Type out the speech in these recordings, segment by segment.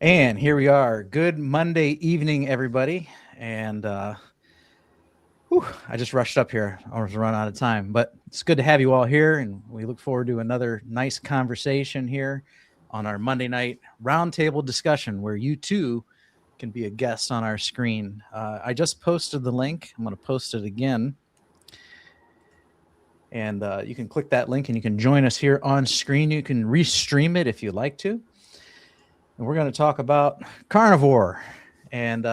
And here we are. Good Monday evening, everybody. And I just rushed up here. I was run out of time, but it's good to have you all here. And we look forward to another nice conversation here on our Monday night roundtable discussion where you too can be a guest on our screen. I just posted the link. I'm going to post it again. And you can click that link and you can join us here on screen. You can restream it if you like to. And we're going to talk about carnivore, and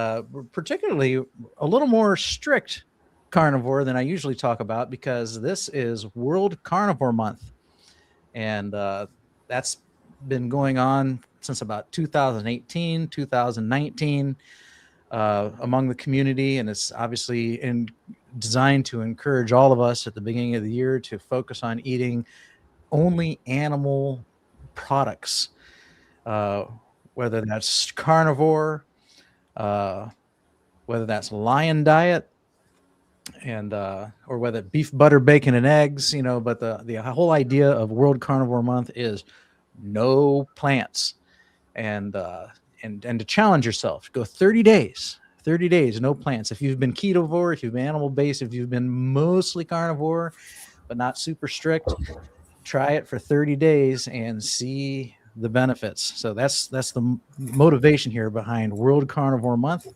particularly a little more strict carnivore than I usually talk about, because this is World Carnivore Month. And that's been going on since about 2018, 2019 among the community. And it's obviously designed to encourage all of us at the beginning of the year to focus on eating only animal products. Whether that's carnivore, whether that's lion diet, and or whether beef, butter, bacon, and eggs, but the whole idea of World Carnivore Month is no plants, and to challenge yourself, go 30 days, no plants. If you've been ketovore, if you've been animal based, if you've been mostly carnivore but not super strict, try it for 30 days and see the benefits. So that's the motivation here behind World Carnivore Month,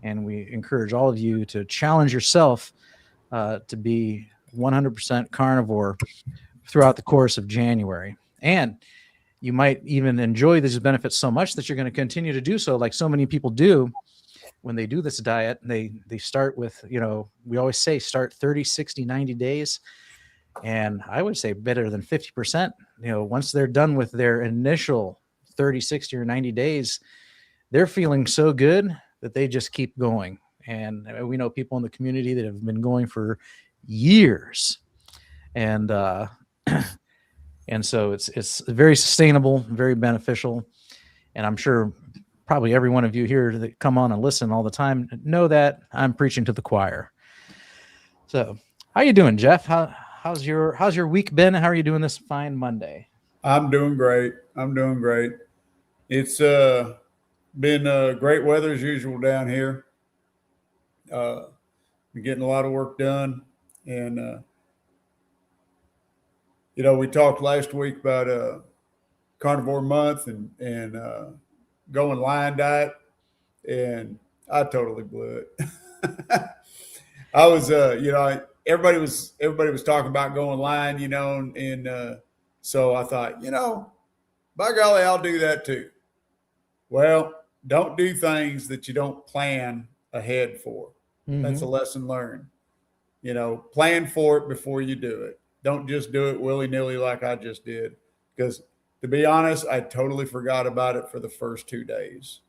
and we encourage all of you to challenge yourself to be 100% carnivore throughout the course of January. And you might even enjoy these benefits so much that you're going to continue to do so, like so many people do when they do this diet. They start with, we always say start 30, 60, 90 days. And I would say better than 50%, once they're done with their initial 30, 60, or 90 days, they're feeling so good that they just keep going. And we know people in the community that have been going for years. And and so it's very sustainable, very beneficial. And I'm sure probably every one of you here that come on and listen all the time know that I'm preaching to the choir. So how you doing, Jeff? How's your week been? How are you doing this fine Monday? I'm doing great. It's been great weather as usual down here. Been getting a lot of work done, and we talked last week about Carnivore Month and going lion diet, and I totally blew it. I was, everybody was talking about going lion, and so I thought, by golly, I'll do that too. Well, don't do things that you don't plan ahead for. That's a lesson learned. Plan for it before you do it. Don't just do it willy nilly like I just did. Because to be honest, I totally forgot about it for the first 2 days.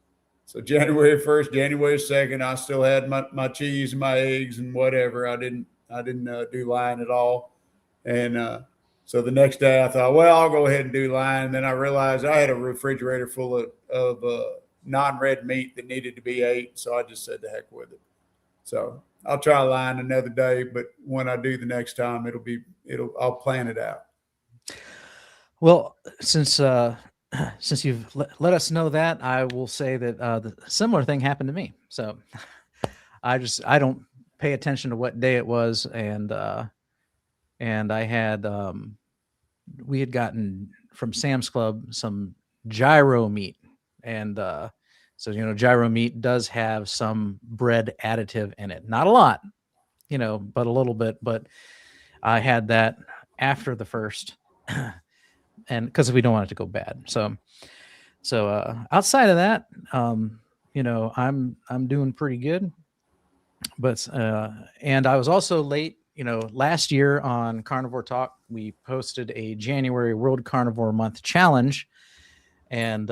So January 1st, January 2nd, I still had my cheese and my eggs and whatever. I didn't do lion at all. And so the next day I thought, well, I'll go ahead and do lion. And then I realized I had a refrigerator full of non-red meat that needed to be ate. So I just said the heck with it. So I'll try lion another day, but when I do the next time, I'll plan it out. Well, since you've let us know that, I will say that the similar thing happened to me. So I don't pay attention to what day it was, and I had we had gotten from Sam's Club some gyro meat, and so gyro meat does have some bread additive in it, not a lot, but a little bit. But I had that after the first. And because we don't want it to go bad. So outside of that, I'm doing pretty good. But and I was also late. Last year on Carnivore Talk, we posted a January World Carnivore Month challenge, and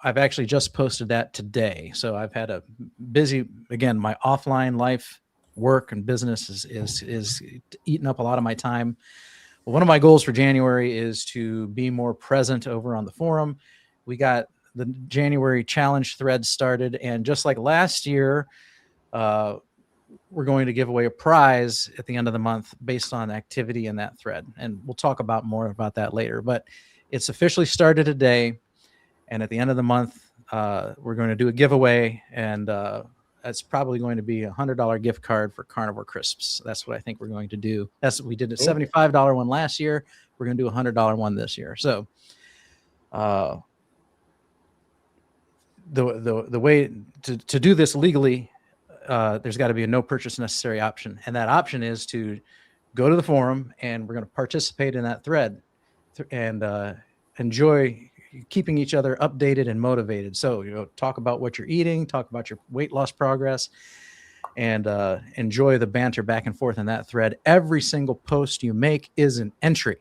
I've actually just posted that today. So I've had a busy, again, my offline life, work and business is eating up a lot of my time. Well, one of my goals for January is to be more present over on the forum. We got the January challenge thread started, and just like last year, we're going to give away a prize at the end of the month based on activity in that thread. And we'll talk about more about that later, but it's officially started today. And at the end of the month, we're going to do a giveaway, and that's probably going to be $100 gift card for Carnivore Crisps. That's what I think we're going to do. That's what we did a $75 one last year. We're going to do a $100 one this year. So the way to do this legally, there's got to be a no purchase necessary option. And that option is to go to the forum, and we're going to participate in that thread and enjoy keeping each other updated and motivated. So, talk about what you're eating, talk about your weight loss progress, and enjoy the banter back and forth in that thread. Every single post you make is an entry.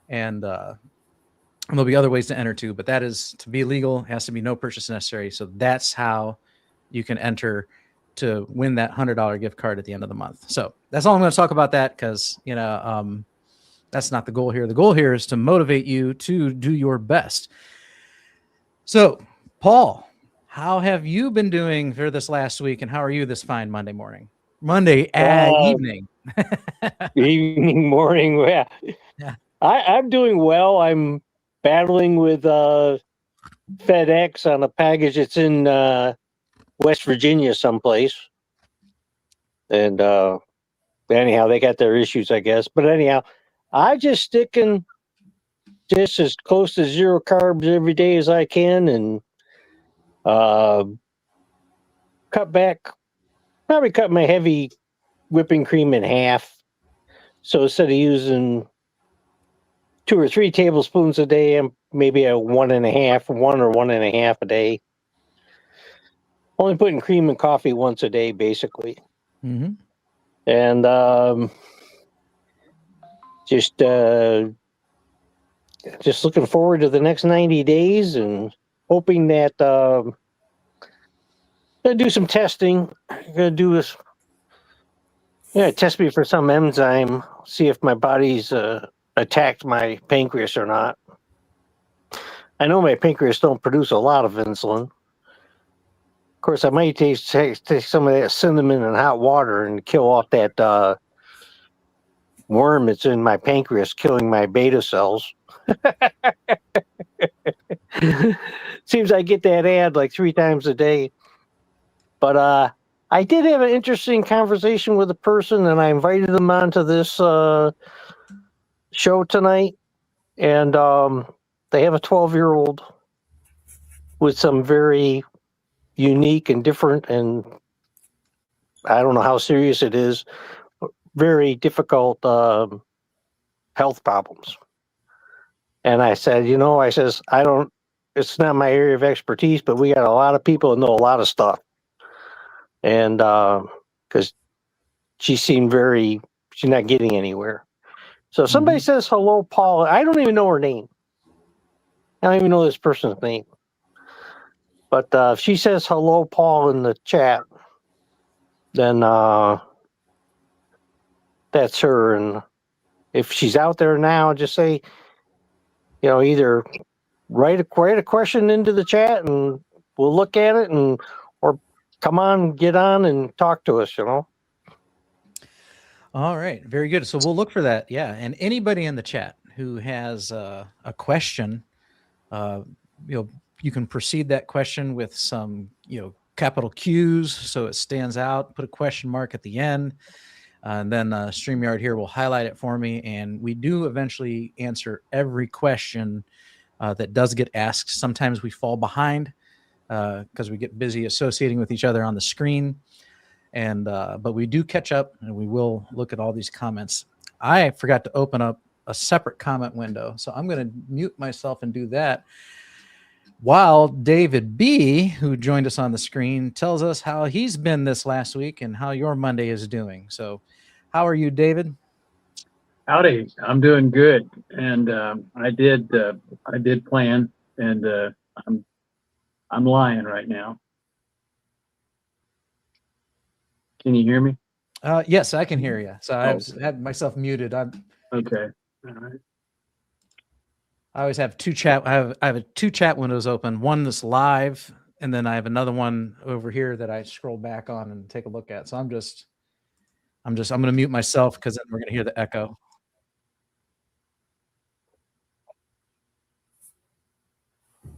And there'll be other ways to enter too, but that is to be legal. It has to be no purchase necessary. So that's how you can enter to win that $100 gift card at the end of the month. So that's all I'm going to talk about that, because, that's not the goal here. The goal here is to motivate you to do your best. So, Paul, how have you been doing for this last week, and how are you this fine Monday morning? Evening. Evening, morning. Yeah. I'm doing well. I'm battling with FedEx on a package that's in West Virginia someplace. And anyhow, they got their issues, I guess. But anyhow, I just sticking just as close to zero carbs every day as I can, and probably cut my heavy whipping cream in half. So instead of using 2 or 3 tablespoons a day, and maybe one or one and a half a day. Only putting cream in coffee once a day, basically. Mm-hmm. And just looking forward to the next 90 days and hoping that gonna do some testing. Gonna do this. Yeah, test me for some enzyme. See if my body's attacked my pancreas or not. I know my pancreas don't produce a lot of insulin. Of course, I might take some of that cinnamon and hot water and kill off that worm that's in my pancreas, killing my beta cells. Seems I get that ad like 3 times a day. But I did have an interesting conversation with a person, and I invited them onto this show tonight. And they have a 12-year-old with some very unique and different, and I don't know how serious it is, very difficult health problems. And I said, it's not my area of expertise, but we got a lot of people that know a lot of stuff. And because she's not getting anywhere. So if somebody says hello, Paul, I don't even know her name. I don't even know this person's name. But if she says hello, Paul, in the chat, then that's her. And if she's out there now, just say, either write a question into the chat and we'll look at it, or come on, get on and talk to us, All right. Very good. So we'll look for that. Yeah. And anybody in the chat who has a question, you can precede that question with some, capital Q's so it stands out. Put a question mark at the end. And then StreamYard here will highlight it for me. And we do eventually answer every question that does get asked. Sometimes we fall behind because we get busy associating with each other on the screen. And but we do catch up, and we will look at all these comments. I forgot to open up a separate comment window, so I'm going to mute myself and do that while David B., who joined us on the screen, tells us how he's been this last week and how your Monday is doing. So how are you, David? Howdy, I'm doing good, and I did plan, and I'm lying right now. Can you hear me? Yes, I can hear you. So I've had myself muted. Okay. All right. I always have two chat. I have 2 chat windows open. One that's live, and then I have another one over here that I scroll back on and take a look at. So I'm going to mute myself because then we're going to hear the echo.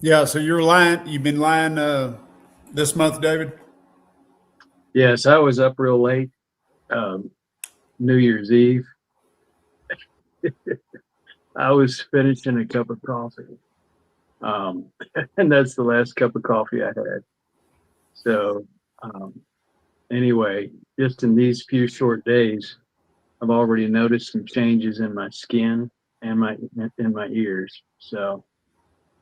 Yeah. So you've been lying this month, David? Yes, I was up real late, New Year's Eve. I was finishing a cup of coffee. And that's the last cup of coffee I had. So, anyway, just in these few short days, I've already noticed some changes in my skin and in my ears. So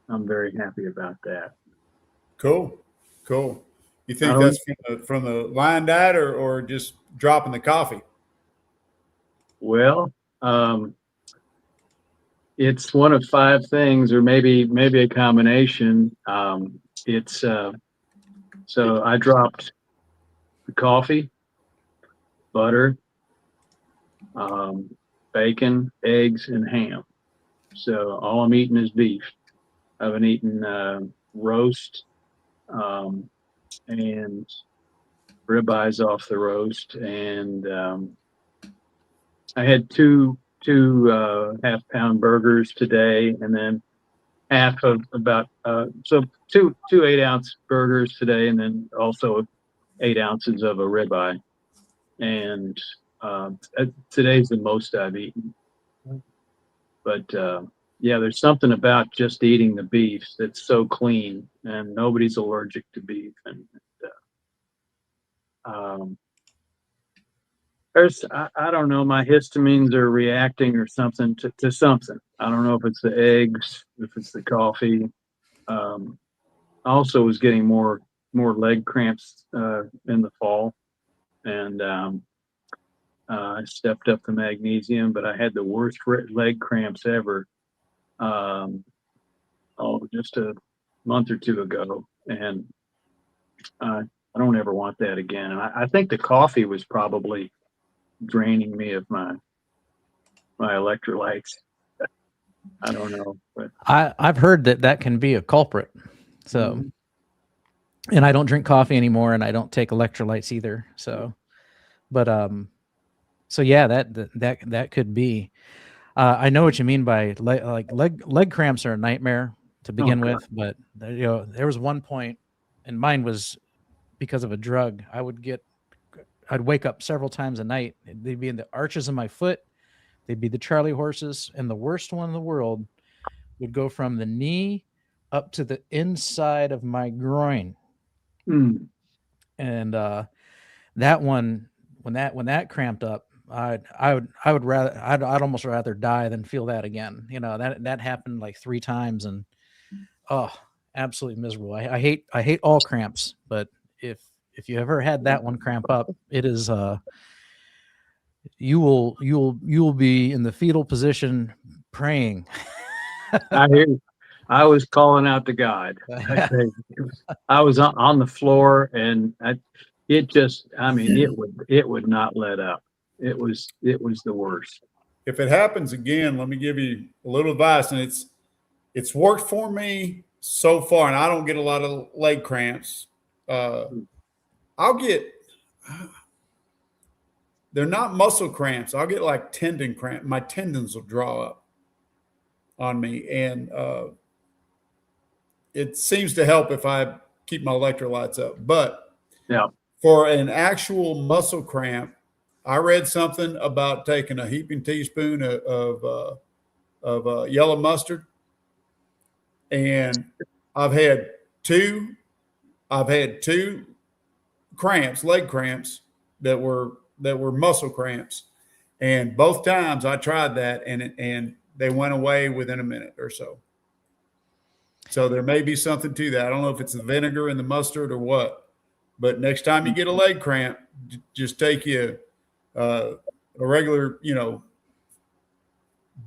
I'm very happy about that. Cool. Cool. You I think don't, that's from the line diet or just dropping the coffee? well, it's one of five things, or maybe a combination. It's so I dropped the coffee, butter, bacon, eggs, and ham. So all I'm eating is beef. I've been eating roast and ribeyes off the roast, and I had two half-pound burgers today, and then half of about so two 8-ounce burgers today, and then also 8 ounces of a ribeye. And today's the most I've eaten. But yeah, there's something about just eating the beef that's so clean, and nobody's allergic to beef. And I don't know, my histamines are reacting or something to something. I don't know if it's the eggs, if it's the coffee. I also was getting more leg cramps in the fall, and I stepped up the magnesium, but I had the worst leg cramps ever. Just a month or two ago, and I don't ever want that again. And I think the coffee was probably draining me of my electrolytes. I don't know, but I've heard that can be a culprit. So, and I don't drink coffee anymore, and I don't take electrolytes either. So, but so yeah, that could be. I know what you mean by leg cramps are a nightmare to begin with, but there was one point, and mine was because of a drug. I'd wake up several times a night. They'd be in the arches of my foot. They'd be the Charlie horses, and the worst one in the world would go from the knee up to the inside of my groin. And that one, when that cramped up, I'd almost rather die than feel that again. That happened like 3 times, and absolutely miserable. I hate all cramps, but if you ever had that one cramp up, it is you will be in the fetal position praying. I hear you. I was calling out to God. I was on the floor, and it would not let up. It was the worst. If it happens again, let me give you a little advice, and it's worked for me so far, and I don't get a lot of leg cramps. They're not muscle cramps. I'll get like tendon cramp. My tendons will draw up on me, and it seems to help if I keep my electrolytes up. But for an actual muscle cramp, I read something about taking a heaping teaspoon of yellow mustard, and I've had two cramps, leg cramps that were muscle cramps, and both times I tried that, and they went away within a minute or so. So there may be something to that. I don't know if it's the vinegar and the mustard or what, but next time you get a leg cramp, just take you a regular,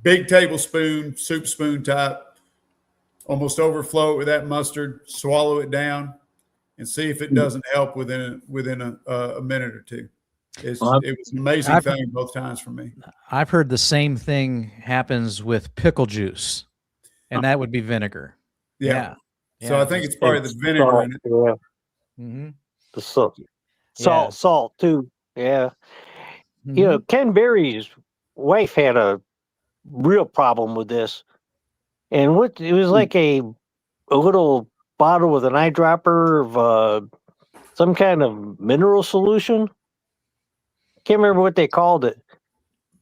big tablespoon, soup spoon type, almost overflow it with that mustard, swallow it down, and see if it doesn't help within a minute or two. It was an amazing thing both times for me. I've heard the same thing happens with pickle juice, and that would be vinegar. Yeah. So I think it's probably the vinegar salt, in it. Yeah. Mm-hmm. The salt too. Yeah. Mm-hmm. Ken Berry's wife had a real problem with this, and it was like a a little bottle with an eyedropper of some kind of mineral solution. Can't remember what they called it,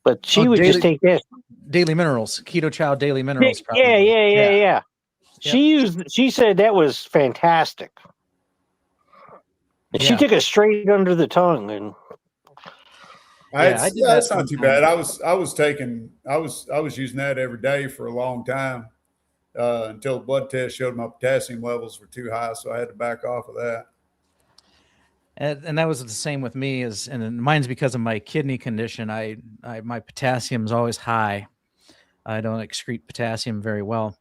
but she would just take that. Daily Minerals, Keto Chow Daily Minerals. Yeah, Probably. yeah. She said that was fantastic. And she took it straight under the tongue, and I did that that's not too sometime. bad. I was using that every day for a long time until the blood test showed my potassium levels were too high, so I had to back off of that. And that was the same with me, and mine's because of my kidney condition. My potassium is always high. I don't excrete potassium very well,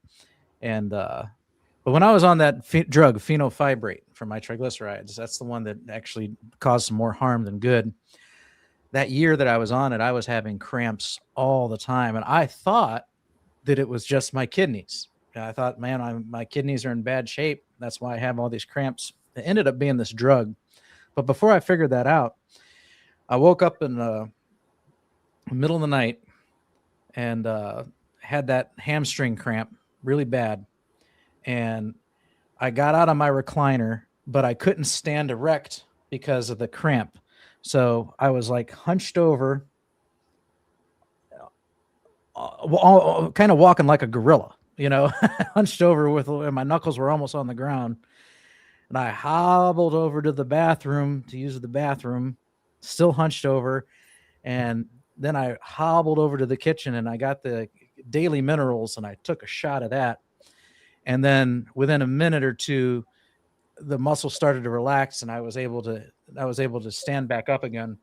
and but when I was on that drug fenofibrate for my triglycerides, that's the one that actually caused some more harm than good. That year that I was on it, I was having cramps all the time, and I thought that it was just my kidneys. I thought, man, my kidneys are in bad shape. That's why I have all these cramps. It ended up being this drug. But before I figured that out, I woke up in the middle of the night and had that hamstring cramp really bad. And I got out of my recliner, but I couldn't stand erect because of the cramp. So I was like hunched over, kind of walking like a gorilla, hunched over and my knuckles were almost on the ground. And I hobbled over to the bathroom to use the bathroom, still hunched over. And then I hobbled over to the kitchen and I got the Daily Minerals and I took a shot of that. And then within a minute or two, the muscle started to relax and I was able to stand back up again.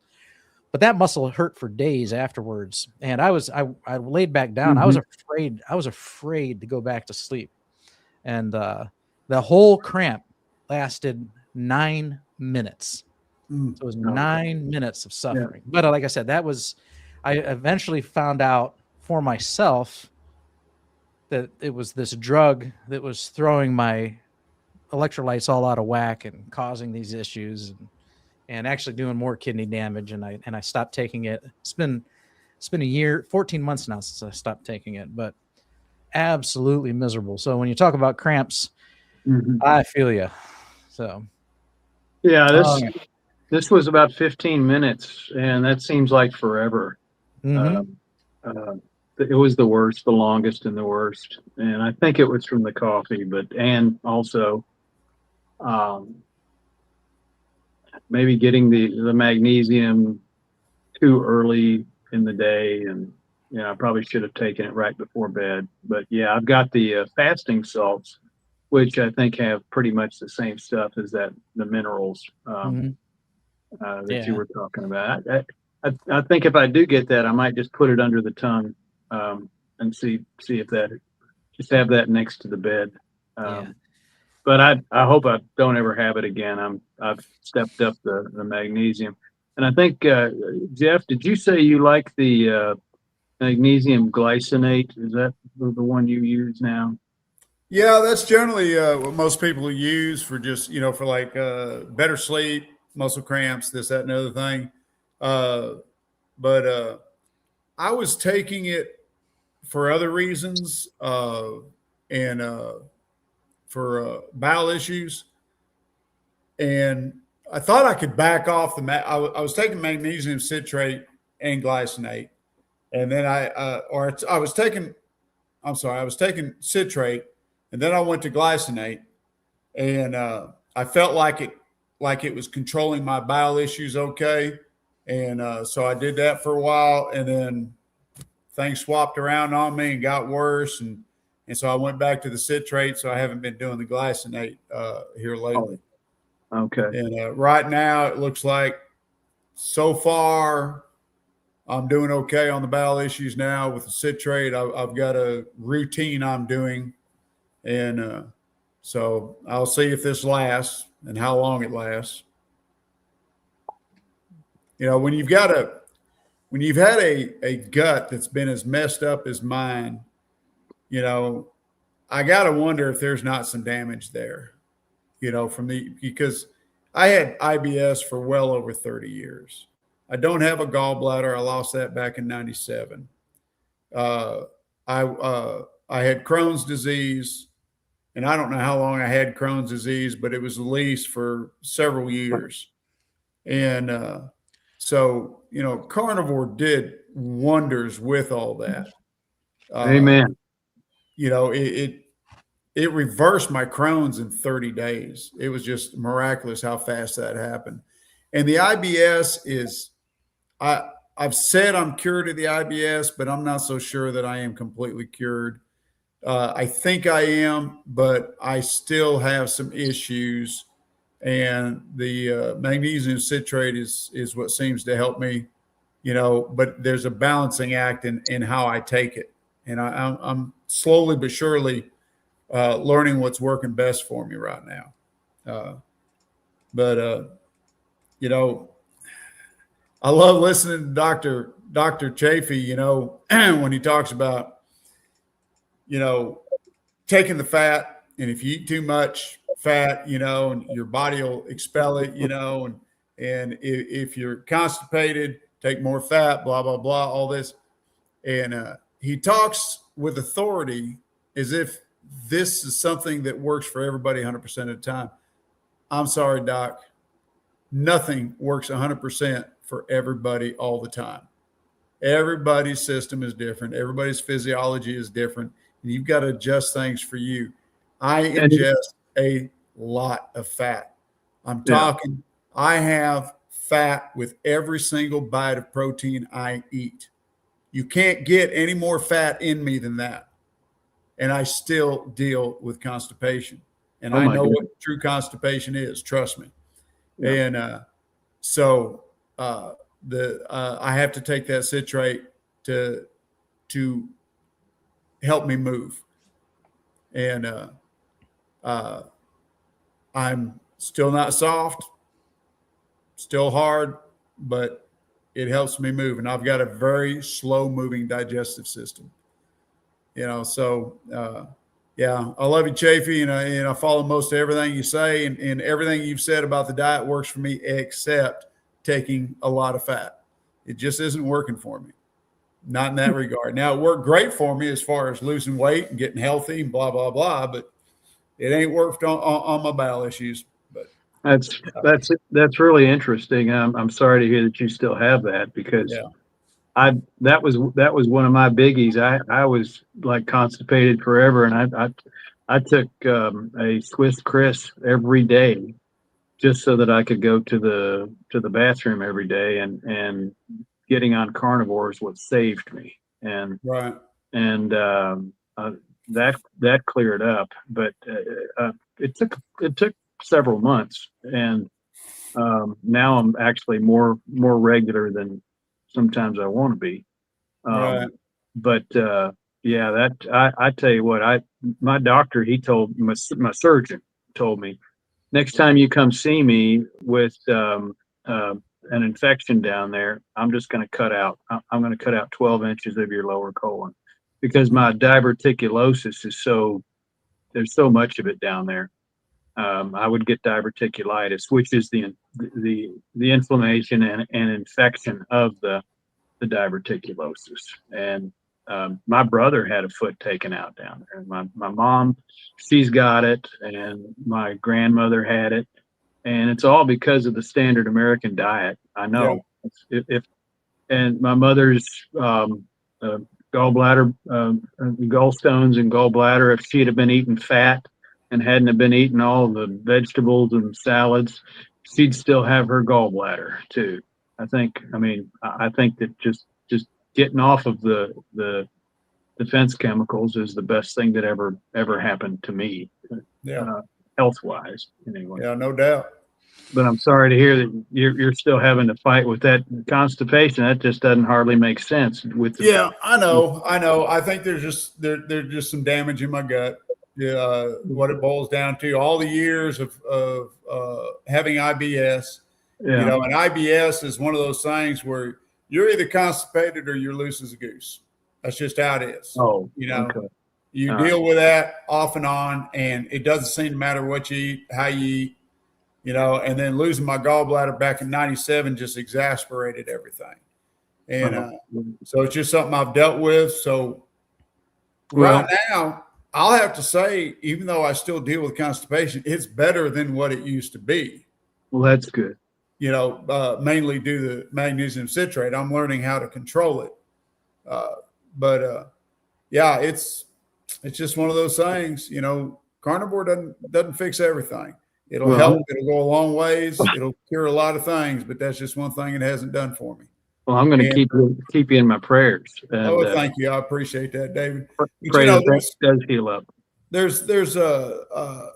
But that muscle hurt for days afterwards. And I laid back down. Mm-hmm. I was afraid to go back to sleep. And the whole cramp lasted 9 minutes. So it was 9 minutes of suffering. Yeah. But like I said, I eventually found out for myself that it was this drug that was throwing my electrolytes all out of whack and causing these issues and actually doing more kidney damage. And I stopped taking it. It's been a year, 14 months now since I stopped taking it, but absolutely miserable. So when you talk about cramps, I feel you. So yeah, this was about 15 minutes, and that seems like forever. It was the worst, the longest, and the worst. And I think it was from the coffee, and also maybe getting the magnesium too early in the day, and I probably should have taken it right before bed. But yeah, I've got the fasting salts, which I think have pretty much the same stuff as the minerals that you were talking about. I think if I do get that, I might just put it under the tongue and see if just have that next to the bed. But I hope I don't ever have it again. I've stepped up the magnesium, and I think Jeff, did you say you like the magnesium glycinate? Is that the one you use now? Yeah, that's generally what most people use for just, for like better sleep, muscle cramps, this, that, and the other thing. But I was taking it for other reasons and for bowel issues. And I thought I could back off I was taking magnesium citrate and glycinate. And then I was taking citrate. And then I went to glycinate, and I felt like it was controlling my bowel issues okay. And so I did that for a while, and then things swapped around on me and got worse. And so I went back to the citrate, so I haven't been doing the glycinate here lately. Oh, okay. And right now it looks like so far I'm doing okay on the bowel issues now with the citrate. I've got a routine I'm doing. And so I'll see if this lasts and how long it lasts. When you've had a gut that's been as messed up as mine, I got to wonder if there's not some damage there, because I had IBS for well over 30 years. I don't have a gallbladder. I lost that back in 97. I had Crohn's disease. and I don't know how long I had Crohn's disease, but it was at least for several years. And so, you know, carnivore did wonders with all that. Amen. You know, it reversed my Crohn's in 30 days. It was just miraculous how fast that happened. And the IBS is, I've said I'm cured of the IBS, but I'm not so sure that I am completely cured. I think I am, but I still have some issues. And the magnesium citrate is what seems to help me, you know, but there's a balancing act in how I take it. And I'm slowly but surely learning what's working best for me right now. You know, I love listening to Dr. Chafee, you know, when he talks about, you know, taking the fat, and if you eat too much fat, you know, and your body will expel it, you know, and if you're constipated, take more fat, blah, blah, blah, all this. And he talks with authority as if this is something that works for everybody 100% of the time. I'm sorry, Doc. Nothing works 100% for everybody all the time. Everybody's system is different. Everybody's physiology is different. And you've got to adjust things for you. I ingest a lot of fat. I'm talking, I have fat with every single bite of protein I eat. You can't get any more fat in me than that. And I still deal with constipation. And I know what true constipation is, trust me. Yeah. And so I have to take that citrate to help me move. And I'm still not soft, still hard, but it helps me move. And I've got a very slow moving digestive system, you know, so yeah, I love you, Chafee, and I follow most of everything you say, and everything you've said about the diet works for me, except taking a lot of fat. It just isn't working for me. Not in that regard. Now, it worked great for me as far as losing weight and getting healthy and blah, blah, blah, but it ain't worked on my bowel issues. But that's really interesting. I'm sorry to hear that you still have that, because that was one of my biggies. I was like constipated forever, and I took a Swiss Chris every day just so that I could go to the bathroom every day, and getting on carnivore is what saved me. And that cleared up, but it took several months, and now I'm actually more regular than sometimes I want to be. But yeah, I tell you what, my doctor, he told my surgeon told me, next time you come see me with an infection down there, I'm just going to cut out 12 inches of your lower colon, because my diverticulosis is there's so much of it down there. I would get diverticulitis, which is the inflammation and infection of the diverticulosis. And my brother had a foot taken out down there. My mom, she's got it, and my grandmother had it, and it's all because of the standard American diet. I know. And my mother's gallbladder, gallstones and gallbladder, if she'd have been eating fat and hadn't have been eating all the vegetables and salads, she'd still have her gallbladder too. I think that just getting off of the defense chemicals is the best thing that ever happened to me, health wise anyway. Yeah, no doubt. But I'm sorry to hear that you're still having to fight with that constipation. That just doesn't hardly make sense. I know. I think there's just some damage in my gut. What it boils down to, all the years of having IBS. You know, and IBS is one of those things where you're either constipated or you're loose as a goose. That's just how it is. You deal with that off and on, and it doesn't seem to matter what you eat, how you eat, you know. And then losing my gallbladder back in '97 just exasperated everything. And so it's just something I've dealt with. So right now, I'll have to say, even though I still deal with constipation, it's better than what it used to be. Well, that's good. You know, mainly due to magnesium citrate. I'm learning how to control it. But yeah, it's just one of those things. You know, carnivore doesn't fix everything. It'll help. It'll go a long ways. It'll cure a lot of things, but that's just one thing it hasn't done for me. Well, I'm going to keep you in my prayers. And, thank you. I appreciate that, David. Pray that does heal up. There's a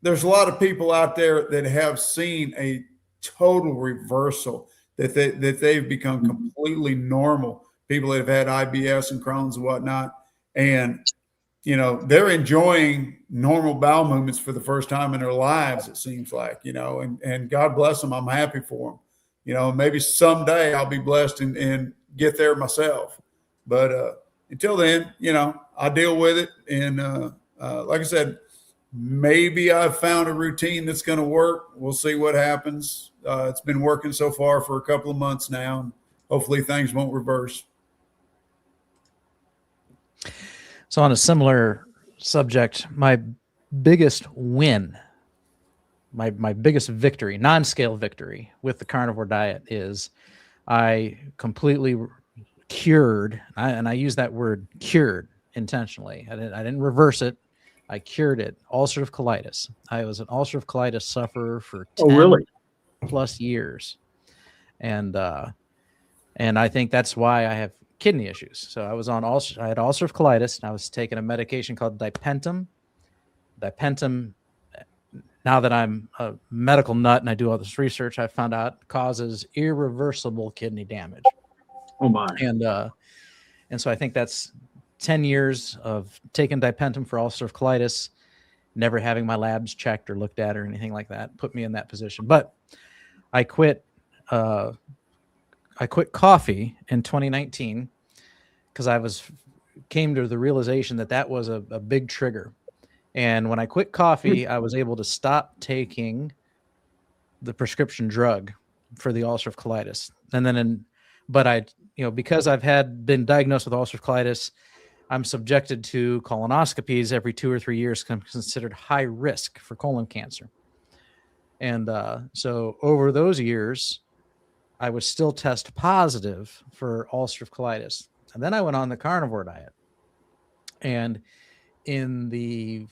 lot of people out there that have seen a total reversal, that they've become completely normal. People that have had IBS and Crohn's and whatnot, and you know, they're enjoying normal bowel movements for the first time in their lives, it seems like, you know, and God bless them. I'm happy for them. You know, maybe someday I'll be blessed and get there myself. But until then, you know, I deal with it. And like I said, maybe I've found a routine that's going to work. We'll see what happens. It's been working so far for a couple of months now, and hopefully things won't reverse. So on a similar subject, my biggest win, my biggest victory, non-scale victory with the carnivore diet is I completely cured, and I use that word cured intentionally. I didn't reverse it. I cured it. Ulcerative colitis. I was an ulcerative colitis sufferer for 10 plus years. And I think that's why I have kidney issues. So I had ulcerative colitis, and I was taking a medication called Dipentum. Now that I'm a medical nut and I do all this research, I found out causes irreversible kidney damage. Oh my. And so I think that's 10 years of taking Dipentum for ulcerative colitis, never having my labs checked or looked at or anything like that, put me in that position. But I quit coffee in 2019 because came to the realization that was a big trigger. And when I quit coffee, I was able to stop taking the prescription drug for the ulcerative colitis. And then, because I've been diagnosed with ulcerative colitis, I'm subjected to colonoscopies every 2 or 3 years, considered high risk for colon cancer. And so over those years, I would still test positive for ulcerative colitis. And then I went on the carnivore diet. And in the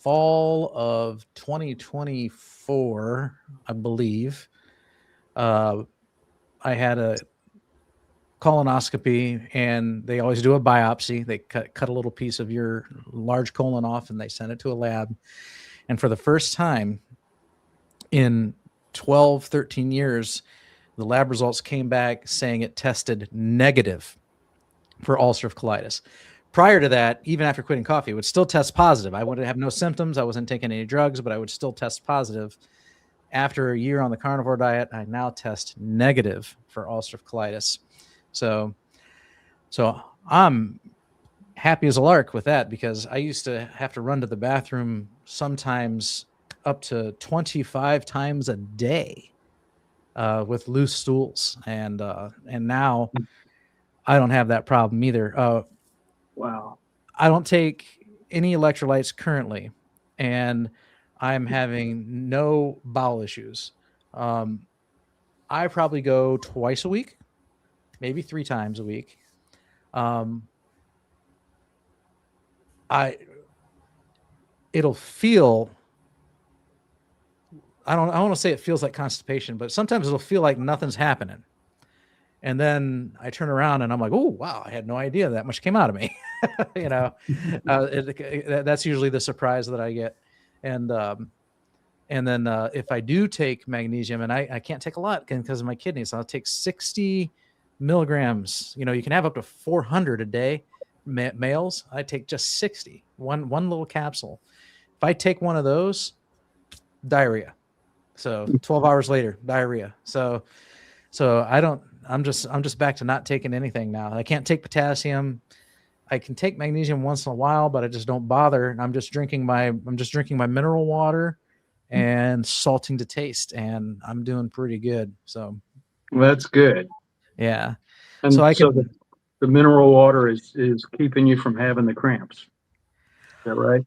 fall of 2024, I believe, I had a colonoscopy, and they always do a biopsy. They cut a little piece of your large colon off, and they send it to a lab. And for the first time in 12, 13 years, the lab results came back saying it tested negative for ulcerative colitis. Prior to that, even after quitting coffee, it would still test positive. I would have no symptoms. I wasn't taking any drugs, but I would still test positive. After a year on the carnivore diet, I now test negative for ulcerative colitis. So I'm happy as a lark with that, because I used to have to run to the bathroom sometimes up to 25 times a day with loose stools. And now I don't have that problem either. Wow. I don't take any electrolytes currently, and I'm having no bowel issues. I probably go twice a week, maybe 3 times a week. It'll feel, I don't want to say it feels like constipation, but sometimes it'll feel like nothing's happening. And then I turn around and I'm like, oh, wow, I had no idea that much came out of me. That's usually the surprise that I get. And then if I do take magnesium, and I can't take a lot because of my kidneys, so I'll take 60 milligrams. You can have up to 400 a day, males. I take just 60, one little capsule. If I take one of those, diarrhea. So 12 hours later, diarrhea. So I'm just back to not taking anything now. I can't take potassium. I can take magnesium once in a while, but I just don't bother. And I'm just drinking my mineral water and salting to taste, and I'm doing pretty good. So well, that's good. Yeah. And so the mineral water is keeping you from having the cramps. that right?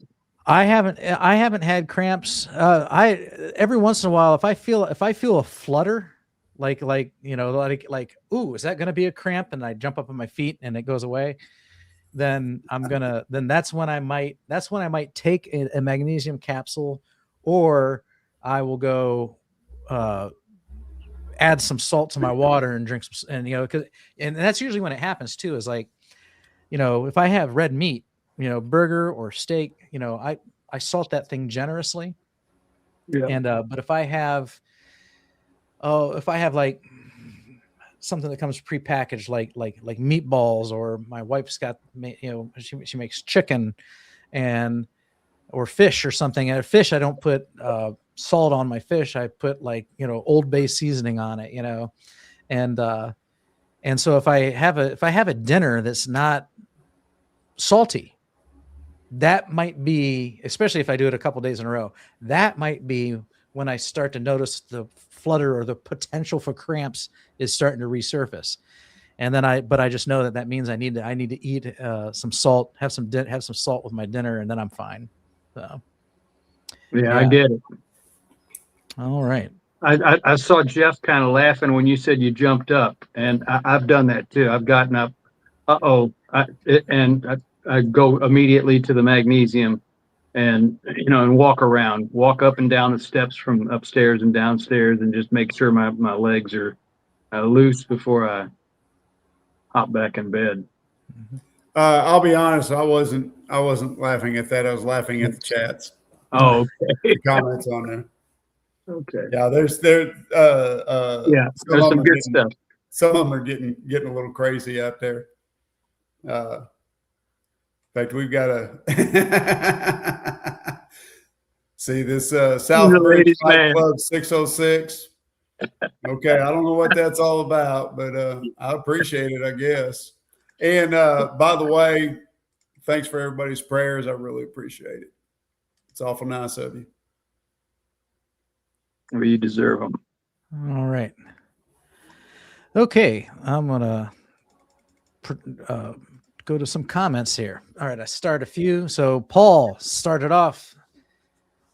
I haven't had cramps. Every once in a while, if I feel a flutter, like ooh, is that going to be a cramp? And I jump up on my feet and it goes away. Then that's when I might take a magnesium capsule, or I will go add some salt to my water and drink some, and that's usually when it happens too, is like, if I have red meat, burger or steak, I salt that thing generously. Yeah. And but if I have like something that comes prepackaged, like meatballs, or my wife's got, she makes chicken or fish or something. And fish, I don't put salt on my fish. I put Old Bay seasoning on it, and so if I have a dinner that's not salty, that might be, especially if I do it a couple days in a row, that might be when I start to notice the flutter or the potential for cramps is starting to resurface. And then I just know that means I need to eat some salt, have some salt with my dinner, and then I'm fine. So Yeah, I get it. All right. I saw Jeff kind of laughing when you said you jumped up, and I've done that too. I've gotten up, I go immediately to the magnesium, and and walk up and down the steps from upstairs and downstairs, and just make sure my legs are loose before I hop back in bed. I'll be honest, I wasn't laughing at that. I was laughing at the chats. Oh, okay. The comments on there. Okay. Yeah, there's some good stuff. Some of them are getting a little crazy out there. In fact, we've got a see this Southbridge Fight Club 606. Okay, I don't know what that's all about, but I appreciate it, I guess. And by the way, thanks for everybody's prayers. I really appreciate it. It's awful nice of you. Well, you deserve them. All right. Okay, I'm gonna go to some comments here. All right, I start a few. So Paul started off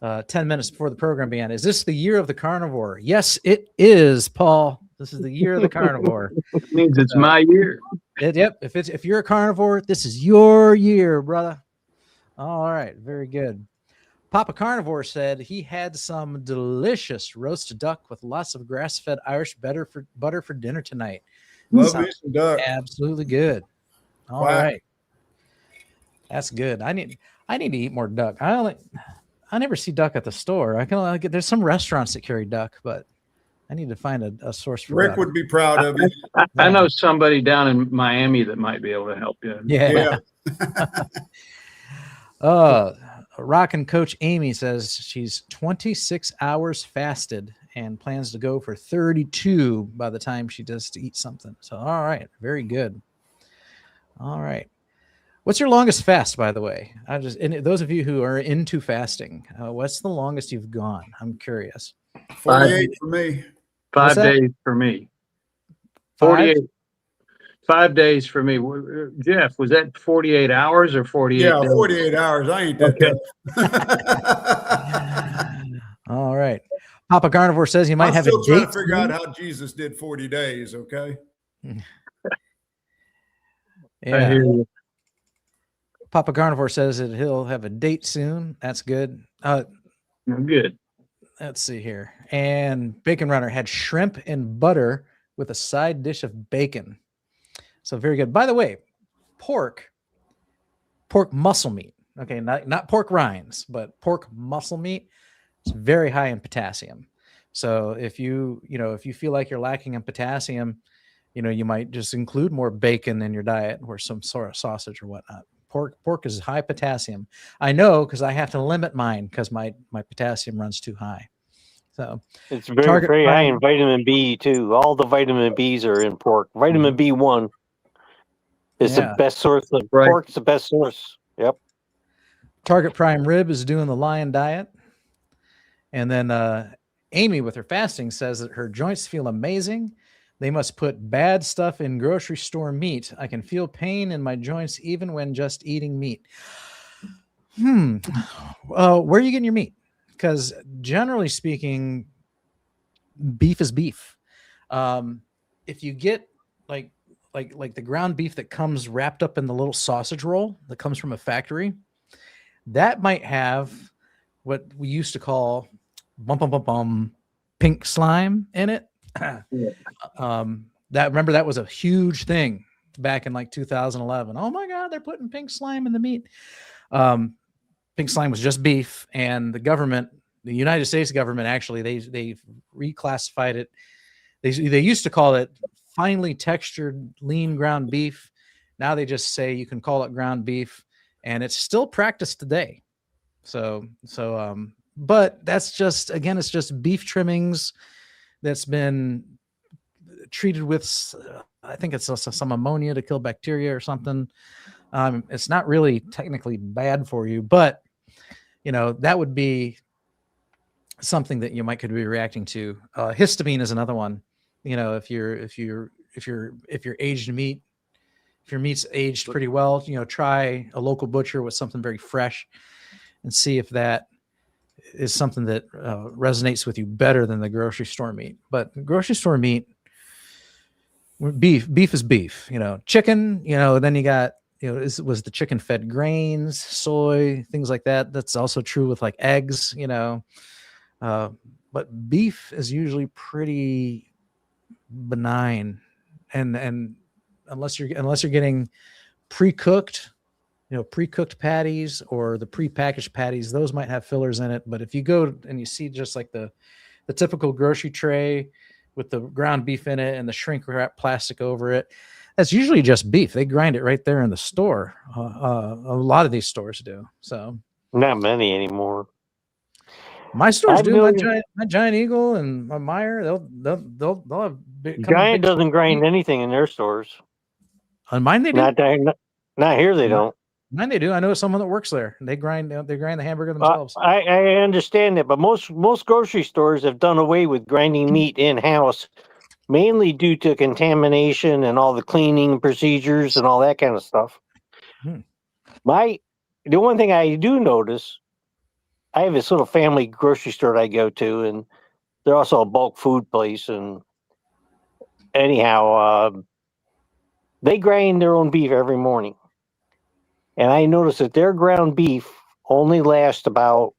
10 minutes before the program began. Is this the year of the carnivore? Yes, it is, Paul. This is the year of the carnivore. It means it's my year. Yep. If you're a carnivore, this is your year, brother. All right, very good. Papa Carnivore said he had some delicious roast duck with lots of grass-fed Irish butter for dinner tonight. Love me some duck. Absolutely good. All right, that's good. I need to eat more duck. I never see duck at the store. I can only get, there's some restaurants that carry duck, but I need to find a source for Rick that. would be proud of you. I know somebody down in Miami that might be able to help you. Yeah. Rockin' Coach Amy says she's 26 hours fasted and plans to go for 32 by the time she does to eat something. So, all right. Very good. All right. What's your longest fast, by the way? And those of you who are into fasting, what's the longest you've gone? I'm curious. 48 for me. 5 days for me. 48. 5 days for me. Jeff, was that 48 hours or 48 Yeah, days? 48 hours. I ain't that tough. All right. Papa Carnivore says he might have a date. I'm still trying to figure out how Jesus did 40 days, okay? Yeah. Papa Carnivore says that he'll have a date soon. That's good. Good. Let's see here. And Bacon Runner had shrimp and butter with a side dish of bacon. So very good. By the way, pork muscle meat. Okay, not pork rinds, but pork muscle meat. It's very high in potassium. So if you feel like you're lacking in potassium, you might just include more bacon in your diet or some sort of sausage or whatnot. Pork is high potassium. I know because I have to limit mine because my potassium runs too high. So it's very high in vitamin B too. All the vitamin Bs are in pork. Vitamin B1 is the best source of pork. It's the best source. Yep. Target Prime Rib is doing the Lion diet. And then Amy with her fasting says that her joints feel amazing. They must put bad stuff in grocery store meat. I can feel pain in my joints even when just eating meat. Where are you getting your meat? Because generally speaking, beef is beef. If you get like the ground beef that comes wrapped up in the little sausage roll that comes from a factory, that might have what we used to call pink slime in it. That was a huge thing back in like 2011. Oh my God, they're putting pink slime in the meat. Pink slime was just beef, and the United States government, actually, they've reclassified it. They used to call it finely textured lean ground beef. Now they just say you can call it ground beef, and it's still practiced today. But that's just, again, it's just beef trimmings that's been treated with, I think it's some ammonia to kill bacteria or something. It's not really technically bad for you, but that would be something that you could be reacting to. Histamine is another one. If your aged meat, if your meat's aged pretty well, try a local butcher with something very fresh and see if that is something that resonates with you better than the grocery store meat. But grocery store meat, beef is beef. Chicken, then you got, was the chicken fed grains, soy, things like that. That's also true with like eggs, but beef is usually pretty benign, and unless you're getting pre-cooked, pre-cooked patties or the pre-packaged patties, those might have fillers in it. But if you go and you see just like the typical grocery tray with the ground beef in it and the shrink wrap plastic over it, that's usually just beef. They grind it right there in the store. A lot of these stores do. So not many anymore. My stores do. My Giant Eagle and my Meyer, they'll have Giant doesn't grind anything in their stores. On mine they do. Not here they don't. Mine they do. I know someone that works there. They grind the hamburger themselves. I understand that, but most grocery stores have done away with grinding meat in house, mainly due to contamination and all the cleaning procedures and all that kind of stuff. The one thing I do notice, I have this little family grocery store that I go to, and they're also a bulk food place. And anyhow, they grind their own beef every morning. And I notice that their ground beef only lasts about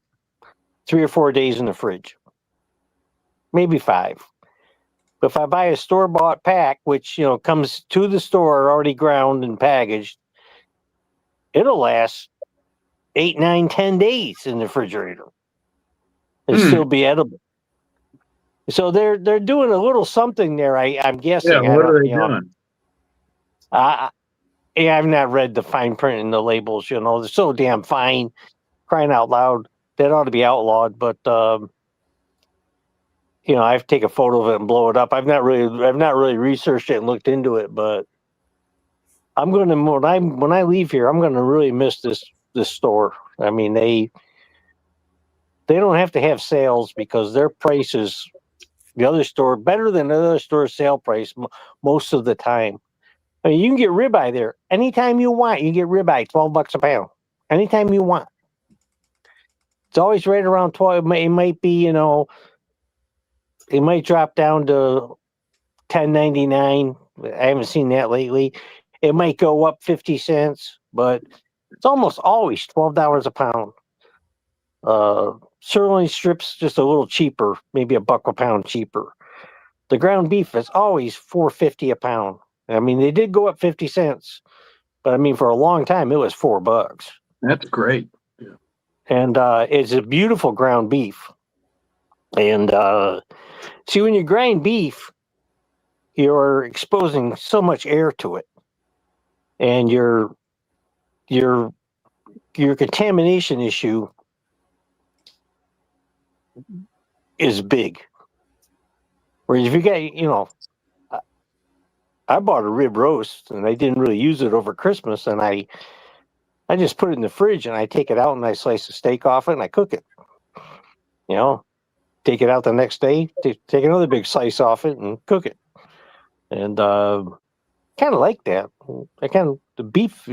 3 or 4 days in the fridge, maybe 5. But if I buy a store-bought pack, which comes to the store already ground and packaged, it'll last 8, 9, 10 days in the refrigerator and still be edible. So they're doing a little something there. I'm guessing. Yeah, what are they doing? I've not read the fine print in the labels. They're so damn fine. Crying out loud, that ought to be outlawed. But I have to take a photo of it and blow it up. I've not really researched it and looked into it. But I'm going to when I leave here, I'm going to really miss this store. I mean, they don't have to have sales because their price is the other store better than the other store's sale price most of the time. I mean, you can get ribeye there anytime you want. You can get ribeye $12 a pound anytime you want. It's always right around 12. It might be, it might drop down to $10.99. I haven't seen that lately. It might go up 50 cents, but it's almost always $12 a pound. Sirloin strips just a little cheaper, maybe $1 a pound cheaper. The ground beef is always $4.50 a pound. I mean, they did go up 50 cents, but I mean, for a long time, it was $4. That's great. Yeah. And it's a beautiful ground beef. And see, when you grind beef, you're exposing so much air to it, and your contamination issue is big. Whereas if you get, I bought a rib roast and I didn't really use it over Christmas, and I just put it in the fridge and I take it out and I slice the steak off it and I cook it. Take it out the next day, take another big slice off it and cook it. And kind of like that. The beef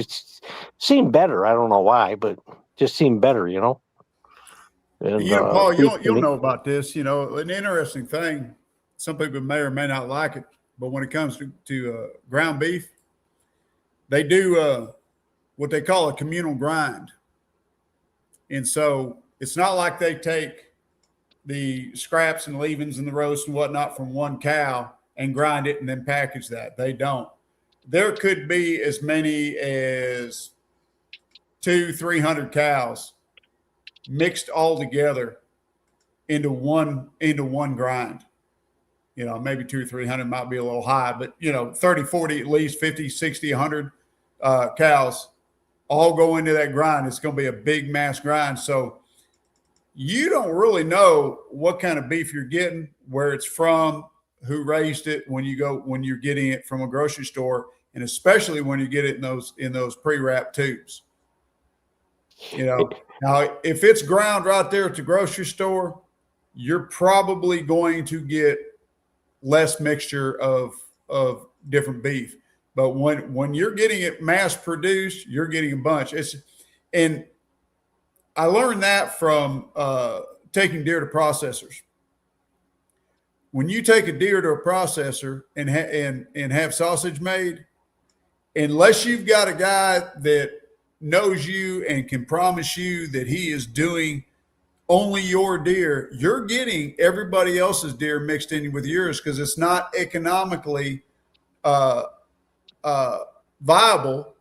seemed better. I don't know why, but just seem better, you know. And, Paul, you'll know about this. You know, an interesting thing. Some people may or may not like it, but when it comes to ground beef, they do what they call a communal grind. And so it's not like they take the scraps and leavings and the roast and whatnot from one cow and grind it and then package that. They don't. There could be as many as 200-300 cows mixed all together into one grind. You know, maybe 200-300 might be a little high, but 30, 40, at least 50, 60, 100 cows all go into that grind. It's going to be a big mass grind. So you don't really know what kind of beef you're getting, where it's from, who raised it when you're getting it from a grocery store, and especially when you get it in those pre-wrapped tubes. Now if it's ground right there at the grocery store, you're probably going to get less mixture of different beef. But when you're getting it mass produced, you're getting a bunch. And I learned that from taking deer to processors. When you take a deer to a processor and have sausage made, unless you've got a guy that knows you and can promise you that he is doing only your deer, you're getting everybody else's deer mixed in with yours, because it's not economically viable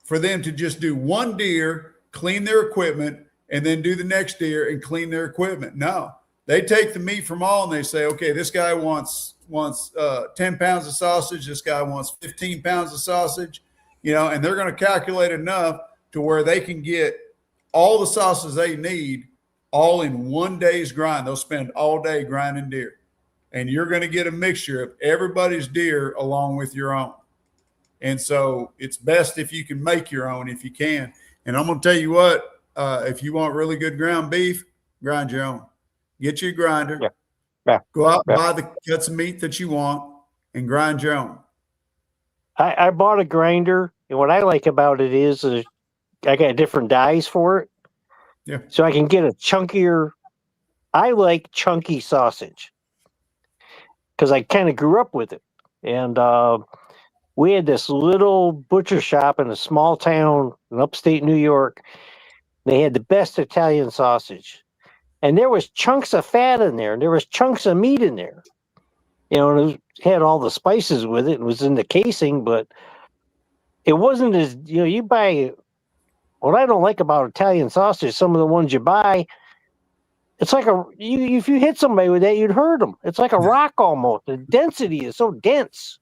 for them to just do one deer, clean their equipment, and then do the next deer and clean their equipment. No, they take the meat from all and they say, okay, this guy wants 10 pounds of sausage. This guy wants 15 pounds of sausage, and they're going to calculate enough to where they can get all the sausage they need all in one day's grind. They'll spend all day grinding deer, and you're going to get a mixture of everybody's deer along with your own. And so it's best if you can make your own, if you can. And I'm going to tell you what, if you want really good ground beef, grind your own. Get you a grinder. Yeah. Go out and buy the cuts of meat that you want and grind your own. I bought a grinder, and what I like about it is I got different dies for it. Yeah. So I can get a chunkier. I like chunky sausage because I kind of grew up with it. And we had this little butcher shop in a small town in upstate New York. They had the best Italian sausage. And there was chunks of fat in there, and there was chunks of meat in there. And it had all the spices with it. It was in the casing, but it wasn't as, you buy. What I don't like about Italian sausage, some of the ones you buy, it's like if you hit somebody with that, you'd hurt them. It's like a rock almost. The density is so dense,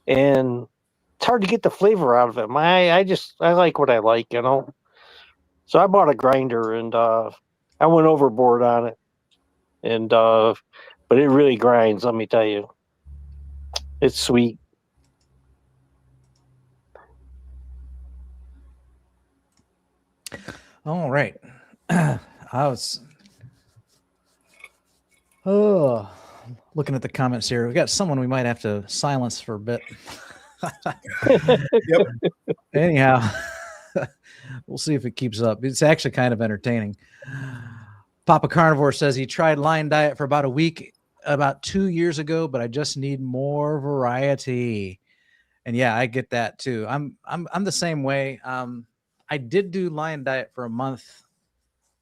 and it's hard to get the flavor out of it. I like what I like, So I bought a grinder, and I went overboard on it, and but it really grinds. Let me tell you, it's sweet. All right. I was looking at the comments here. We got someone we might have to silence for a bit. Yep. Anyhow, we'll see if it keeps up. It's actually kind of entertaining. Papa Carnivore says he tried Lion Diet for about a week, about 2 years ago, but I just need more variety. And yeah, I get that too. I'm the same way. I did do Lion Diet for a month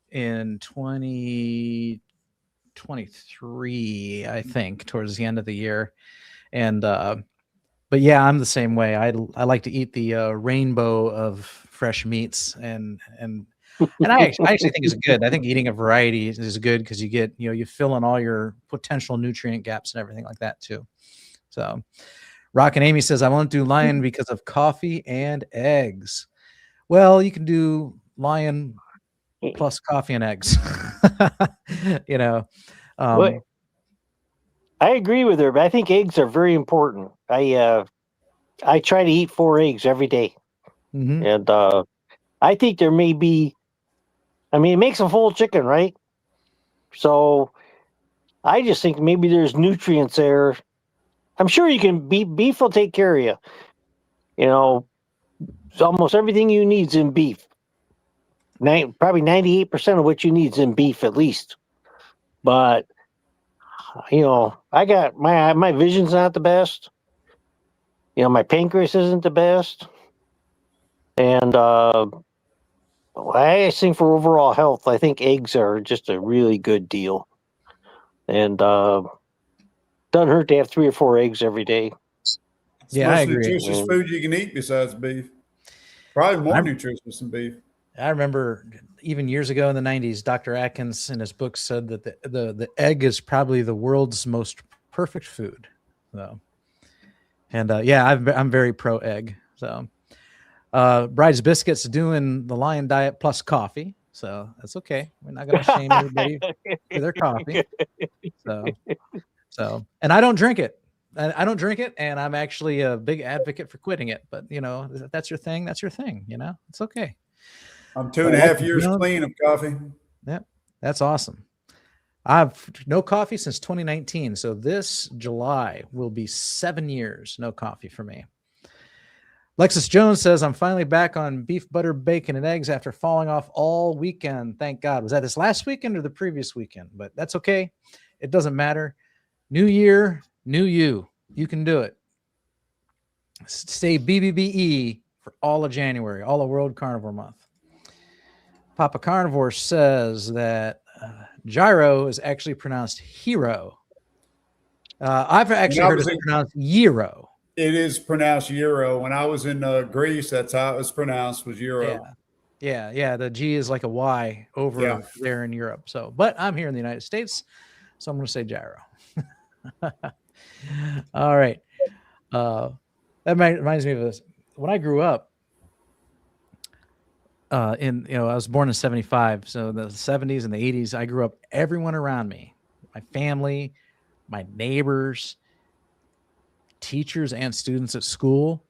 in 2023, I think, towards the end of the year. And but yeah, I'm the same way. I like to eat the rainbow of fresh meats, and I actually think it's good. I think eating a variety is good because you get, you fill in all your potential nutrient gaps and everything like that too. So Rock and Amy says, I won't do lion because of coffee and eggs. Well, you can do lion plus coffee and eggs. I agree with her, but I think eggs are very important. I try to eat 4 eggs every day. Mm-hmm. And I think there may be, it makes a full chicken, right? So I just think maybe there's nutrients there. I'm sure you can beef will take care of you. Almost everything you need is in beef. probably 98% of what you need is in beef at least. But I got my vision's not the best. My pancreas isn't the best, and I think for overall health, I think eggs are just a really good deal, and doesn't hurt to have 3 or 4 eggs every day. It's the most nutritious food you can eat besides beef. Probably more nutritious than beef. I remember even years ago in the 90s, Dr. Atkins in his book said that the egg is probably the world's most perfect food. So, and I'm very pro egg. So, Bride's Biscuits doing the Lion Diet plus coffee. So that's okay. We're not going to shame anybody for their coffee. So, and I don't drink it. I don't drink it, and I'm actually a big advocate for quitting it. But if that's your thing, that's your thing. It's okay. I'm 2.5 years clean of coffee. Yep, that's awesome. I've no coffee since 2019, so this July will be 7 years no coffee for me. Lexus Jones says, I'm finally back on beef, butter, bacon, and eggs after falling off all weekend. Thank God. Was that this last weekend or the previous weekend? But that's okay. It doesn't matter. New year, new you. You can do it. Stay BBBE for all of January, all of World Carnivore Month. Papa Carnivore says that gyro is actually pronounced hero. I've actually heard it pronounced gyro. It is pronounced gyro. When I was in Greece, that's how it was pronounced, was gyro. Yeah. The G is like a Y over there in Europe. So, but I'm here in the United States, so I'm going to say gyro. All right. That reminds me of this. When I grew up, I was born in 75. So the 70s and the 80s, I grew up, everyone around me, my family, my neighbors, teachers and students at school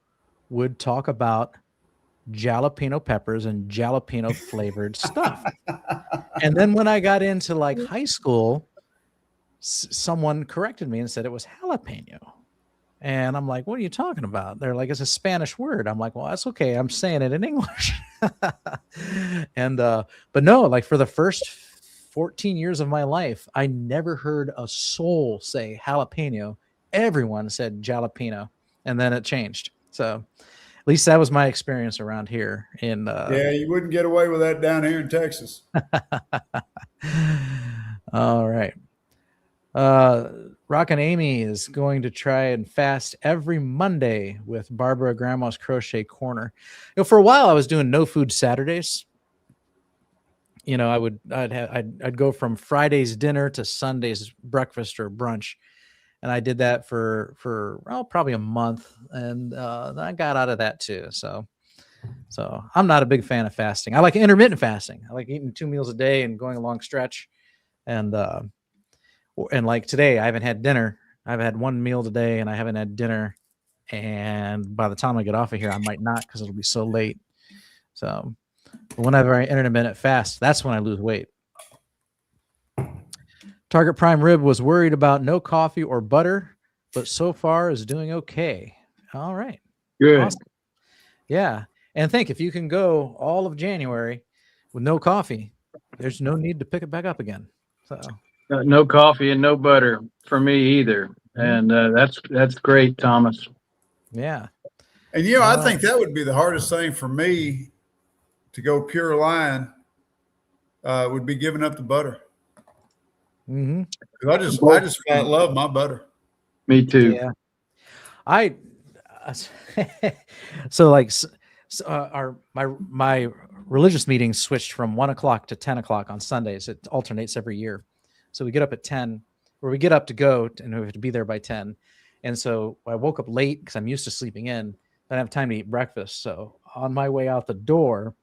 would talk about jalapeno peppers and jalapeno flavored stuff. And then when I got into like high school, someone corrected me and said it was jalapeno. And I'm like, what are you talking about? They're like, it's a Spanish word. I'm like, well, that's okay. I'm saying it in English. And, but no, like for the first 14 years of my life, I never heard a soul say jalapeno. Everyone said jalapeno, and then it changed. So at least that was my experience around here in, you wouldn't get away with that down here in Texas. All right. Rockin' Amy is going to try and fast every Monday with Barbara Grandma's Crochet Corner. For a while I was doing no food Saturdays. I'd go from Friday's dinner to Sunday's breakfast or brunch. And I did that for probably a month, and I got out of that too. So I'm not a big fan of fasting. I like intermittent fasting. I like eating 2 meals a day and going a long stretch. And like today, I haven't had dinner. I've had 1 meal today, and I haven't had dinner. And by the time I get off of here, I might not, because it'll be so late. So whenever I intermittent fast, that's when I lose weight. Target Prime Rib was worried about no coffee or butter, but so far is doing okay. All right. Good. Awesome. Yeah. And think, if you can go all of January with no coffee, there's no need to pick it back up again. So no coffee and no butter for me either. And that's great, Thomas. Yeah. And I think that would be the hardest thing for me to go pure line, would be giving up the butter. Mm-hmm. I just love my butter. Me too. Yeah. My religious meetings switched from 1 o'clock to 10 o'clock on Sundays. It alternates every year. So we get up at 10, or we get up to go, and we have to be there by 10. And so I woke up late because I'm used to sleeping in. I don't have time to eat breakfast. So on my way out the door,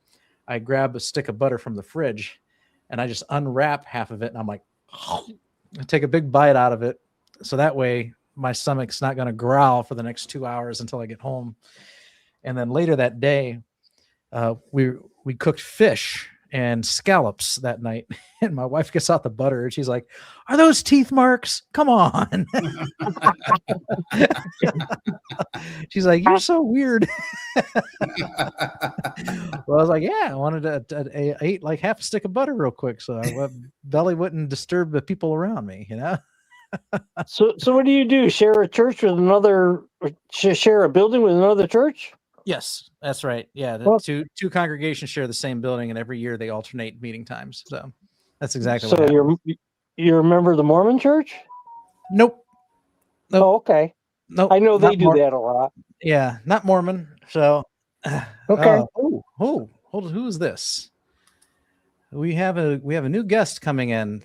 I grab a stick of butter from the fridge, and I just unwrap half of it, and I'm like, I take a big bite out of it, so that way my stomach's not going to growl for the next 2 hours until I get home. And then later that day, we cooked fish, and scallops that night. And my wife gets out the butter and she's like, "Are those teeth marks? Come on." She's like, "You're so weird." Well, I was like, "Yeah, I wanted to I ate like half a stick of butter real quick, so belly wouldn't disturb the people around me, you know." So what do you do? Share a church with another? Share a building with another church? Yes, that's right. Yeah, the two congregations share the same building, and every year they alternate meeting times. So that's exactly what happened. You're a member of the Mormon Church? Nope. Oh, okay. Nope. I know they do that a lot. Yeah, not Mormon. So, okay. Hold on. Who is this? We have a new guest coming in.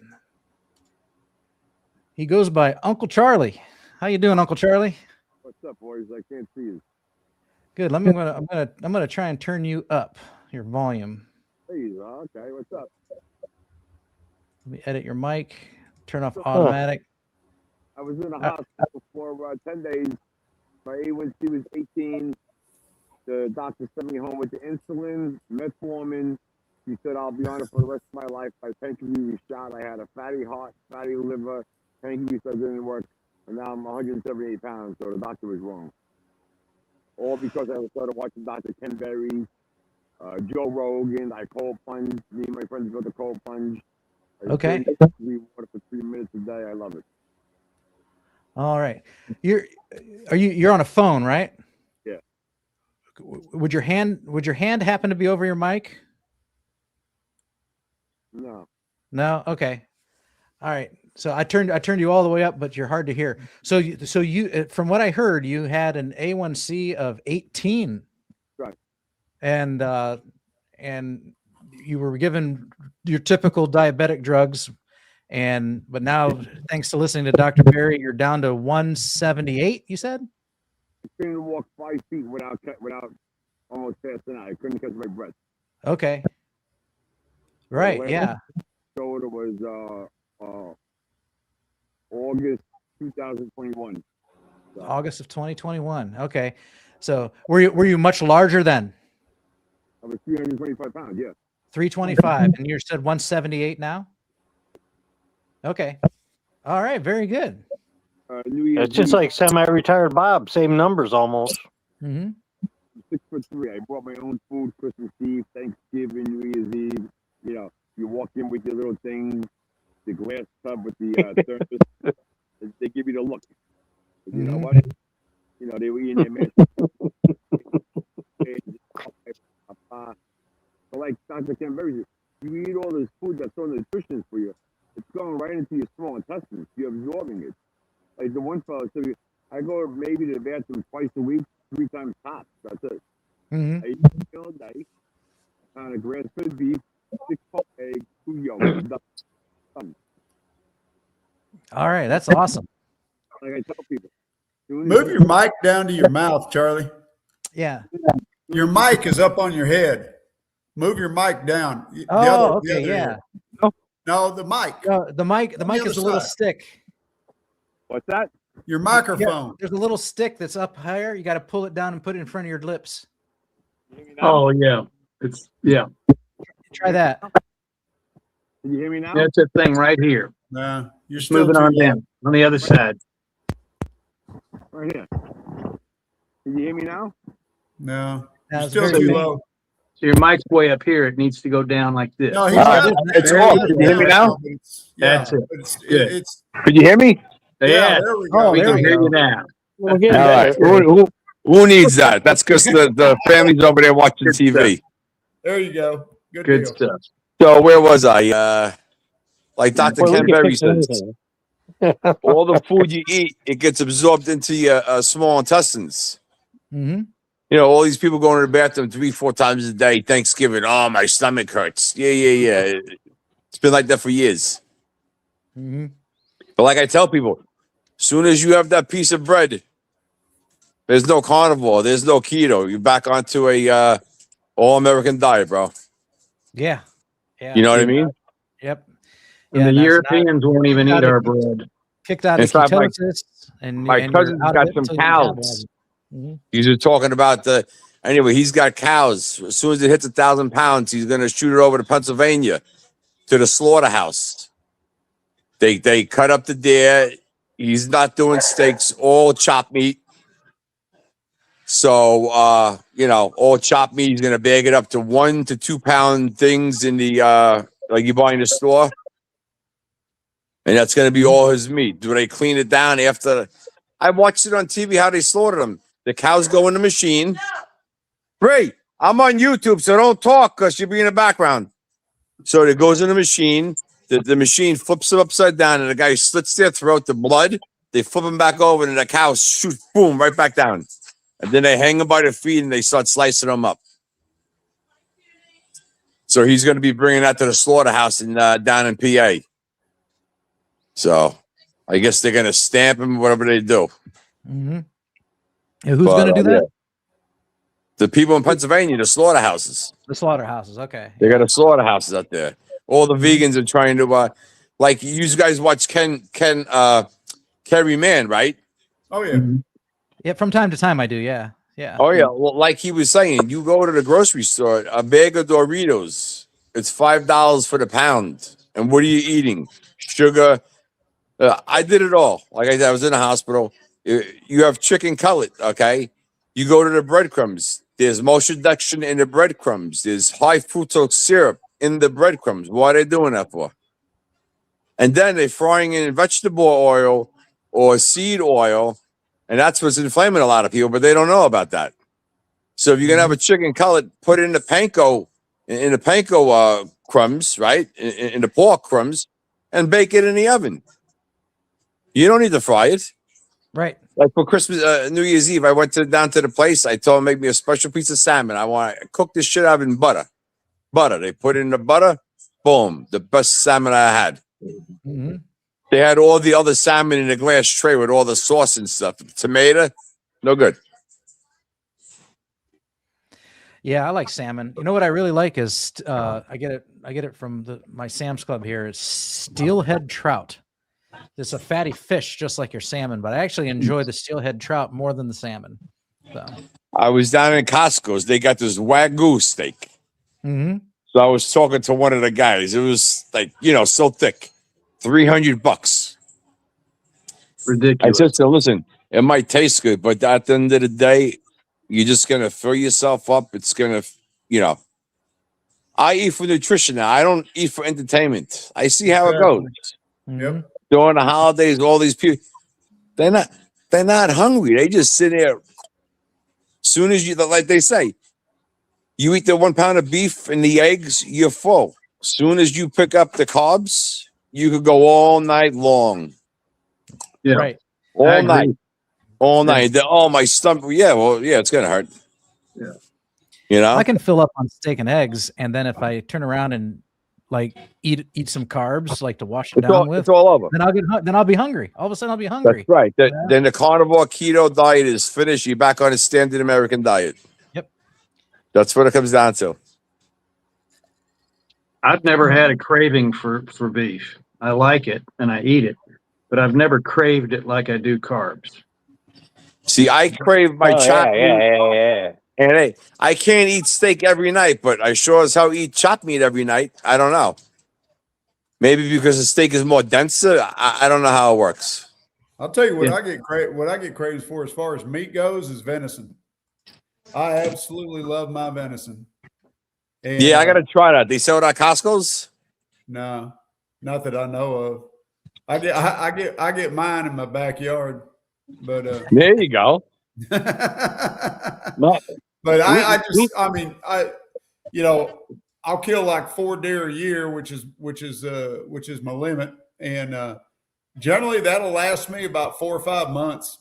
He goes by Uncle Charlie. How you doing, Uncle Charlie? What's up, boys? I can't see you. Good. I'm gonna try and turn you up your volume. There you are. Okay, what's up? Let me edit your mic. Turn off automatic. I was in the hospital for 10 days. My A1C was 18. The doctor sent me home with the insulin, metformin. He said I'll be on it for the rest of my life. My pancreas was shot. I had a fatty heart, fatty liver. Pancreas didn't work, and now I'm 178 pounds. So the doctor was wrong. All because I started watching Dr. Ken Berry, Joe Rogan. I cold plunge. Me and my friends go to cold plunge. Okay. We water for 3 minutes a day. I love it. All right. You're on a phone, right? Yeah. Would your hand happen to be over your mic? No. No. Okay. All right. So I turned you all the way up, but you're hard to hear. So you from what I heard, you had an A1C of 18. Right. And you were given your typical diabetic drugs, but now thanks to listening to Dr. Berry, you're down to 178. You said? I couldn't walk 5 feet without almost passing out. I couldn't catch my breath. Okay. Right. Yeah. So it was August 2021. So. August of 2021. Okay. So were you much larger then? I was 325 pounds. Yeah. 325, and you said 178 now. Okay. All right. Very good. It's just like semi-retired Bob. Same numbers almost. Mm-hmm. 6'3". I brought my own food Christmas Eve, Thanksgiving, New Year's Eve. You know, you walk in with your little thing, the glass tub with the thermos. They give you the look. You know what? You know, they were eating their mashed but like Dr. Ken Berry said, you eat all this food that's so nutritious for you. It's going right into your small intestines. You're absorbing it. Like the one fellow said, I go maybe to the bathroom twice a week, 3 times tops. That's it. Mm-hmm. I eat all day. On a grass-fed beef, 6 whole eggs, 2 yolks. All right, that's awesome. Like I tell people, move your mic down to your mouth, Charlie. Yeah. Your mic is up on your head. Move your mic down. Okay. Yeah. No, the mic. The mic is a little stick. What's that? Your microphone. Yeah, there's a little stick that's up higher. You got to pull it down and put it in front of your lips. Oh yeah, Try that. Can you hear me now? That's a thing right here. No, you're still Moving on down on the other side. Right here. Can you hear me now? No, That's still too low. So your mic's way up here. It needs to go down like this. No, it's off. Can you hear me now? That's it. It's Could you hear me? Yeah, there we go. we can hear you now. All right. Who needs that? That's because the family's over there watching TV. There you go. Good deal. stuff. So where was I? Like Dr. Ken Berry says, all the food you eat, it gets absorbed into your small intestines. Mm-hmm. You know, all these people going to the bathroom 3-4 times a day. Thanksgiving, oh, my stomach hurts. Yeah. It's been like that for years. Mm-hmm. But like I tell people, as soon as you have that piece of bread, there's no carnivore, there's no keto. You're back onto a all-American diet, bro. Yeah. You know what I mean? Yep. And the Europeans won't even eat our bread. Kicked out of ketosis, and my cousin's got some cows. Mm-hmm. These are talking about Anyway, he's got cows. As soon as it hits 1,000 pounds, he's going to shoot it over to Pennsylvania to the slaughterhouse. They cut up the deer. He's not doing steaks, all chopped meat. So, all chopped meat. He's going to bag it up to 1 to 2 pound things in the, like you buy in the store. And that's going to be all his meat. Do they clean it down after? I watched it on TV how they slaughtered them. The cows go in the machine. Ray, I'm on YouTube, so don't talk because you'll be in the background. So it goes in the machine. The machine flips them upside down, and the guy slits their throat, the blood. They flip them back over, and the cow shoots, boom, right back down. And then they hang them by their feet, and they start slicing them up. So he's going to be bringing that to the slaughterhouse down in PA. So I guess they're going to stamp him, whatever they do. Mm-hmm. Yeah, who's going to do that? Yeah. The people in Pennsylvania, the slaughterhouses. The slaughterhouses. Okay. They got the slaughterhouses out there. All the vegans are trying to, like you guys watch Kerry Mann, right? Oh yeah. Yeah, from time to time I do. Yeah. Yeah. Oh yeah. Well, like he was saying, you go to the grocery store, a bag of Doritos, it's $5 for the pound. And what are you eating? Sugar. I did it all. Like I said, I was in the hospital. You have chicken cutlet, okay? You go to the breadcrumbs. There's maltodextrin in the breadcrumbs. There's high fructose syrup in the breadcrumbs. Why are they doing that for? And then they're frying in vegetable oil or seed oil, and that's what's inflaming a lot of people, but they don't know about that. So if you're going to have a chicken cutlet, put it in the panko, crumbs, right? In the pork crumbs, and bake it in the oven. You don't need to fry it. Right. Like for Christmas, New Year's Eve, I went down to the place. I told them make me a special piece of salmon. I want to cook this shit out in butter. They put it in the butter. Boom. The best salmon I had. Mm-hmm. They had all the other salmon in a glass tray with all the sauce and stuff. Tomato, no good. Yeah, I like salmon. You know what I really like is I get it from my Sam's Club here. It's steelhead trout. It's a fatty fish, just like your salmon, but I actually enjoy the steelhead trout more than the salmon. So I was down in Costco's. They got this Wagyu steak. Mm-hmm. So I was talking to one of the guys. It was like, so thick, $300. Ridiculous. I said, so listen, it might taste good, but at the end of the day, you're just going to fill yourself up. It's going to, I eat for nutrition now. I don't eat for entertainment. I see how it goes. Yep. During the holidays, all these people, they're not hungry. They just sit there. Soon as you, like they say, you eat the 1 pound of beef and the eggs, you're full. Soon as you pick up the carbs, you could go all night long. Yeah. Right. All night. Oh, my stomach. Yeah, well, yeah, it's going to hurt. Yeah. I can fill up on steak and eggs, and then if I turn around and like eat some carbs, like to wash it down with, it's all over. then I'll be hungry. All of a sudden I'll be hungry. That's right. Then the carnivore keto diet is finished. You're back on a standard American diet. Yep. That's what it comes down to. I've never had a craving for beef. I like it and I eat it, but I've never craved it like I do carbs. See, I crave my chopped meat. Yeah. And hey, I can't eat steak every night, but I sure as hell eat chopped meat every night. I don't know. Maybe because the steak is more denser. I don't know how it works. I'll tell you what I get craved for as far as meat goes is venison. I absolutely love my venison. And, Yeah, I gotta try that. They sell it at Costco's? No, not that I know of. I get mine in my backyard, but There you go. but I'll kill like 4 deer a year, which is my limit, and generally that'll last me about 4 or 5 months,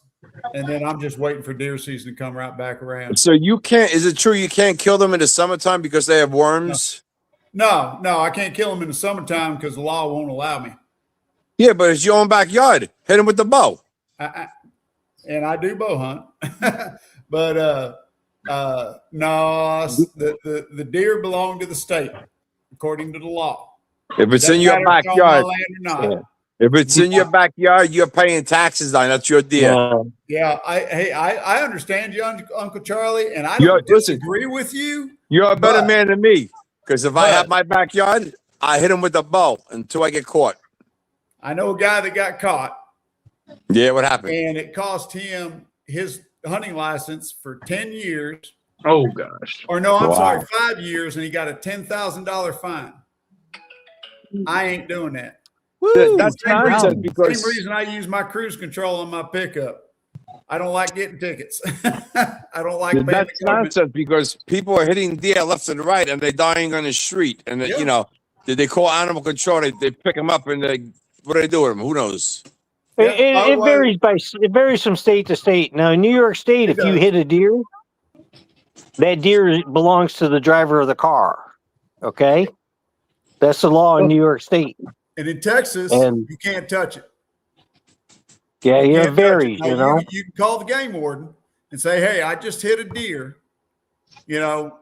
and then I'm just waiting for deer season to come right back around. So you can't? Is it true you can't kill them in the summertime because they have worms? No, I can't kill them in the summertime because the law won't allow me. Yeah, but it's your own backyard. Hit them with the bow. And I do bow hunt, but no, the deer belong to the state according to the law. If it's in your backyard, If it's in your backyard, you're paying taxes on it. That's your deal. Yeah, I understand you, Uncle Charlie, and I You're- don't listen. disagree with you. You're a better But- man than me. Because if I have but- my backyard, I hit him with a bow until I get caught. I know a guy that got caught, Yeah, what happened? and it cost him his hunting license for 10 years. Oh gosh. Or no, I'm Wow. sorry, 5 years, and he got a $10,000 fine. I ain't doing that. Woo! That's nonsense Same because reason I use my cruise control on my pickup. I don't like getting tickets. I don't like paying that's the government. nonsense because people are hitting deer left and right and they're dying on the street. And Yeah. you know, they call animal control? They pick them up and what do they do with them? Who knows? Yeah, It varies from state to state. Now in New York State, if you does. hit a deer, that deer belongs to the driver of the car. Okay, that's the law in New York State. And in Texas, And- you can't touch it. Yeah, You it can't touch varies. Now, You know. you can call the game warden and say, "Hey, I just hit a deer. You know,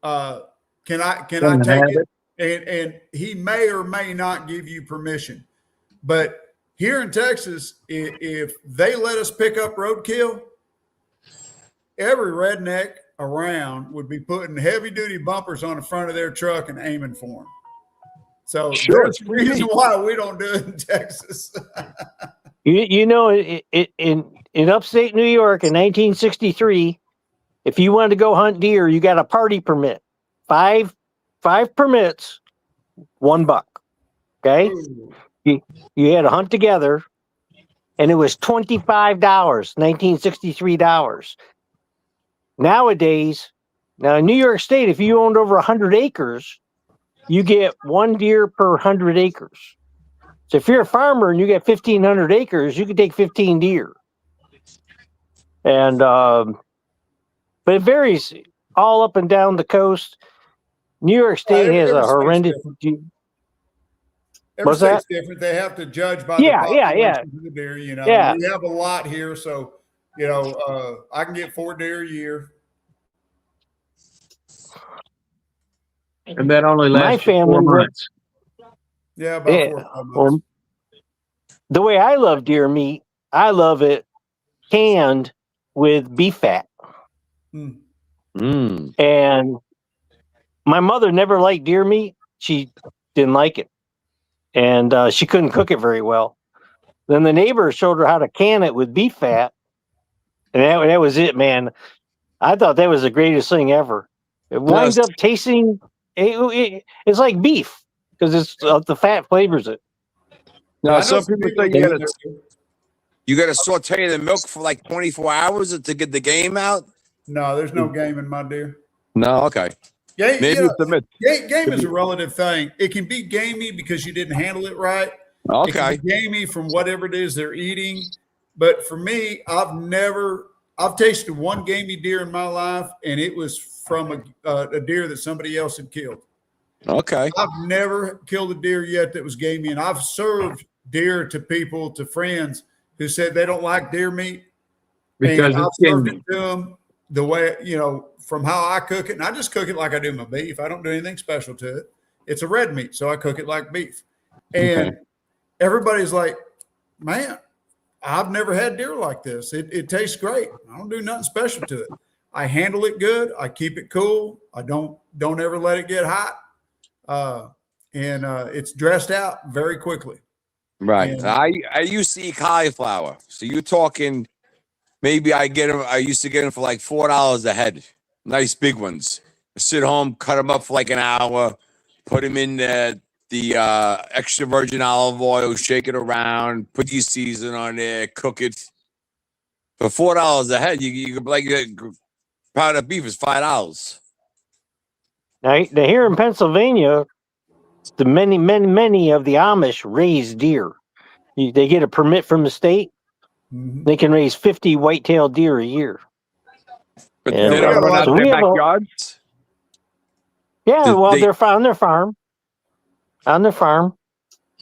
can I take it?" And he may or may not give you permission. But here in Texas, if they let us pick up roadkill, every redneck around would be putting heavy duty bumpers on the front of their truck and aiming for them. So Sure. there's a reason why we don't do it in Texas. You know, in upstate New York in 1963, if you wanted to go hunt deer, you got a party permit. Five permits, $1. Okay, you had to hunt together, and it was $25. 1963 dollars. Nowadays, now in New York State, if you owned over 100 acres, you get 1 deer per 100 acres. So if you're a farmer and you get 1,500 acres, you can take 15 deer. And but it varies all up and down the coast. New York State has a every state's horrendous. Every What's that? state's different. They have to judge by Yeah, the yeah, yeah. population of the deer. You know, Yeah. we have a lot here, so you know, I can get 4 deer a year. And that only My lasts you 4 family would- months. Yeah, about Yeah, 4 or 5 months. Well, the way I love deer meat, I love it canned with beef fat. Mm. And my mother never liked deer meat. She didn't like it. And she couldn't cook it very well. Then the neighbor showed her how to can it with beef fat. And that was it, man. I thought that was the greatest thing ever. It winds up tasting, it's like beef because it's the fat flavors it. Now, I know some people say do you that. gotta saute the milk for like 24 hours to get the game out. No, there's no game in my deer. No, okay. Game, Maybe you know, it's a myth. game is a relative thing. It can be gamey because you didn't handle it right. It Okay. can be gamey from whatever it is they're eating. But for me, I've tasted one gamey deer in my life, and it was from a deer that somebody else had killed. Okay. I've never killed a deer yet that was gamey, and I've served deer to people, to friends who said they don't like deer meat. Because and I've it's served gamey. it to them the way, you know, from how I cook it. And I just cook it like I do my beef. I don't do anything special to it. It's a red meat, so I cook it like beef. And everybody's like, man, I've never had deer like this. It tastes great. I don't do nothing special to it. I handle it good. I keep it cool. I don't ever let it get hot. And it's dressed out very quickly. Right. And- I used to eat cauliflower. So you're talking maybe I used to get them for like $4 a head. Nice big ones. I sit home, cut them up for like an hour, put them in the extra virgin olive oil, shake it around, put your season on there, cook it. For $4 a head, you could like a pound of beef is $5. Now here in Pennsylvania, the many of the Amish raise deer. They get a permit from the state. Mhm. They can raise 50 white-tailed deer a year. But Yeah, they don't we run have- out so their we have a- backyards. Yeah, Did well, they- they're on their farm. On their farm.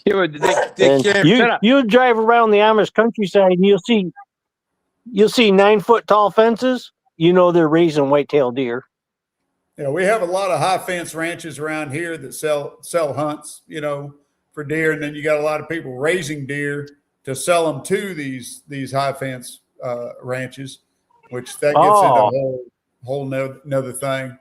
Yeah, but they And can't set up. you drive around the Amish countryside and you'll see 9-foot tall fences. You know they're raising white-tailed deer. Yeah, we have a lot of high fence ranches around here that sell hunts, you know, for deer, and then you got a lot of people raising deer to sell them to these high fence ranches, which that gets into a whole another thing.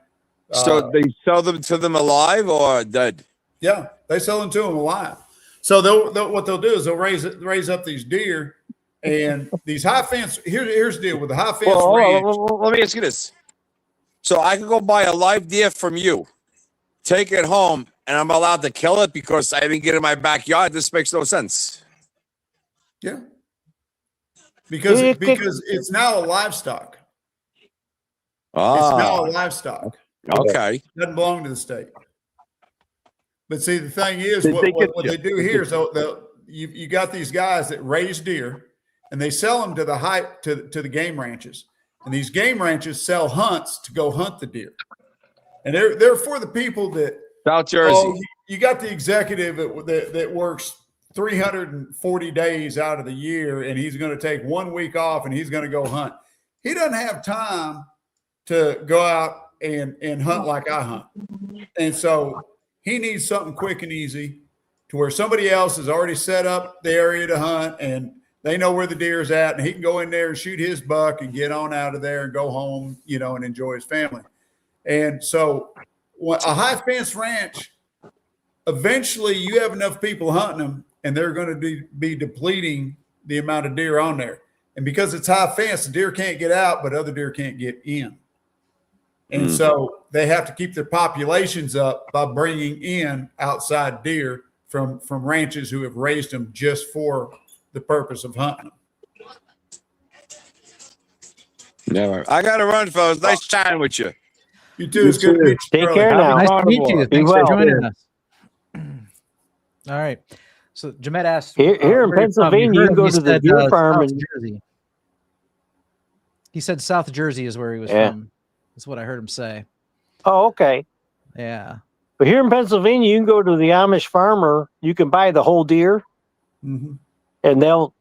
So they sell them to them alive or dead? Yeah, they sell them to them alive. So what they'll do is they'll raise up these deer, and these high fence. Here's the deal with the high fence ranch. Let me ask you this. So I can go buy a live deer from you, take it home, and I'm allowed to kill it because I didn't get it in my backyard. This makes no sense. Yeah, because it's now a livestock. It's now a livestock. Okay. It doesn't belong to the state. But see, the thing is, what they do here is you got these guys that raise deer, and they sell them to the game ranches, and these game ranches sell hunts to go hunt the deer, and they're for the people that South Jersey. Oh, you got the executive that works 340 days out of the year, and he's going to take 1 week off, and he's going to go hunt. He doesn't have time to go out and hunt like I hunt, and so he needs something quick and easy to where somebody else has already set up the area to hunt, and they know where the deer is at, and he can go in there and shoot his buck and get on out of there and go home, and enjoy his family. And so a high fence ranch, eventually you have enough people hunting them, and they're going to be depleting the amount of deer on there. And because it's high fence, the deer can't get out, but other deer can't get in. And so they have to keep their populations up by bringing in outside deer from ranches who have raised them just for the purpose of hunting them. Never. I got to run, fellas. Nice chatting with you. You too. It's good to meet you. Take care now. Nice to meet you. Thanks for joining us. All right. So Jamet asked, here in Pennsylvania, you can go to the deer farm. He said South Jersey is where he was from. That's what I heard him say. Oh, okay. Yeah. But here in Pennsylvania, you can go to the Amish farmer. You can buy the whole deer, and they'll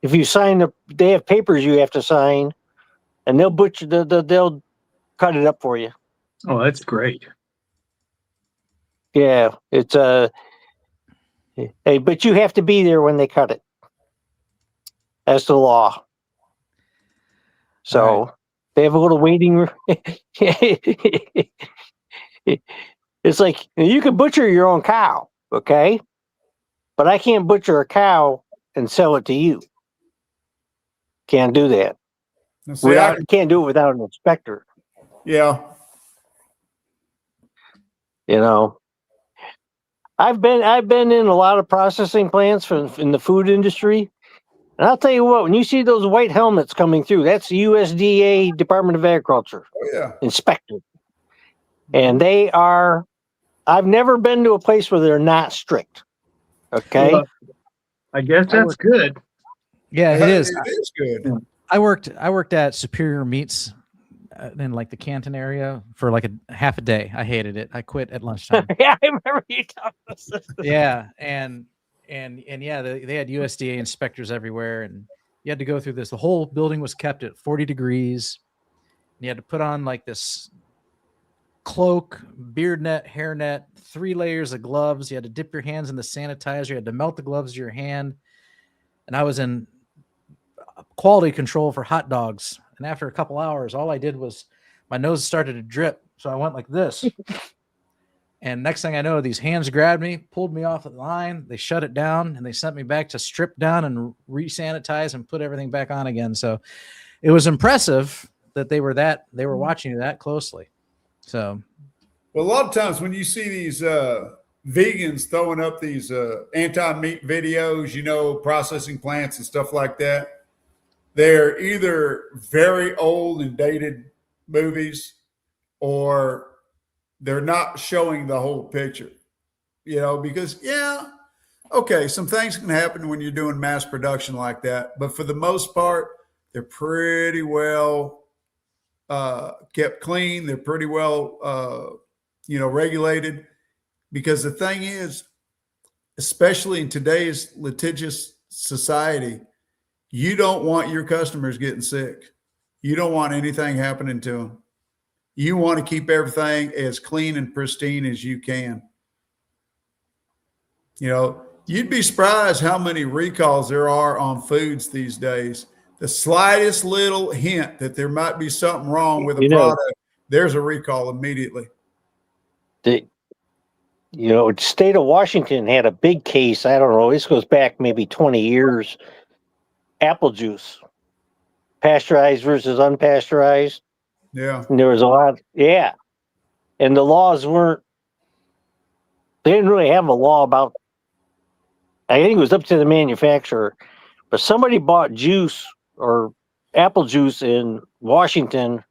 if you sign up, they have papers you have to sign, and they'll butcher they'll cut it up for you. Oh, that's great. Yeah, it's hey, but you have to be there when they cut it. That's the law. So they have a little waiting room. It's like you can butcher your own cow, okay? But I can't butcher a cow and sell it to you. Can't do that. Can't do it without an inspector. Yeah. I've been in a lot of processing plants in the food industry. And I'll tell you what, when you see those white helmets coming through, that's the USDA Department of Agriculture inspector. And I've never been to a place where they're not strict. Okay. Well, I guess that's good. Yeah, it is. It is good. I worked at Superior Meats in like the Canton area for like a half a day. I hated it. I quit at lunchtime. Yeah, I remember you talking about this. Yeah. And yeah, they had USDA inspectors everywhere, and you had to go through this. The whole building was kept at 40 degrees. And you had to put on like this cloak, beard net, hair net, 3 layers of gloves. You had to dip your hands in the sanitizer. You had to melt the gloves to your hand. And I was in quality control for hot dogs. And after a couple hours, all I did was my nose started to drip. So I went like this. And next thing I know, these hands grabbed me, pulled me off the line. They shut it down, and they sent me back to strip down and re-sanitize and put everything back on again. So it was impressive that they were watching you that closely. So, well, a lot of times when you see these vegans throwing up these anti-meat videos, processing plants and stuff like that, they're either very old and dated movies, or they're not showing the whole picture, because some things can happen when you're doing mass production like that. But for the most part, they're pretty well kept clean. They're pretty well, regulated, because the thing is, especially in today's litigious society, you don't want your customers getting sick. You don't want anything happening to them. You want to keep everything as clean and pristine as you can. You know, you'd be surprised how many recalls there are on foods these days. The slightest little hint that there might be something wrong with a product, there's a recall immediately. The state of Washington had a big case. I don't know. This goes back maybe 20 years. Apple juice, pasteurized versus unpasteurized. Yeah. And there was a lot. Yeah. And the laws they didn't really have a law about, I think it was up to the manufacturer, but somebody bought juice or apple juice in Washington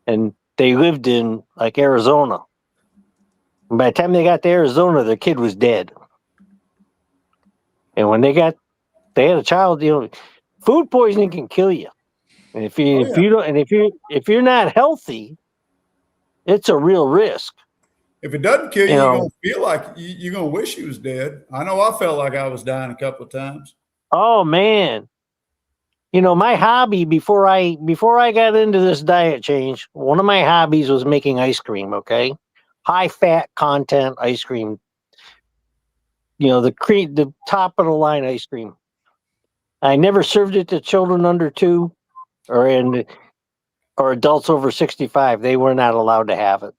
and they lived in like Arizona. And by the time they got to Arizona, the kid was dead. And when they had a child, food poisoning can kill you. And if you're not healthy, it's a real risk. If it doesn't kill you, you're gonna feel like you're gonna wish you was dead. I know I felt like I was dying a couple of times. Oh man. My hobby before I got into this diet change, one of my hobbies was making ice cream, okay? High fat content ice cream. The top of the line ice cream. I never served it to children under 2 or adults over 65. They were not allowed to have it.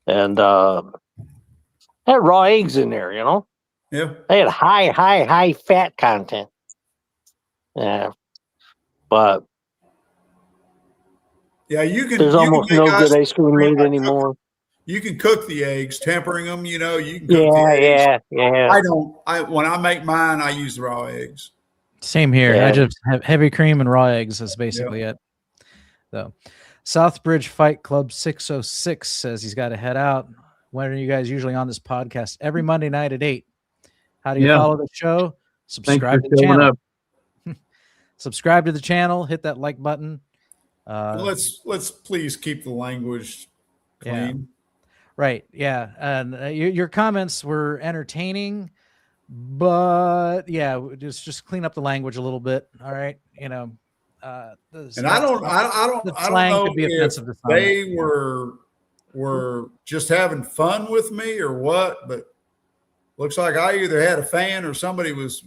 And had raw eggs in there, Yeah. They had high fat content. Yeah. But yeah, there's almost no good ice cream made anymore. You can cook the eggs, tempering them, you can cook the eggs. Yeah. When I make mine, I use raw eggs. Same here. Yeah. I just have heavy cream and raw eggs is basically it. So Southbridge Fight Club 606 says he's got to head out. When are you guys usually on this podcast? Every Monday night at 8. How do you follow the show? Subscribe to the channel. Subscribe to the channel. Hit that like button. Let's please keep the language clean. Yeah. Right. Yeah. And your comments were entertaining, but yeah, just clean up the language a little bit. All right. And I don't know if they were just having fun with me or what, but looks like I either had a fan or somebody was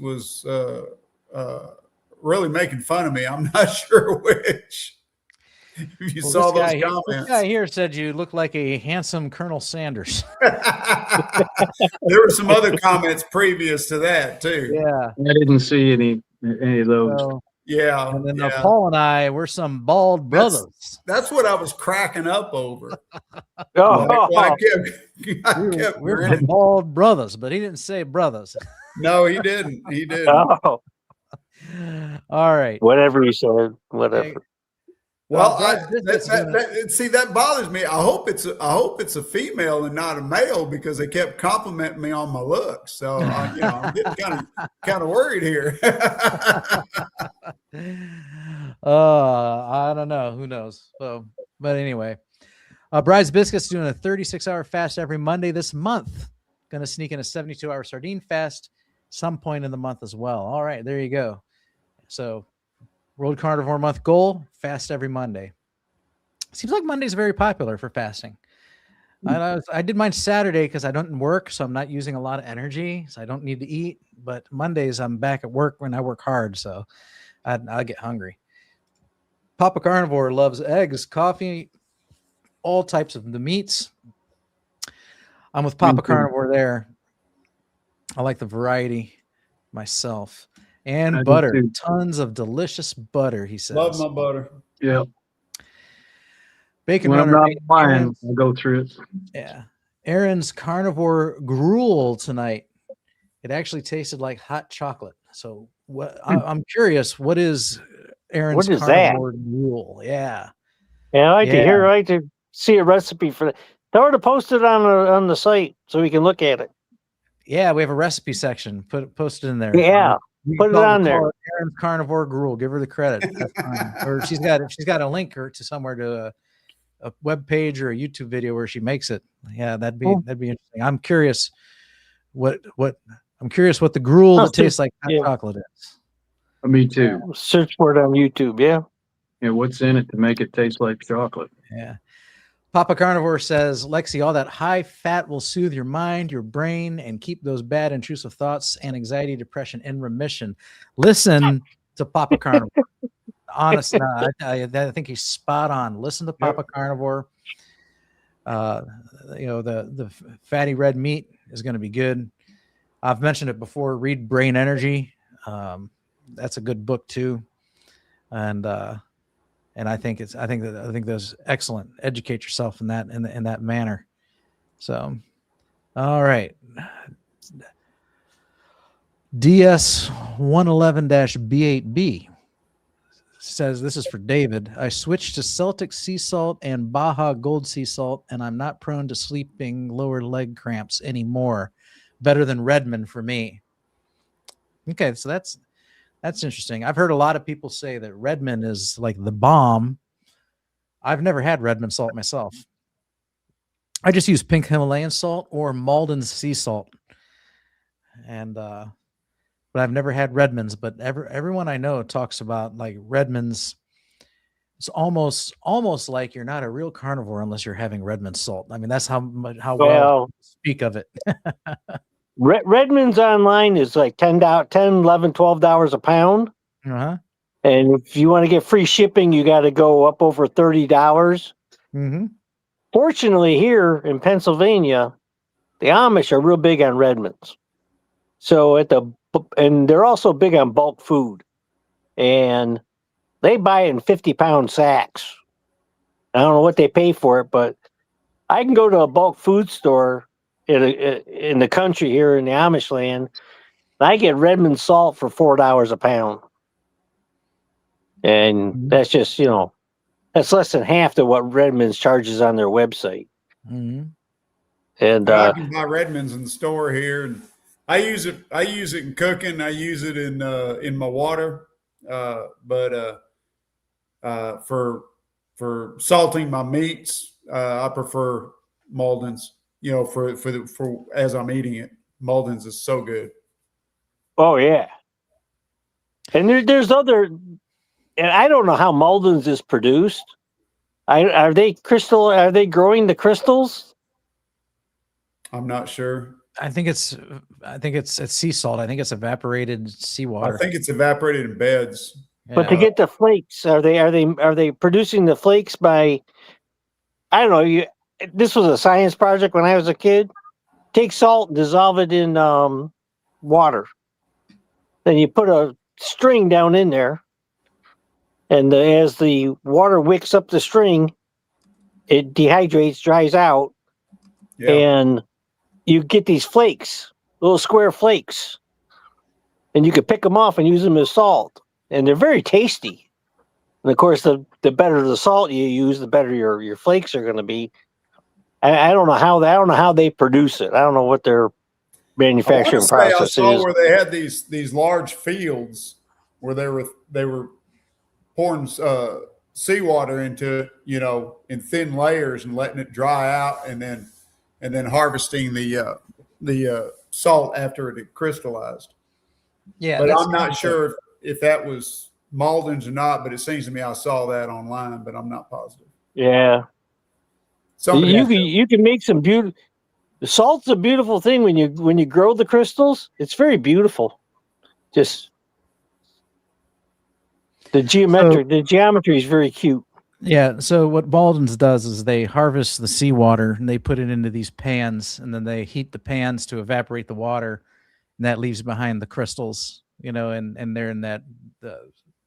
really making fun of me. I'm not sure which. If you saw those comments. This guy here said you look like a handsome Colonel Sanders. There were some other comments previous to that too. Yeah. I didn't see any of those. So, yeah. And then Paul and I were some bald brothers. That's what I was cracking up over. We're some bald brothers, but he didn't say brothers. No, he didn't. He didn't. Oh. All right. Whatever he said. Whatever. Well, that bothers me. I hope it's a female and not a male because they kept complimenting me on my looks. So I'm getting kind of worried here. I don't know. Who knows? So, but anyway, Bride's Biscuits doing a 36-hour fast every Monday this month. Going to sneak in a 72-hour sardine fast some point in the month as well. All right, there you go. So, World Carnivore Month goal, fast every Monday. Seems like Monday's very popular for fasting. I did mine Saturday because I don't work, so I'm not using a lot of energy, so I don't need to eat. But Mondays, I'm back at work when I work hard, so I get hungry. Papa Carnivore loves eggs, coffee, all types of the meats. I'm with Papa Carnivore there. I like the variety myself. And butter. Tons of delicious butter, he says. Love my butter. Yeah. Bacon when runner. I'm not flying, I'll go through it. Yeah. Aaron's carnivore gruel tonight. It actually tasted like hot chocolate. So I'm curious, what is Aaron's carnivore gruel? Yeah. Yeah, I like to see a recipe for that. Tell her to post it on the site so we can look at it. Yeah, we have a recipe section. Post it in there. Yeah. Put it on there. Aaron's carnivore gruel. Give her the credit. That's fine. Or she's got a link to somewhere to a web page or a YouTube video where she makes it. Yeah, that'd be interesting. I'm curious what the gruel that tastes like hot chocolate is. Me too. Search for it on YouTube. Yeah. Yeah. What's in it to make it taste like chocolate? Yeah. Papa Carnivore says, Lexi, all that high fat will soothe your mind, your brain, and keep those bad intrusive thoughts and anxiety, depression in remission. Listen to Papa Carnivore. Honest, no, I think he's spot on. Listen to Papa Carnivore. The fatty red meat is going to be good. I've mentioned it before. Read Brain Energy. That's a good book too. And I think that's excellent. Educate yourself in that manner. So, all right. DS 111-B8B says, this is for David. I switched to Celtic sea salt and Baja Gold sea salt, and I'm not prone to sleeping lower leg cramps anymore. Better than Redmond for me. Okay, so that's interesting. I've heard a lot of people say that Redmond is like the bomb. I've never had Redmond salt myself. I just use pink Himalayan salt or Malden's sea salt. And but I've never had Redmond's, but everyone I know talks about like Redmond's. It's almost like you're not a real carnivore unless you're having Redmond salt. I mean, that's how well speak of it. Redmond's online is like $10, $11, $12 a pound. Uh-huh. And if you want to get free shipping, you got to go up over $30. Mm-hmm. Fortunately, here in Pennsylvania, the Amish are real big on Redmond's. So and they're also big on bulk food, and they buy it in 50-pound sacks. I don't know what they pay for it, but I can go to a bulk food store in the country here in the Amish land, and I get Redmond salt for $4 a pound. And that's just, that's less than half of what Redmond's charges on their website. Mm-hmm. And I can buy Redmond's in the store here, and I use it in cooking. I use it in my water, but for salting my meats, I prefer Malden's. For as I'm eating it, Malden's is so good. Oh yeah, and there's other, and I don't know how Malden's is produced. Are they growing the crystals? I'm not sure. I think it's sea salt. I think it's evaporated seawater. I think it's evaporated in beds. But to get the flakes, are they producing the flakes by? I don't know. This was a science project when I was a kid. Take salt and dissolve it in water. Then you put a string down in there, and as the water wicks up the string, it dehydrates, dries out, and you get these flakes, little square flakes, and you can pick them off and use them as salt, and they're very tasty. And of course, the better the salt you use, the better your flakes are going to be. I don't know how they produce it. I don't know what their manufacturing process is. I saw where they had these large fields where they were pouring seawater into it, in thin layers and letting it dry out, and then harvesting the salt after it had crystallized. Yeah, but I'm not sure if that was Malden's or not. But it seems to me I saw that online, but I'm not positive. Yeah. You can make some beautiful. The salt's a beautiful thing when you grow the crystals. It's very beautiful. Just the geometry is very cute. Yeah. So what Malden's does is they harvest the seawater and they put it into these pans, and then they heat the pans to evaporate the water, and that leaves behind the crystals. And they're in the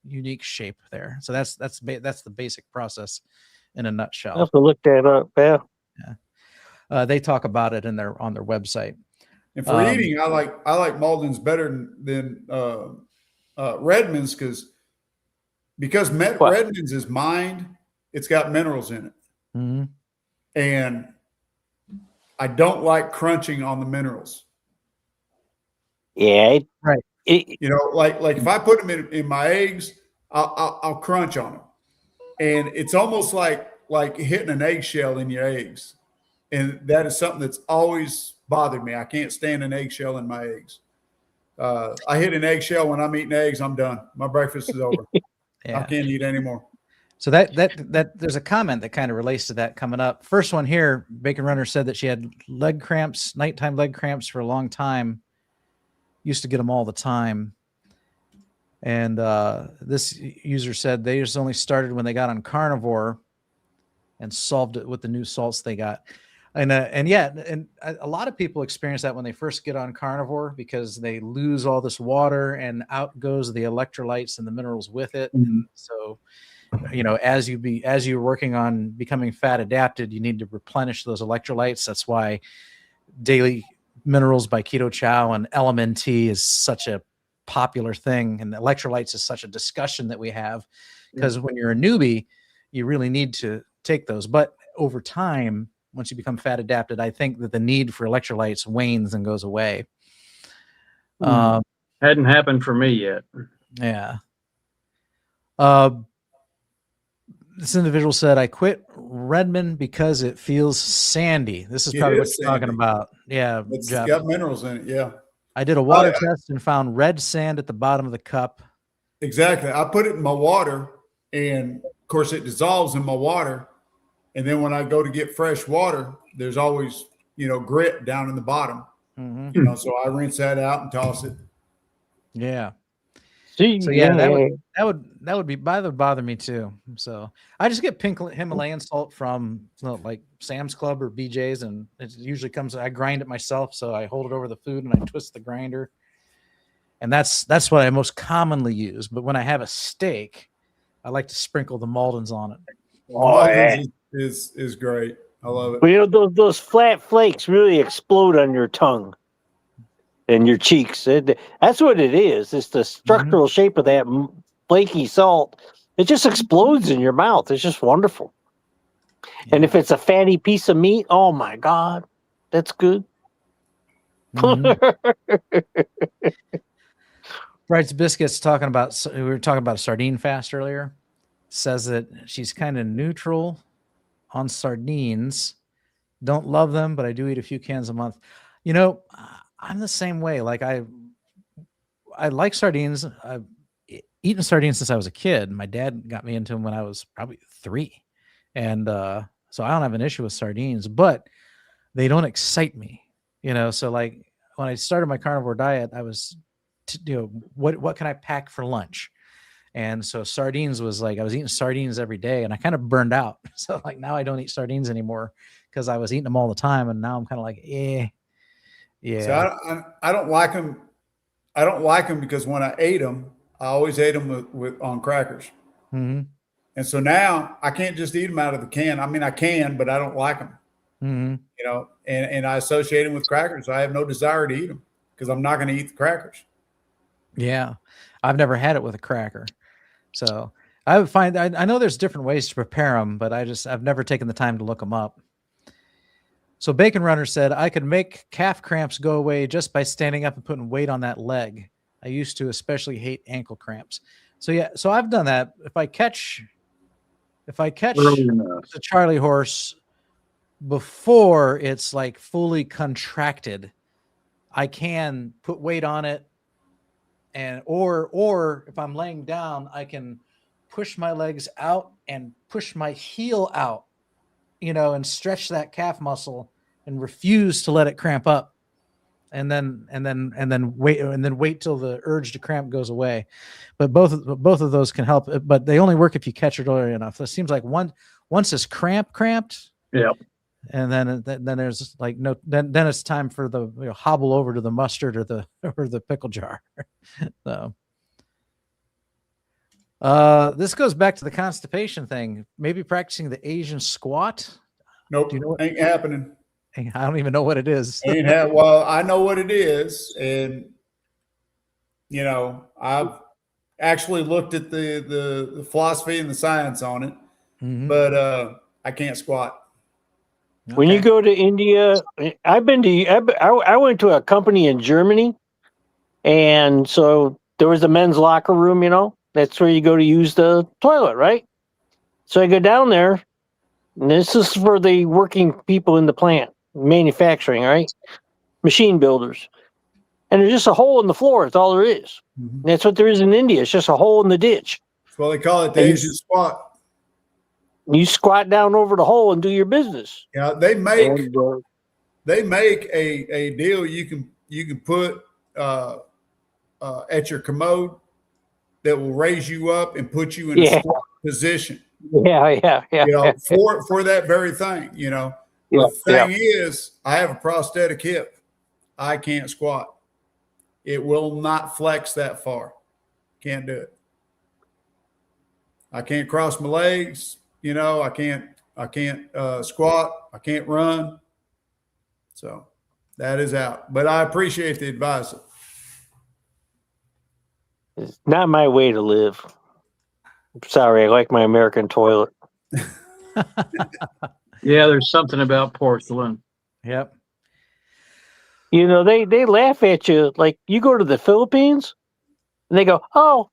unique shape there. So that's the basic process in a nutshell. I'll have to look that up. Yeah. They talk about it on their website. And for eating, I like Malden's better than Redmond's because Redmond's is mined. It's got minerals in it, and I don't like crunching on the minerals. Yeah, right. Like if I put them in my eggs, I'll crunch on them, and it's almost like hitting an eggshell in your eggs. And that is something that's always bothered me. I can't stand an eggshell in my eggs. I hit an eggshell when I'm eating eggs, I'm done. My breakfast is over. I can't eat anymore. So that there's a comment that kind of relates to that coming up. First one here, Bacon Runner said that she had leg cramps, nighttime leg cramps for a long time. Used to get them all the time. And this user said they just only started when they got on carnivore and solved it with the new salts they got. And a lot of people experience that when they first get on carnivore because they lose all this water and out goes the electrolytes and the minerals with it. And so, as you're working on becoming fat adapted, you need to replenish those electrolytes. That's why Daily Minerals by Keto Chow and LMNT is such a popular thing, and electrolytes is such a discussion that we have, because when you're a newbie, you really need to take those. But over time, once you become fat adapted, I think that the need for electrolytes wanes and goes away. Hadn't happened for me yet. Yeah. This individual said, I quit Redmond because it feels sandy. This is probably what you're talking about. Yeah. It's Jeff. got minerals in it. Yeah. I did a water test and found red sand at the bottom of the cup. Exactly. I put it in my water, and of course it dissolves in my water. And then when I go to get fresh water, there's always, grit down in the bottom. Mm-hmm. So I rinse that out and toss it. Yeah. See, So yeah, that would bother me too. So I just get pink Himalayan salt from like Sam's Club or BJ's, and it usually comes. I grind it myself, so I hold it over the food and I twist the grinder, and that's what I most commonly use. But when I have a steak, I like to sprinkle the Maldens on it. Maldens is great. I love it. Well, those flat flakes really explode on your tongue and your cheeks. That's what it is. It's the structural shape of that flaky salt. It just explodes in your mouth. It's just wonderful. Yeah. And if it's a fatty piece of meat, oh my God, that's good. Brights Biscuits we were talking about a sardine fast earlier. Says that she's kind of neutral on sardines. Don't love them, but I do eat a few cans a month. I'm the same way. Like I like sardines. I've eaten sardines since I was a kid. My dad got me into them when I was probably 3. And so I don't have an issue with sardines, but they don't excite me, So like when I started my carnivore diet, I was, what can I pack for lunch? And so sardines was like, I was eating sardines every day and I kind of burned out. So like now I don't eat sardines anymore because I was eating them all the time. And now I'm kind of like, yeah. So I don't like them. I don't like them because when I ate them, I always ate them on crackers. Mm-hmm. And so now I can't just eat them out of the can. I mean, I can, but I don't like them. Mm-hmm. And I associate them with crackers. So I have no desire to eat them because I'm not going to eat the crackers. Yeah. I've never had it with a cracker. So I would find, I know there's different ways to prepare them, but I've never taken the time to look them up. So Bacon Runner said, I could make calf cramps go away just by standing up and putting weight on that leg. I used to especially hate ankle cramps. So yeah, so I've done that. If I catch the Charlie horse before it's like fully contracted, I can put weight on it. And or if I'm laying down, I can push my legs out and push my heel out, and stretch that calf muscle and refuse to let it cramp up, and then wait till the urge to cramp goes away. But both of those can help, but they only work if you catch it early enough. It seems like once it's cramped. Yeah. And then there's like then it's time for the hobble over to the mustard or the pickle jar. So this goes back to the constipation thing. Maybe practicing the Asian squat. Nope, ain't happening. I don't even know what it is. Well, I know what it is, and I've actually looked at the philosophy and the science on it, but I can't squat. Okay. When you go to India, I went to a company in Germany, and so there was a men's locker room, that's where you go to use the toilet, right? So I go down there, and this is for the working people in the plant, manufacturing, right? Machine builders. And there's just a hole in the floor. That's all there is. That's what there is in India. It's just a hole in the ditch. Well, they call it the Asian squat. You squat down over the hole and do your business. Yeah, they make And, a deal you can put at your commode that will raise you up and put you in a Yeah. squat position. yeah. You know, for that very thing. You know, Yeah, the thing is, I have a prosthetic hip. I can't squat. It will not flex that far. Can't do it. I can't cross my legs. You know, I can't squat. I can't run. So that is out. But I appreciate the advice. It's not my way to live. I'm sorry, I like my American toilet. Yeah, there's something about porcelain. Yep. You know, they laugh at you. Like, you go to the Philippines, and they go, "Oh,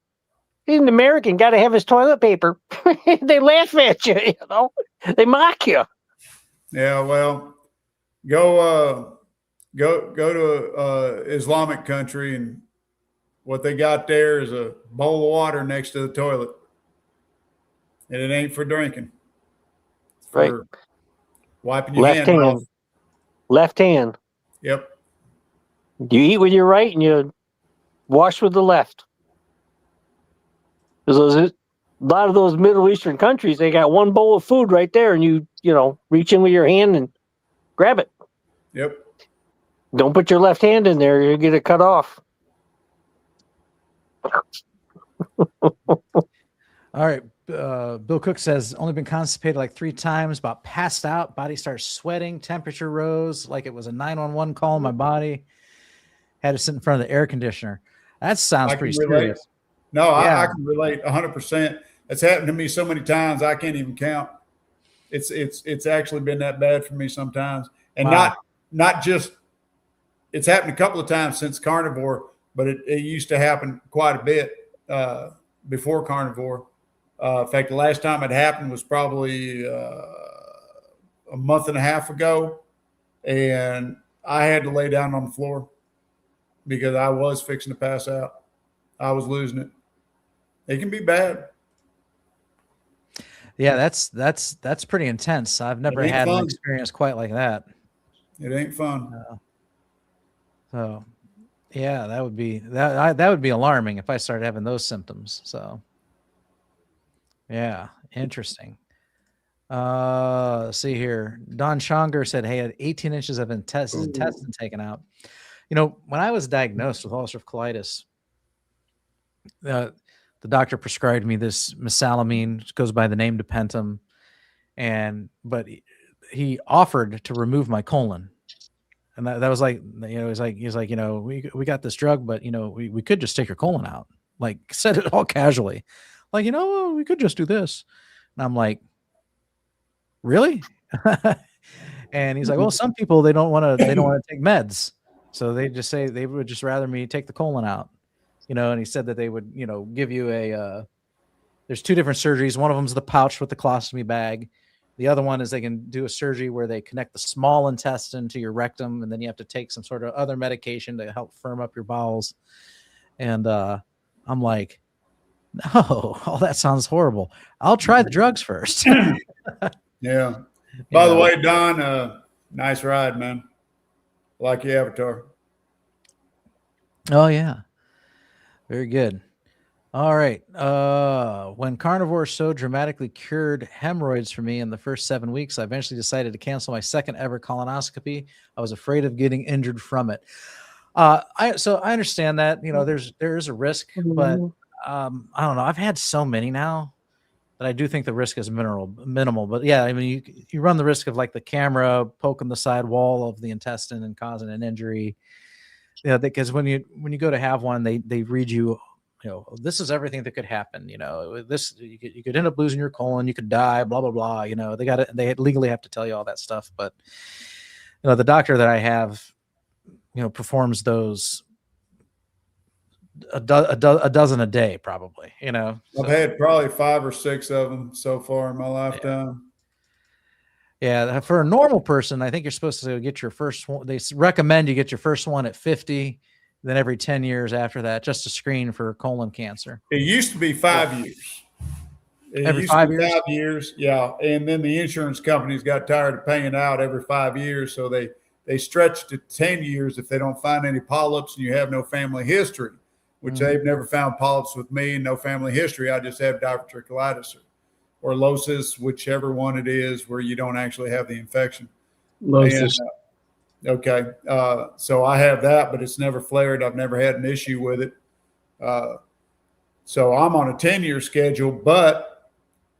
he's an American, got to have his toilet paper." They laugh at you, you know. They mock you. Yeah, well, go to Islamic country, and what they got there is a bowl of water next to the toilet, and it ain't for drinking. It's for wiping your Left hand hand. off. Left hand. Yep. You eat with your right, and you wash with the left. Because a lot of those Middle Eastern countries, they got one bowl of food right there, and you know, reach in with your hand and grab it. Yep. Don't put your left hand in there; you'll get it cut off. All right. Bill Cook says, only been constipated like 3 times, about passed out, body starts sweating, temperature rose like it was a 911 call in my body. Had to sit in front of the air conditioner. That sounds pretty serious. No, Yeah. I can relate 100%. It's happened to me so many times I can't even count. It's actually been that bad for me sometimes, and Wow. not just. It's happened a couple of times since Carnivore, but it used to happen quite a bit before Carnivore. In fact, the last time it happened was probably a month and a half ago, and I had to lay down on the floor because I was fixing to pass out. I was losing it. It can be bad. Yeah, that's pretty intense. I've never had an experience quite like that. It ain't fun. So, yeah, that would be alarming if I started having those symptoms. So, yeah, interesting. Let's see here. Don Schonger said, "Hey, I had 18 inches of intestine taken out." You know, when I was diagnosed with ulcerative colitis, the doctor prescribed me this mesalamine, which goes by the name Depentum, but he offered to remove my colon, and that was like, you know, he's like, you know, we got this drug, but you know, we could just take your colon out. Like, said it all casually, like, you know, we could just do this, and I'm like, really? And he's like, well, some people they don't want to take meds, so they just say they would just rather me take the colon out. You know, and he said that they would, you know, give you there's 2 different surgeries. One of them is the pouch with the colostomy bag. The other one is they can do a surgery where they connect the small intestine to your rectum, and then you have to take some sort of other medication to help firm up your bowels. And I'm like, no, all that sounds horrible. I'll try the drugs first. Yeah. By the way, Don, nice ride, man. Like your avatar. Oh, yeah. Very good. All right. When Carnivore so dramatically cured hemorrhoids for me in the first 7 weeks, I eventually decided to cancel my second ever colonoscopy. I was afraid of getting injured from it. So I understand that, you know, there is a risk, but I don't know. I've had so many now that I do think the risk is minimal. But yeah, I mean, you run the risk of like the camera poking the side wall of the intestine and causing an injury. Yeah, because when you go to have one, they read you, you know, this is everything that could happen. You know, this you could end up losing your colon, you could die, blah blah blah. You know, they legally have to tell you all that stuff. But you know, the doctor that I have, you know, performs those a dozen a day, probably. You know, I've had probably 5 or 6 of them so far in my lifetime. Yeah, for a normal person, I think you're supposed to get your first one. They recommend you get your first one at 50, then every 10 years after that, just to screen for colon cancer. It used to be 5 years. It Every used 5 to be years? 5 years. Yeah. And then the insurance companies got tired of paying out every 5 years. So they stretched to 10 years if they don't find any polyps and you have no family history, which they've never found polyps with me, no family history. I just have diverticulitis or losis, whichever one it is, where you don't actually have the infection. Losis. And, okay. So I have that, but it's never flared. I've never had an issue with it. So I'm on a 10-year schedule, but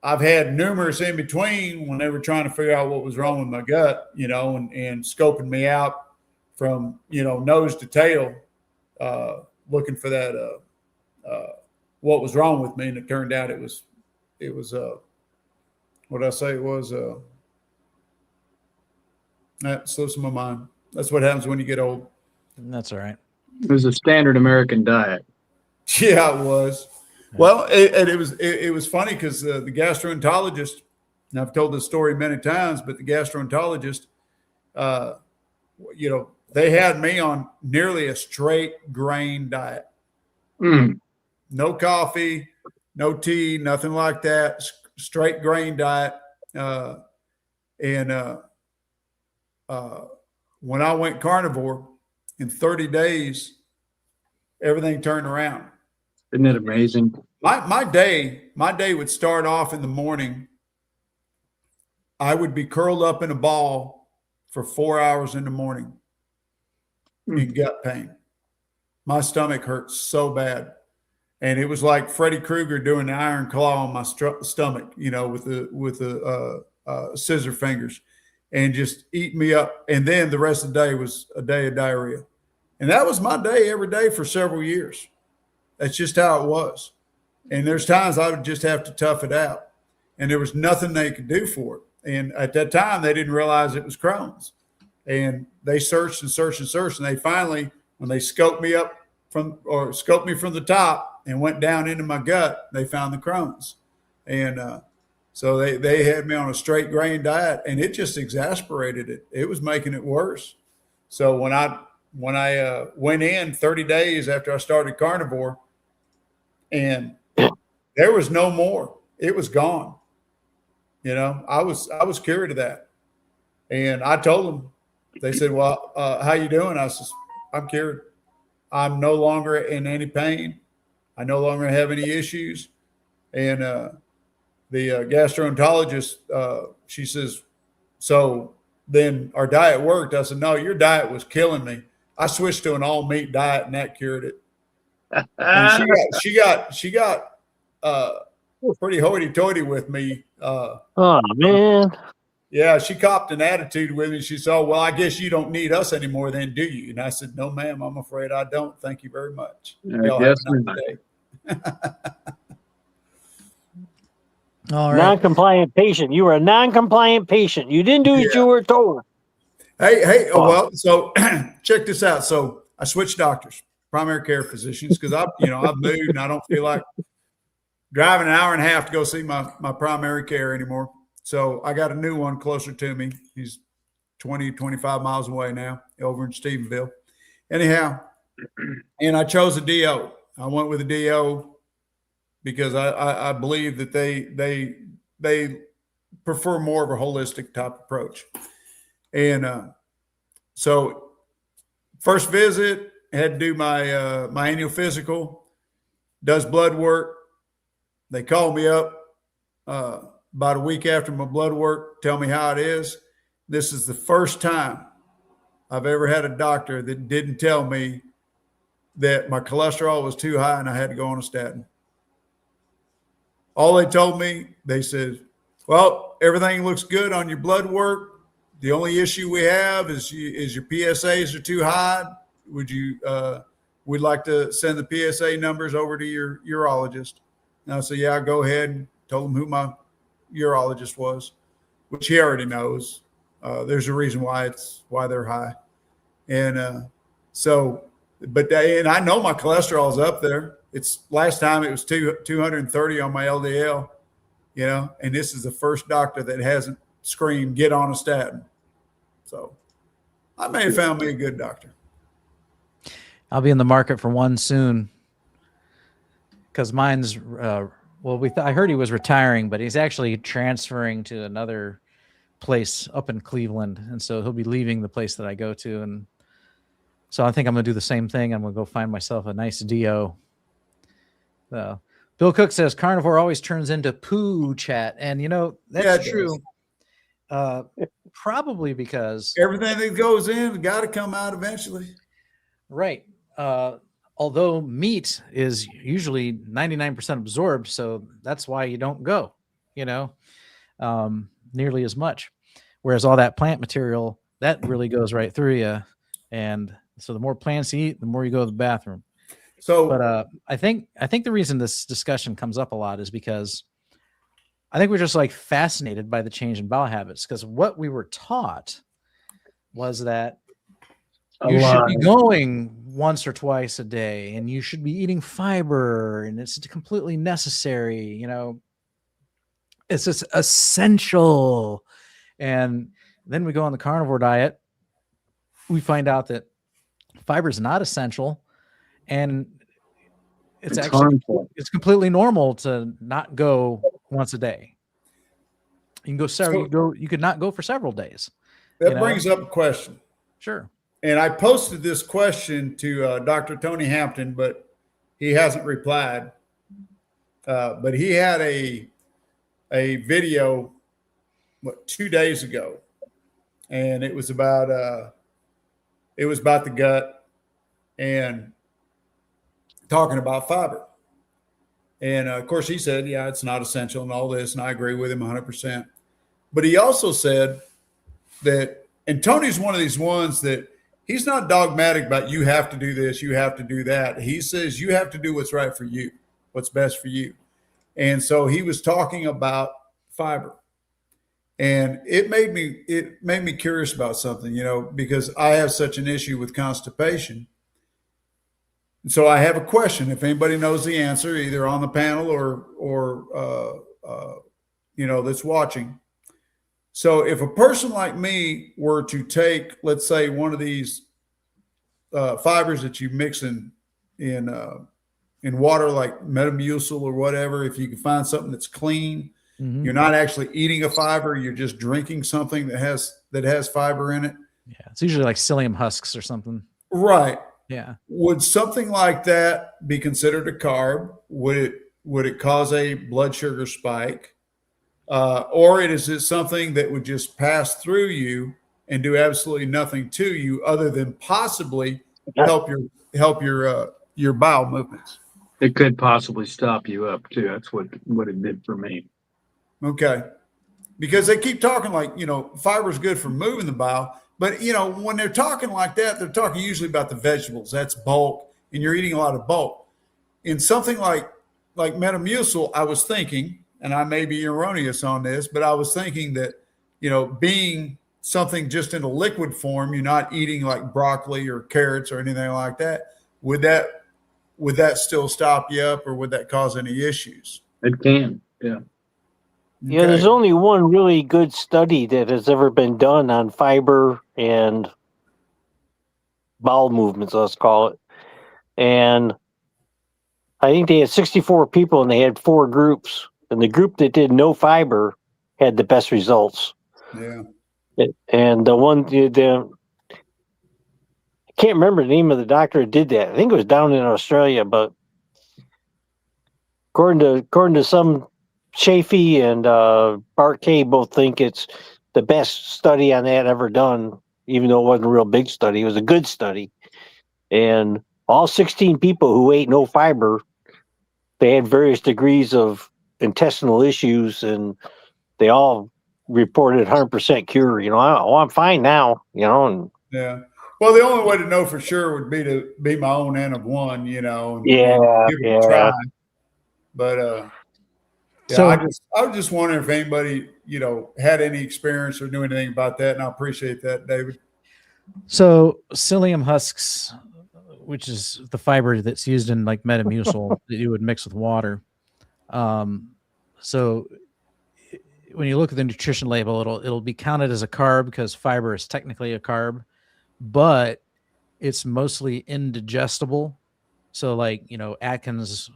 I've had numerous in between when they were trying to figure out what was wrong with my gut, and scoping me out from, nose to tail, looking for that, what was wrong with me. And it turned out it was what did I say it was? That slips my mind. That's what happens when you get old. That's all right. It was a standard American diet. Yeah, it was. Well, it was funny because the gastroenterologist, and I've told this story many times, but the gastroenterologist, they had me on nearly a straight grain diet. Mm. No coffee, no tea, nothing like that. Straight grain diet. When I went carnivore, in 30 days, everything turned around. Isn't it amazing? My day would start off in the morning. I would be curled up in a ball for 4 hours in the morning in gut pain. My stomach hurt so bad. And it was like Freddy Krueger doing the iron claw on my stomach, with the scissor fingers, and just eat me up. And then the rest of the day was a day of diarrhea. And that was my day every day for several years. That's just how it was. And there's times I would just have to tough it out. And there was nothing they could do for it. And at that time, they didn't realize it was Crohn's. And they searched and searched and searched. And they finally, when they scoped me from the top and went down into my gut, they found the Crohn's. And so they had me on a straight grain diet, and it just exasperated it. It was making it worse. So when I went in 30 days after I started carnivore, and there was no more. It was gone. I was cured of that. And I told them, they said, well, how you doing? I said, I'm cured. I'm no longer in any pain. I no longer have any issues. And the gastroenterologist, she says, so then our diet worked. I said, no, your diet was killing me. I switched to an all meat diet, and that cured it. And she got pretty hoity-toity with me. Oh man. Yeah, she copped an attitude with me. She said, oh, well, I guess you don't need us anymore then, do you? And I said, no, ma'am, I'm afraid I don't. Thank you very much. Y'all have a nice day. All right. Non-compliant patient. You were a non-compliant patient. You didn't do what you were told. Hey, well, so check this out. So I switched doctors, primary care physicians, because I've moved and I don't feel like driving an hour and a half to go see my primary care anymore. So I got a new one closer to me. He's 20, 25 miles away now, over in Stephenville. Anyhow, and I chose a DO. I went with a DO because I believe that they prefer more of a holistic type approach. And so first visit, had to do my my annual physical, does blood work. They call me up about a week after my blood work, tell me how it is. This is the first time I've ever had a doctor that didn't tell me that my cholesterol was too high and I had to go on a statin. All they told me, they said, well, everything looks good on your blood work. The only issue we have is your PSAs are too high. We'd like to send the PSA numbers over to your urologist. And I said, yeah, go ahead, and told him who my urologist was, which he already knows. There's a reason why they're high. And and I know my cholesterol's up there. It's last time it was 230 on my LDL, and this is the first doctor that hasn't screamed, get on a statin. So I may have found me a good doctor. I'll be in the market for one soon because mine's Well, I heard he was retiring, but he's actually transferring to another place up in Cleveland, and so he'll be leaving the place that I go to, and so I think I'm gonna do the same thing. I'm gonna go find myself a nice DO. Bill Cook says carnivore always turns into poo chat, and that's true. Probably because everything that goes in got to come out eventually. Right. Although meat is usually 99% absorbed, so that's why you don't go, nearly as much. Whereas all that plant material, that really goes right through you. And so the more plants you eat, the more you go to the bathroom. So, but I think the reason this discussion comes up a lot is because I think we're just like fascinated by the change in bowel habits, because what we were taught was that you should be going once or twice a day, and you should be eating fiber, and it's completely necessary. It's just essential. And then we go on the carnivore diet. We find out that fiber is not essential, and it's actually harmful. It's completely normal to not go once a day. You can go several. You could not go for several days. That brings up a question. Sure. And I posted this question to Dr. Tony Hampton, but he hasn't replied. But he had a video 2 days ago, and it was about the gut and talking about fiber. And of course, he said, "Yeah, it's not essential and all this," and I agree with him 100%. But he also said that, and Tony's one of these ones that he's not dogmatic about you have to do this, you have to do that. He says you have to do what's right for you, what's best for you. And so he was talking about fiber. And it made me curious about something, because I have such an issue with constipation. And so I have a question. If anybody knows the answer, either on the panel or that's watching. So if a person like me were to take, let's say, one of these fibers that you mix in water, like Metamucil or whatever, if you can find something that's clean, you're not actually eating a fiber, you're just drinking something that has fiber in it. Yeah, it's usually like psyllium husks or something. Right. Yeah. Would something like that be considered a carb? Would it cause a blood sugar spike? Or is it something that would just pass through you and do absolutely nothing to you other than possibly help your bowel movements? It could possibly stop you up too. That's what it did for me. Okay. Because they keep talking like, fiber is good for moving the bowel. But, when they're talking like that, they're talking usually about the vegetables. That's bulk, and you're eating a lot of bulk. In something like Metamucil, I was thinking, and I may be erroneous on this, but I was thinking that, being something just in a liquid form, you're not eating like broccoli or carrots or anything like that. Would that still stop you up, or would that cause any issues? It can, yeah. Okay. Yeah, there's only one really good study that has ever been done on fiber and bowel movements, let's call it. And I think they had 64 people, and they had 4 groups. And the group that did no fiber had the best results. Yeah. And I can't remember the name of the doctor that did that. I think it was down in Australia, but according to some, Chafee and Bart K both think it's the best study on that ever done, even though it wasn't a real big study. It was a good study. And all 16 people who ate no fiber, they had various degrees of intestinal issues, and they all reported 100% cure. I'm fine now, And yeah. Well, the only way to know for sure would be to be my own N of 1, and give it a try. But so I was just wondering if anybody, had any experience or knew anything about that, and I appreciate that, David. So psyllium husks, which is the fiber that's used in like Metamucil that you would mix with water. So when you look at the nutrition label, it'll be counted as a carb because fiber is technically a carb, but it's mostly indigestible. So like, Atkins,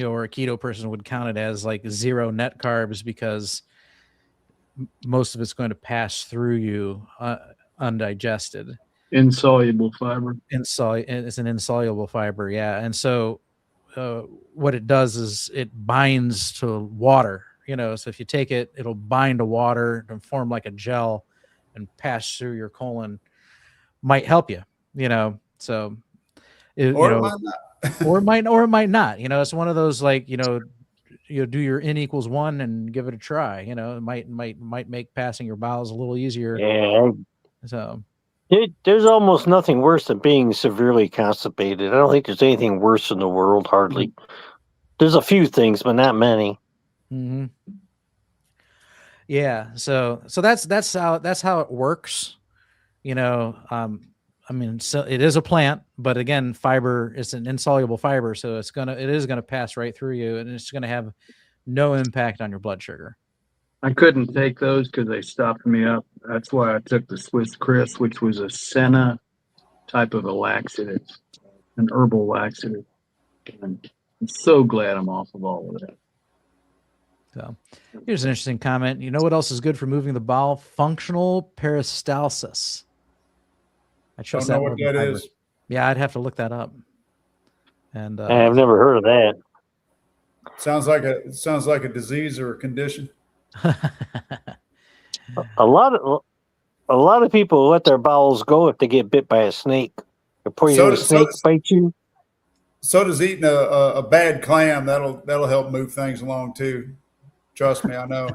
or a keto person would count it as like 0 net carbs because most of it's going to pass through you undigested. Insoluble fiber. It's an insoluble fiber, yeah. And so what it does is it binds to water, so if you take it, it'll bind to water and form like a gel and pass through your colon, might help you, so it might not. or it might not, it's one of those, like, you do your N=1 and give it a try, it might make passing your bowels a little easier. Yeah. So there's almost nothing worse than being severely constipated. I don't think there's anything worse in the world, hardly. There's a few things, but not many. Mm-hmm. Yeah, so that's how it works. I mean, so it is a plant, but again, fiber is an insoluble fiber, so it is gonna pass right through you, and it's gonna have no impact on your blood sugar. I couldn't take those because they stopped me up. That's why I took the Swiss Crisp, which was a senna type of a laxative, an herbal laxative. And I'm so glad I'm off of all of that. So here's an interesting comment. You know what else is good for moving the bowel? Functional peristalsis. I trust Don't know what that is. Yeah, I'd have to look that up. And I've never heard of that. Sounds like a disease or a condition. A lot of people let their bowels go if they get bit by a snake. A poisonous snake bites you. So does eating a bad clam. That'll help move things along too. Trust me, I know.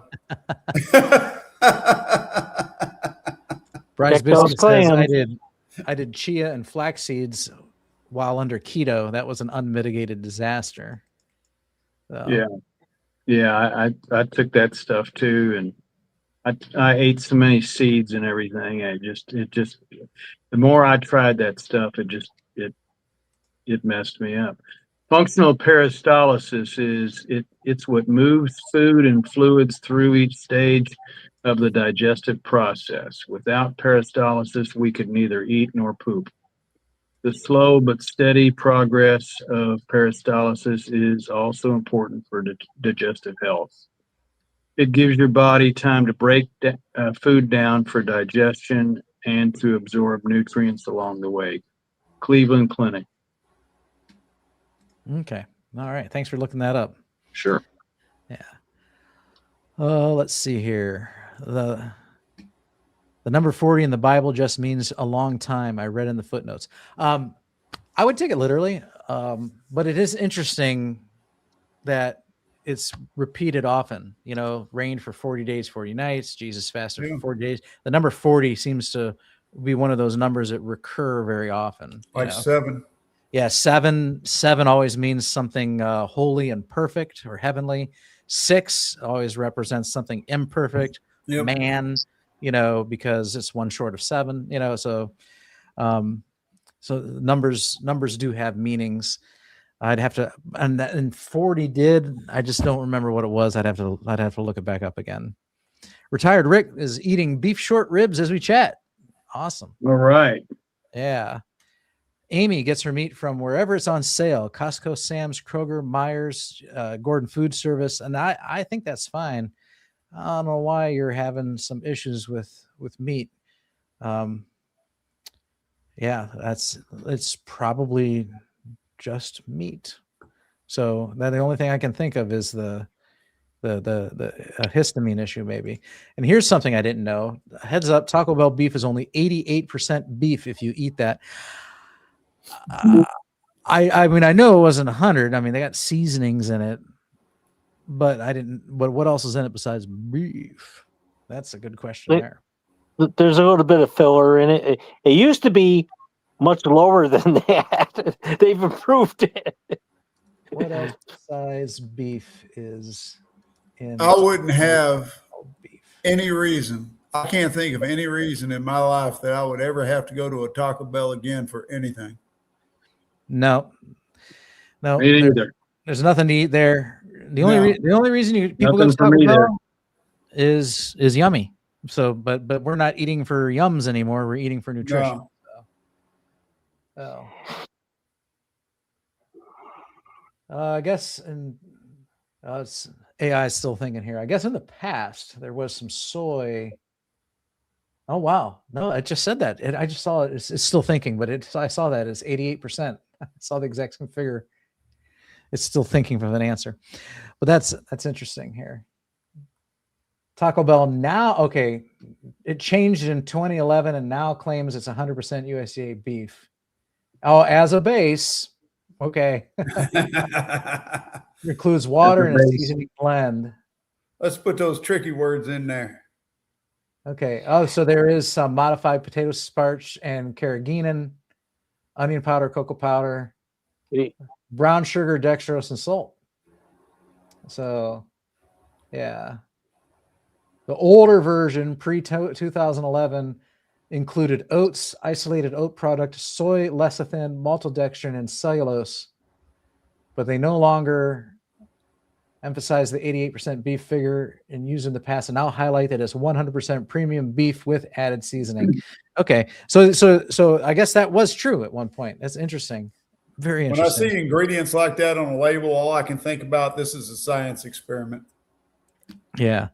Bryce Biscuit says I did chia and flax seeds while under keto. That was an unmitigated disaster. So. Yeah. I took that stuff too, and I ate so many seeds and everything. It just the more I tried that stuff, it messed me up. Functional peristalsis it's what moves food and fluids through each stage of the digestive process. Without peristalsis, we could neither eat nor poop. The slow but steady progress of peristalsis is also important for digestive health. It gives your body time to break food down for digestion and to absorb nutrients along the way. Cleveland Clinic. Okay. All right. Thanks for looking that up. Sure. Yeah. Let's see here. The number 40 in the Bible just means a long time. I read in the footnotes. I would take it literally, but it is interesting that it's repeated often. Reigned for 40 days, 40 nights. Jesus fasted for 40 days. The number 40 seems to be one of those numbers that recur very often. Like 7. Yeah, 7 always means something holy and perfect or heavenly. 6 always represents something imperfect, man, because it's 1 short of 7, so numbers do have meanings. I'd have to, and 40 did. I just don't remember what it was. I'd have to look it back up again. Retired Rick is eating beef short ribs as we chat. Awesome. All right. Yeah. Amy gets her meat from wherever it's on sale: Costco, Sam's, Kroger, Myers, Gordon Food Service, and I think that's fine. I don't know why you're having some issues with meat. Yeah, it's probably just meat. So that the only thing I can think of is the histamine issue maybe. And here's something I didn't know. Heads up, Taco Bell beef is only 88% beef if you eat that. I mean, I know it wasn't 100. I mean, they got seasonings in it, but what else is in it besides beef? That's a good question there. There's a little bit of filler in it. It used to be much lower than that. They've improved it. What else besides beef is in? I wouldn't have any reason. I can't think of any reason in my life that I would ever have to go to a Taco Bell again for anything. No. Me neither. There's nothing to eat there. The only reason people go to Taco Bell is yummy. So, but we're not eating for yums anymore. We're eating for nutrition. No. So. I guess, and AI is still thinking here. I guess in the past there was some soy. Oh wow, no, I just said that. I just saw it. It's still thinking, but I saw that it's 88%. I saw the exact same figure. It's still thinking of an answer, but that's interesting here. Taco Bell now, okay, it changed in 2011 and now claims it's 100% USDA beef. Oh, as a base, okay. It includes water and a seasoning blend. Let's put those tricky words in there. Okay. Oh, so there is some modified potato starch and carrageenan, onion powder, cocoa powder, brown sugar, dextrose, and salt. So, yeah. The older version, pre-2011, included oats, isolated oat product, soy lecithin, maltodextrin, and cellulose. But they no longer emphasize the 88% beef figure in use in the past and now highlight that as 100% premium beef with added seasoning. Okay. So I guess that was true at one point. That's interesting. Very interesting. When I see ingredients like that on a label, all I can think about, this is a science experiment. Yeah.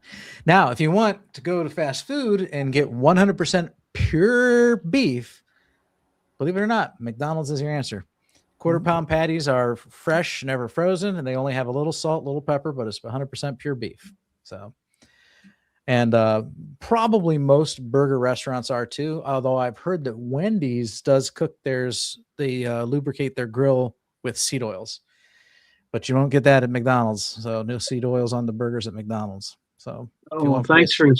Now, if you want to go to fast food and get 100% pure beef, believe it or not, McDonald's is your answer. Quarter pound patties are fresh, never frozen, and they only have a little salt, little pepper, but it's 100% pure beef. So, and probably most burger restaurants are too. Although I've heard that Wendy's does cook theirs, they lubricate their grill with seed oils, but you won't get that at McDonald's. So no seed oils on the burgers at McDonald's. So, well, thanks for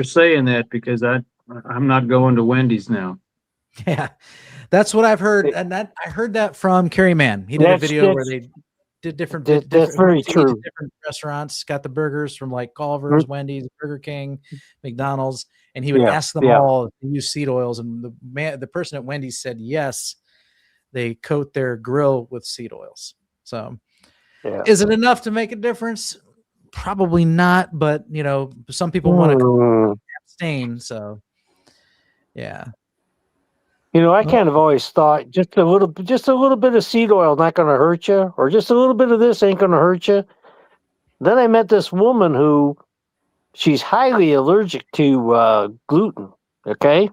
saying that, because I'm not going to Wendy's now. Yeah, that's what I've heard, and I heard that from Kerry Mann. He did a video where they did different. That's very true. Different restaurants got the burgers from like Culver's, Wendy's, Burger King, McDonald's, and he would ask them all to use seed oils. And the person at Wendy's said yes, they coat their grill with seed oils. So, is it enough to make a difference? Probably not, but some people want to abstain. So, yeah. I kind of always thought just a little bit of seed oil not going to hurt you, or just a little bit of this ain't going to hurt you. Then I met this woman who, she's highly allergic to gluten. Okay,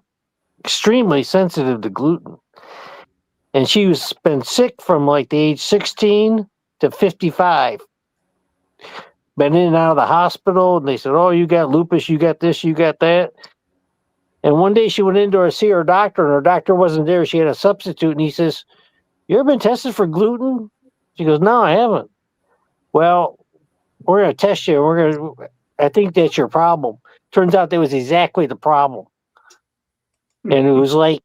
extremely sensitive to gluten, and she was been sick from like the age 16 to 55. Been in and out of the hospital, and they said, "Oh, you got lupus, you got this, you got that." And one day she went in to see her doctor, and her doctor wasn't there. She had a substitute, and he says, "You ever been tested for gluten?" She goes, "No, I haven't." "Well, we're going to test you. I think that's your problem." Turns out that was exactly the problem. And it was like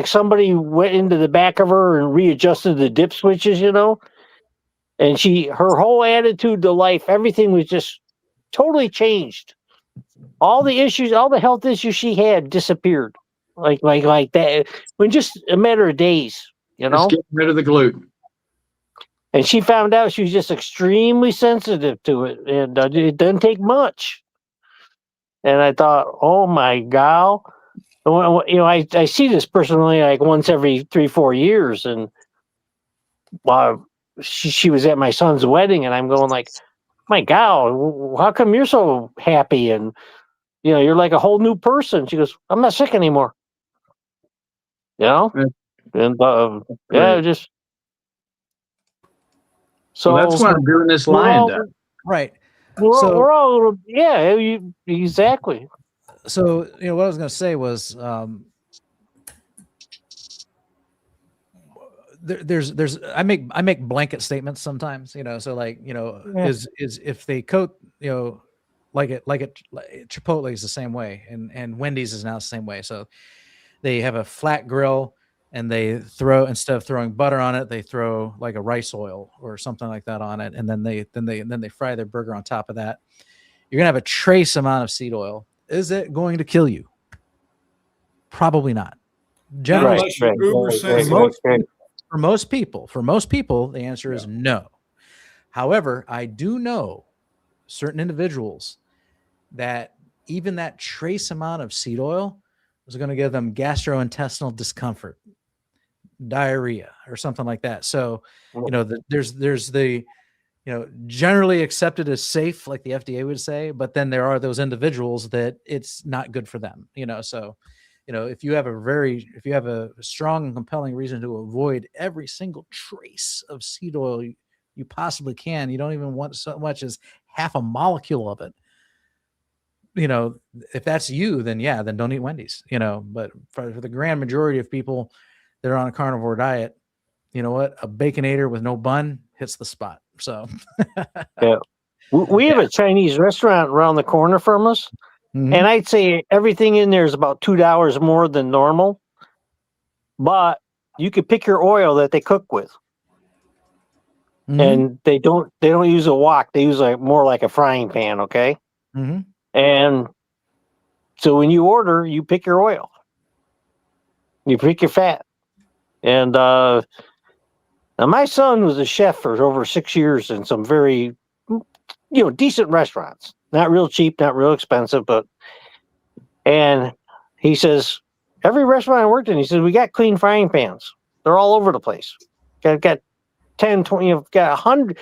somebody went into the back of her and readjusted the dip switches, And her whole attitude to life, everything was just totally changed. All the issues, all the health issues she had disappeared, like that, in just a matter of days. Just getting rid of the gluten. And she found out she was just extremely sensitive to it, and it doesn't take much. And I thought, oh my God, I see this person only like once every 3-4 years, and she was at my son's wedding, and I'm going like, my God, how come you're so happy? And you're like a whole new person. She goes, I'm not sick anymore. And just so that's why I'm doing this lion diet. Right. We're all exactly. So what I was going to say was there's I make blanket statements sometimes. So like is if they coat like Chipotle is the same way, and Wendy's is now the same way. So they have a flat grill, and they instead of throwing butter on it, they throw like a rice oil or something like that on it, and then they fry their burger on top of that. You're gonna have a trace amount of seed oil. Is it going to kill you? Probably not. Generally, for most people, the answer is no. However, I do know certain individuals that even that trace amount of seed oil is going to give them gastrointestinal discomfort. diarrhea or something like that. So, there's the, generally accepted as safe, like the FDA would say, but then there are those individuals that it's not good for them, so, if you have a strong and compelling reason to avoid every single trace of seed oil you possibly can, you don't even want so much as half a molecule of it. If that's you, then then don't eat Wendy's, but for the grand majority of people that are on a carnivore diet, you know what? A Baconator with no bun hits the spot. So, yeah. We have a Chinese restaurant around the corner from us, and I'd say everything in there is about $2 more than normal. But you could pick your oil that they cook with, and they don't use a wok. They use more like a frying pan. Okay, and so when you order, you pick your oil, you pick your fat, and now my son was a chef for over 6 years in some very decent restaurants. Not real cheap, not real expensive, and he says, every restaurant I worked in, he says, we got clean frying pans. They're all over the place. Got 10, 20, got 100,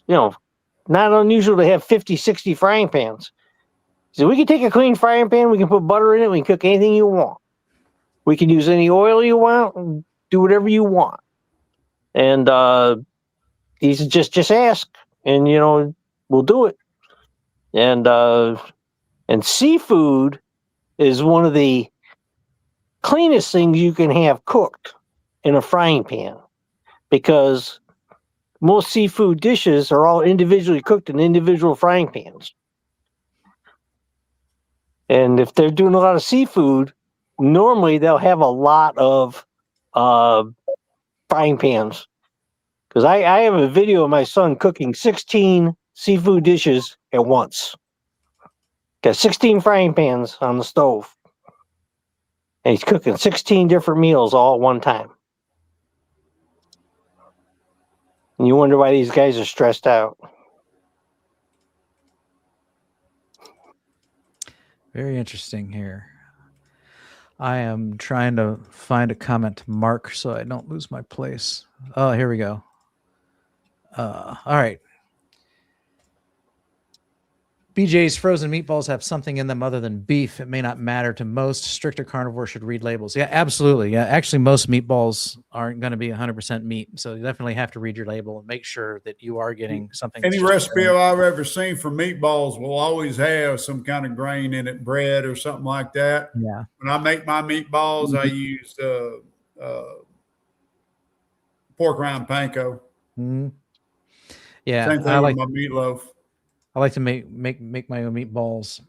not unusual to have 50, 60 frying pans. He said, we can take a clean frying pan, we can put butter in it, we can cook anything you want. We can use any oil you want, do whatever you want. And he said, just ask, and we'll do it. And seafood is one of the cleanest things you can have cooked in a frying pan, because most seafood dishes are all individually cooked in individual frying pans. And if they're doing a lot of seafood, normally they'll have a lot of frying pans. Because I have a video of my son cooking 16 seafood dishes at once. Got 16 frying pans on the stove. And he's cooking 16 different meals all at one time. And you wonder why these guys are stressed out. Very interesting here. I am trying to find a comment to mark so I don't lose my place. Oh, here we go. All right. BJ's frozen meatballs have something in them other than beef. It may not matter to most. Stricter carnivore should read labels. Yeah, absolutely. Yeah, actually, most meatballs aren't going to be 100% meat. So you definitely have to read your label and make sure that you are getting something. Any recipe I've ever seen for meatballs will always have some kind of grain in it, bread or something like that. Yeah. When I make my meatballs, I use pork rind panko. Yeah, same thing with my meatloaf. I like to make my own meatballs.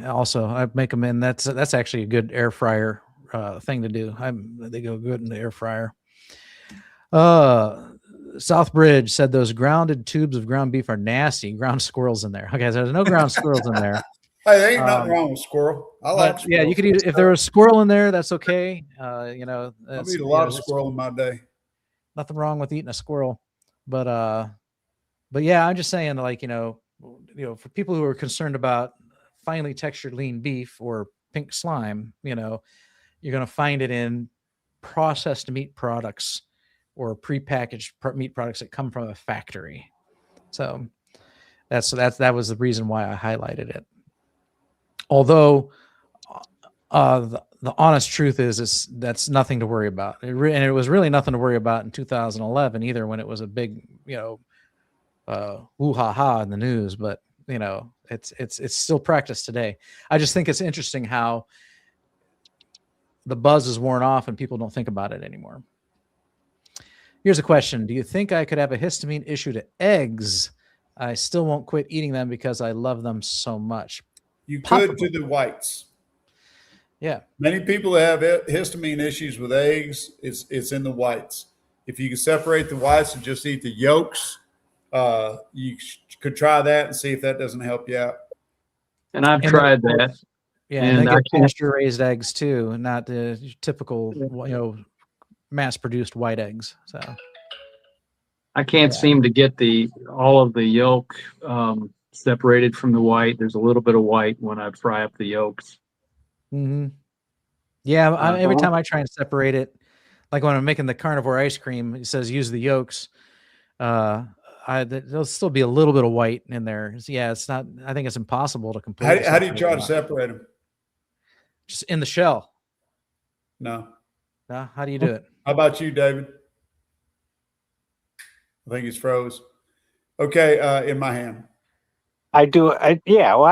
Also, I make them in. That's actually a good air fryer thing to do. They go good in the air fryer. Southbridge said those grounded tubes of ground beef are nasty. Ground squirrels in there. Okay, so there's no ground squirrels in there. Hey, there ain't nothing wrong with squirrel. I like squirrel. Yeah, you could eat it. If there was squirrel in there, that's okay. I've eaten a lot of squirrel in my day. Nothing wrong with eating a squirrel, but yeah, I'm just saying, like, for people who are concerned about finely textured lean beef or pink slime, you're going to find it in processed meat products or prepackaged meat products that come from a factory. So that was the reason why I highlighted it. Although the honest truth is that's nothing to worry about. And it was really nothing to worry about in 2011 either, when it was a big, woo-ha-ha in the news, but it's still practiced today. I just think it's interesting how the buzz is worn off and people don't think about it anymore. Here's a question. Do you think I could have a histamine issue to eggs? I still won't quit eating them because I love them so much. You could to the whites. Yeah. Many people that have histamine issues with eggs, it's in the whites. If you can separate the whites and just eat the yolks, you could try that and see if that doesn't help you out. And I've tried that. Yeah, and they get pasture-raised eggs too, not the typical, mass-produced white eggs. So I can't seem to get all of the yolk separated from the white. There's a little bit of white when I fry up the yolks. Yeah, every time I try and separate it, like when I'm making the carnivore ice cream, it says use the yolks. There'll still be a little bit of white in there. Yeah, it's not. I think it's impossible to completely. How do you try to separate separate them? Just in the shell. No. No, how do you do it? How about you, David? I think he's froze. Okay, in my hand. I do it. I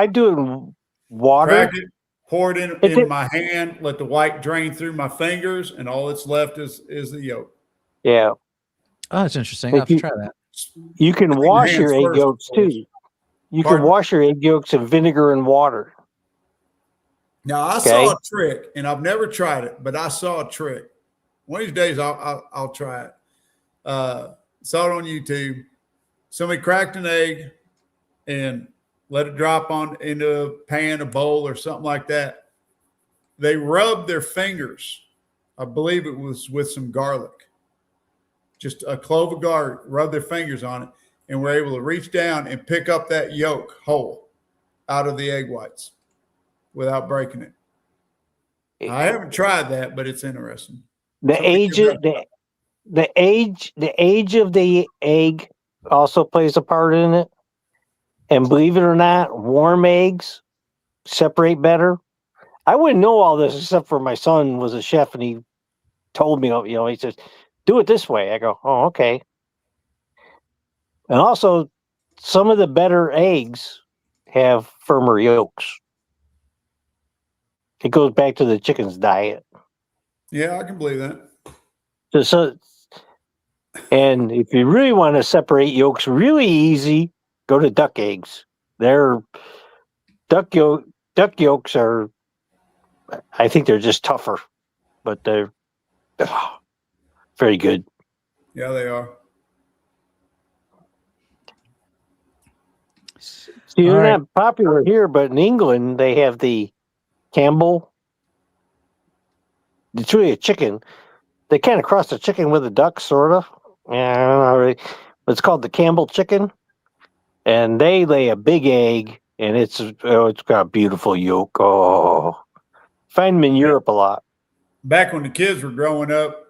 do it in water. Crack it, pour it in my hand, let the white drain through my fingers, and all that's left is the yolk. Yeah. Oh, that's interesting. I'll have to try that. You can wash your egg first, yolks too. You Pardon? can wash your egg yolks in vinegar and water. Now I saw a trick, and I've never tried it, but I saw a trick. One of these days, I'll try it. Saw it on YouTube. Somebody cracked an egg and let it drop into a pan, a bowl, or something like that. They rubbed their fingers. I believe it was with some garlic, just a clove of garlic. Rubbed their fingers on it, and were able to reach down and pick up that yolk whole out of the egg whites without breaking it. I haven't tried that, but it's interesting. The age of the egg also plays a part in it. And believe it or not, warm eggs separate better. I wouldn't know all this except for my son was a chef and he told me, he says, do it this way. I go, oh, okay. And also, some of the better eggs have firmer yolks. It goes back to the chicken's diet. Yeah, I can believe that. And if you really want to separate yolks really easy, go to duck eggs. Duck yolks are, I think they're just tougher, but they're very good. Yeah, they are. See, they're not popular here, but in England they have the Campbell. It's really a chicken. They kind of cross the chicken with a duck, sort of. Yeah, I don't know really. But it's called the Campbell chicken, and they lay a big egg, and it's got a beautiful yolk. Oh, find them in Europe a lot. Back when the kids were growing up,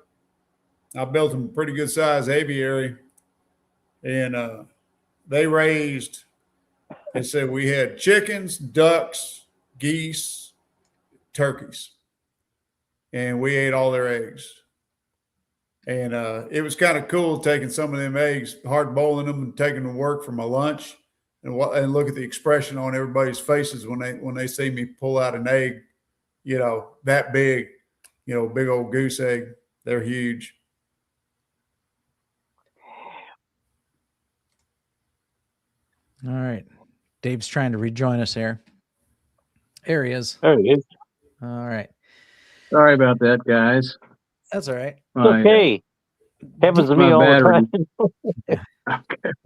I built them a pretty good size aviary, and they raised. They said we had chickens, ducks, geese, turkeys, and we ate all their eggs. And it was kind of cool taking some of them eggs, hard boiling them, and taking them to work for my lunch, and look at the expression on everybody's faces when they see me pull out an egg, that big, big old goose egg. They're huge. All right. Dave's trying to rejoin us here. There he is. There he is. All right. Sorry about that, guys. That's all right. Okay. Happens to me all the time.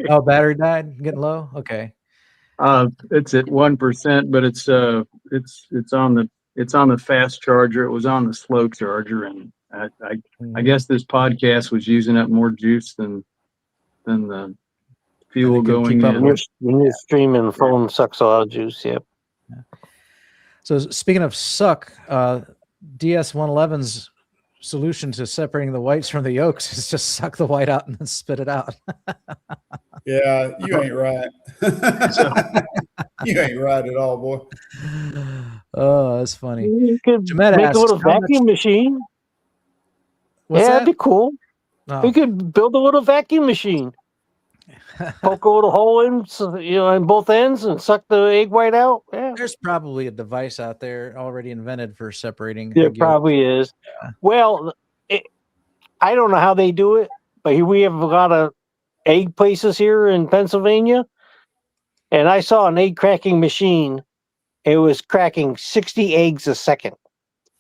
Oh, battery died? Getting low? Okay. It's at 1%, but it's on the fast charger. It was on the slow charger, and I guess this podcast was using up more juice than the fuel going in. When you're streaming, the phone sucks a lot of juice. Yep. Yeah. So speaking of suck, DS111's solution to separating the whites from the yolks is just suck the white out and then spit it out. Yeah, you ain't right. You ain't right at all, boy. Oh, that's funny. You could Jeanette make asks, a little vacuum machine. What's That'd that? be cool. Oh. You could build a little vacuum machine. Poke a little hole in, in both ends and suck the egg white out. Yeah. There's probably a device out there already invented for separating. There probably is. Yeah. Well, I don't know how they do it, but we have a lot of egg places here in Pennsylvania. And I saw an egg cracking machine. It was cracking 60 eggs a second.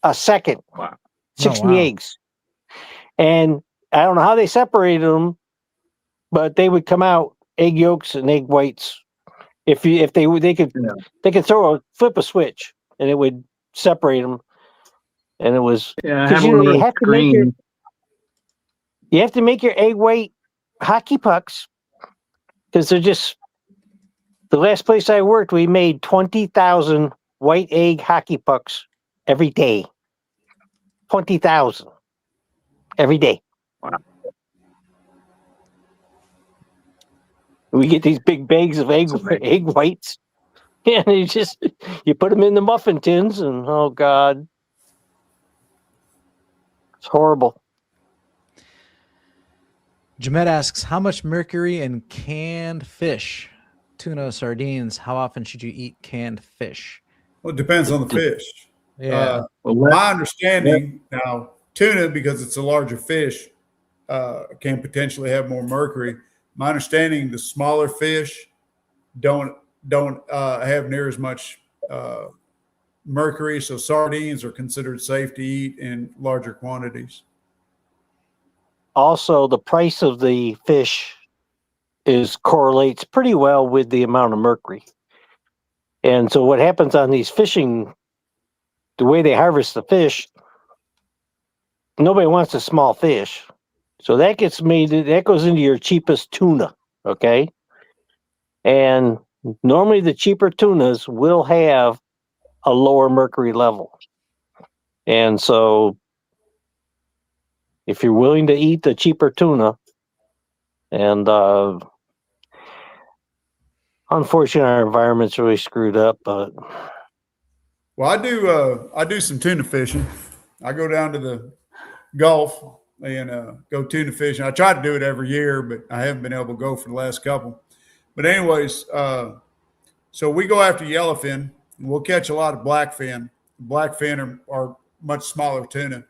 A second. Wow. 60 eggs. And I don't know how they separated them, but they would come out egg yolks and egg whites. If they could flip a switch and it would separate them. And it was you have to make your egg white hockey pucks, because they're just, the last place I worked, we made 20,000 white egg hockey pucks every day. 20,000 every day. Wow. We get these big bags of egg whites, and you put them in the muffin tins, and oh God, it's horrible. Jamet asks, how much mercury in canned fish? Tuna, sardines. How often should you eat canned fish? Well, it depends on the fish. Yeah. My understanding now, tuna, because it's a larger fish, can potentially have more mercury. My understanding, the smaller fish don't have near as much mercury. So sardines are considered safe to eat in larger quantities. Also, the price of the fish correlates pretty well with the amount of mercury. And so what happens on these fishing, the way they harvest the fish, nobody wants a small fish. So that goes into your cheapest tuna, okay? And normally the cheaper tunas will have a lower mercury level. And so if you're willing to eat the cheaper tuna, and unfortunately our environment's really screwed up, but Well, I do some tuna fishing. I go down to the Gulf and go tuna fishing. I try to do it every year, but I haven't been able to go for the last couple. But anyways, so we go after yellowfin, and we'll catch a lot of blackfin. Blackfin are much smaller tuna,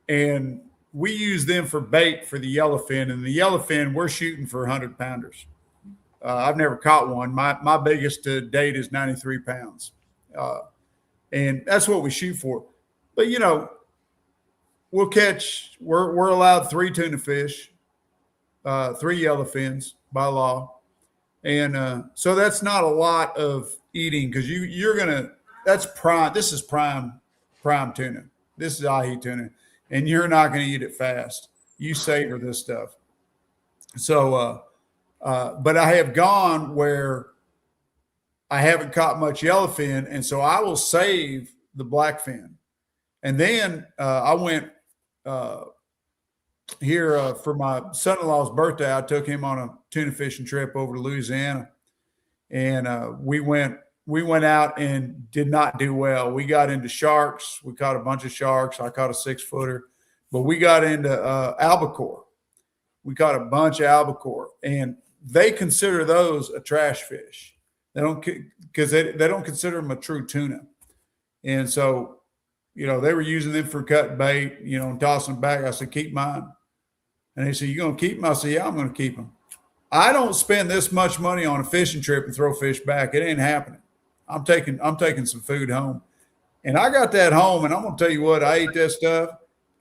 and we use them for bait for the yellowfin. And the yellowfin, we're shooting for 100-pounders. I've never caught one. My biggest to date is 93 pounds, and that's what we shoot for. But you know, we're allowed 3 tuna fish, 3 yellowfins by law. And so that's not a lot of eating, because you're gonna, that's prime. This is prime tuna. This is ahi tuna, and you're not going to eat it fast. You savor this stuff. So, but I have gone where I haven't caught much yellowfin, and so I will save the blackfin. And then I went here for my son-in-law's birthday. I took him on a tuna fishing trip over to Louisiana, and we went out and did not do well. We got into sharks. We caught a bunch of sharks. I caught a 6-footer, but we got into albacore. We caught a bunch of albacore, and they consider those a trash fish. They don't, because they don't consider them a true tuna. And so, you know, they were using them for cut bait, you know, and tossing them back. I said, keep mine. And they said, you going to keep them? I said, yeah, I'm going to keep them. I don't spend this much money on a fishing trip and throw fish back. It ain't happening. I'm taking some food home. And I got that home, and I'm going to tell you what, I ate that stuff,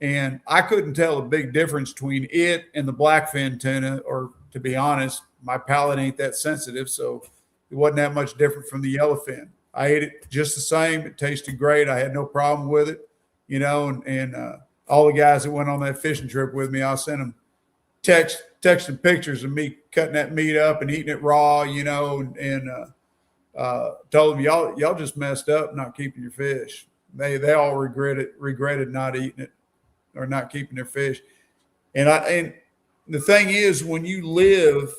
and I couldn't tell a big difference between it and the blackfin tuna, or to be honest, my palate ain't that sensitive, so it wasn't that much different from the yellowfin. I ate it just the same. It tasted great. I had no problem with it, you know, and all the guys that went on that fishing trip with me, I sent them texting pictures of me cutting that meat up and eating it raw, you know, and told them, y'all just messed up not keeping your fish. They all regretted not eating it or not keeping their fish. And the thing is, when you live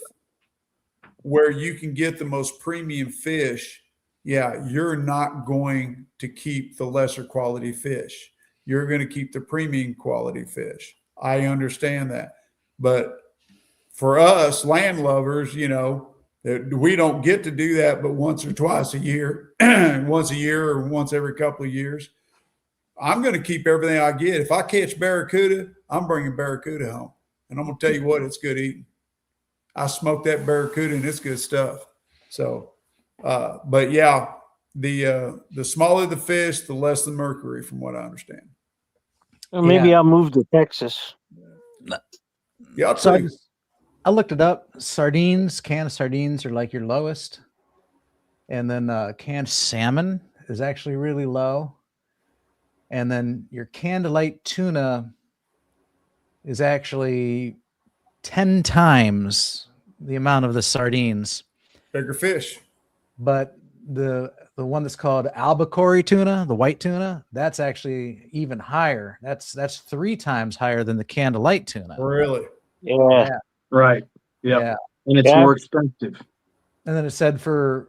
where you can get the most premium fish, yeah, you're not going to keep the lesser quality fish. You're going to keep the premium quality fish. I understand that. But for us land lovers, you know, we don't get to do that but once or twice a year, once a year or once every couple of years. I'm going to keep everything I get. If I catch barracuda, I'm bringing barracuda home. And I'm going to tell you what, it's good eating. I smoked that barracuda, and it's good stuff. So, but yeah, the smaller the fish, the less the mercury, from what I understand. Well, maybe I'll move to Texas. Yeah, I'll So tell you. I looked it up. Sardines, canned sardines are like your lowest. And then canned salmon is actually really low. And then your canned light tuna is actually 10 times the amount of the sardines. Bigger fish. But the one that's called albacore tuna, the white tuna, that's actually even higher. That's 3 times higher than the canned light tuna. Really? Yeah. Right. Yeah. Yep. And it's Yeah. more expensive. And then it said for,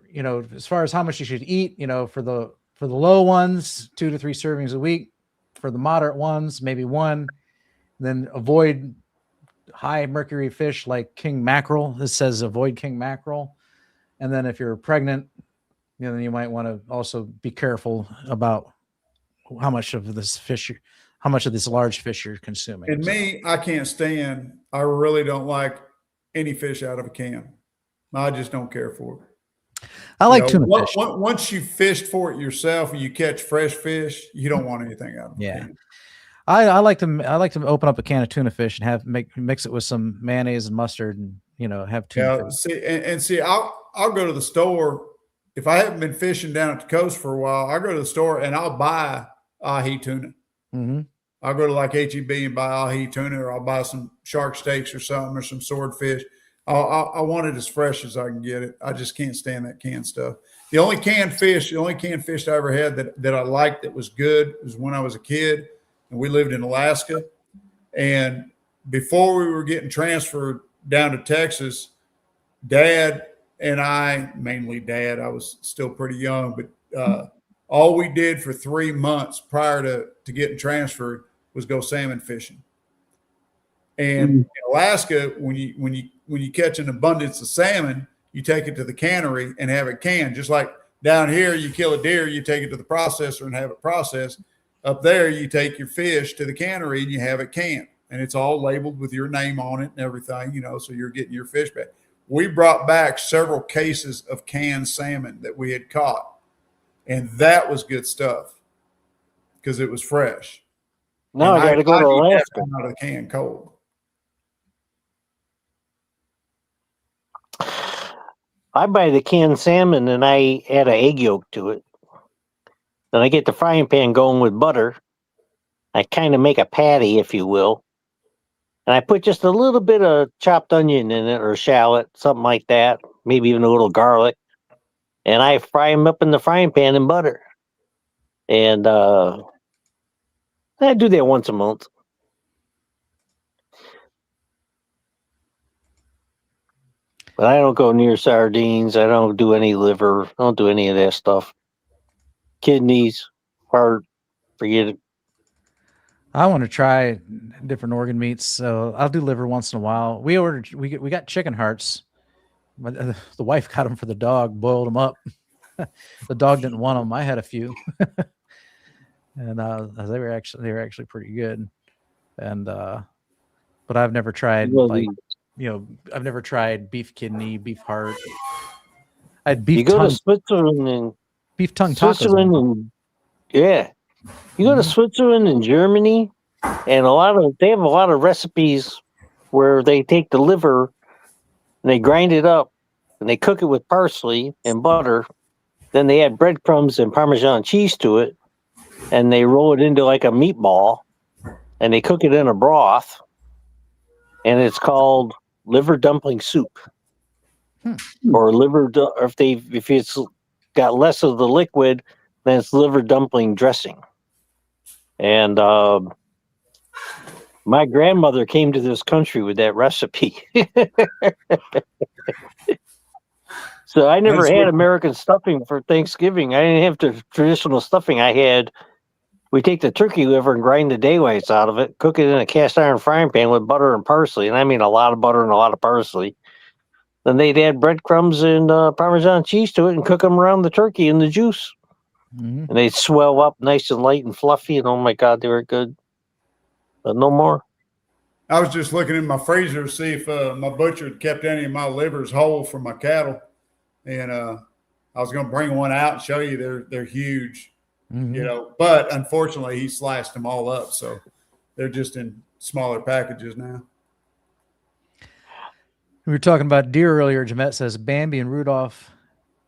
as far as how much you should eat, for the low ones, 2 to 3 servings a week. For the moderate ones, maybe 1. Then avoid high mercury fish like king mackerel. This says avoid king mackerel. And then if you're pregnant, then you might want to also be careful about how much of this large fish you're consuming. And me, I can't stand, I really don't like any fish out of a can. I just don't care for it. I like tuna fish. Once you fished for it yourself and you catch fresh fish, you don't want anything out of it. Yeah. I like to open up a can of tuna fish and mix it with some mayonnaise and mustard and have tuna fish. See, I'll go to the store if I haven't been fishing down at the coast for a while. I go to the store and I'll buy ahi tuna. Mm-hmm. I'll go to like HEB and buy ahi tuna, or I'll buy some shark steaks or something, or some swordfish. I want it as fresh as I can get it. I just can't stand that canned stuff. The only canned fish I ever had that I liked that was good was when I was a kid and we lived in Alaska. And before we were getting transferred down to Texas, Dad and I, mainly Dad, I was still pretty young, but all we did for 3 months prior to getting transferred was go salmon fishing. And in Alaska, when you catch an abundance of salmon, you take it to the cannery and have it canned. Just like down here, you kill a deer, you take it to the processor and have it processed. Up there, you take your fish to the cannery and you have it canned. And it's all labeled with your name on it and everything, so you're getting your fish back. We brought back several cases of canned salmon that we had caught. And that was good stuff because it was fresh. Now I got to go to Alaska. Out of the can cold. I buy the canned salmon and I add an egg yolk to it. Then I get the frying pan going with butter. I kind of make a patty, if you will. And I put just a little bit of chopped onion in it, or shallot, something like that. Maybe even a little garlic. And I fry them up in the frying pan in butter. And I do that once a month. But I don't go near sardines. I don't do any liver. I don't do any of that stuff. Kidneys, heart, forget it. I want to try different organ meats, so I'll do liver once in a while. We got chicken hearts. The wife got them for the dog, boiled them up. The dog didn't want them. I had a few, and they were actually pretty good. And but I've never tried I've never tried beef kidney, beef heart. I had beef. You go tongue, to Switzerland and beef tongue Switzerland tacos. and you go to Switzerland and Germany, and they have a lot of recipes where they take the liver and they grind it up and they cook it with parsley and butter. Then they add breadcrumbs and Parmesan cheese to it, and they roll it into like a meatball, and they cook it in a broth, and it's called liver dumpling soup. Or if it's got less of the liquid, then it's liver dumpling dressing. And my grandmother came to this country with that recipe. So I never had American stuffing for Thanksgiving. I didn't have the traditional stuffing. We take the turkey liver and grind the day whites out of it, cook it in a cast iron frying pan with butter and parsley. And I mean a lot of butter and a lot of parsley. Then they'd add breadcrumbs and Parmesan cheese to it and cook them around the turkey in the juice. Mm-hmm. And they'd swell up nice and light and fluffy. And oh my God, they were good. But no more. I was just looking in my freezer to see if my butcher had kept any of my livers whole for my cattle. And I was going to bring one out and show you they're huge, but unfortunately he sliced them all up. So they're just in smaller packages now. We were talking about deer earlier. Jamette says Bambi and Rudolph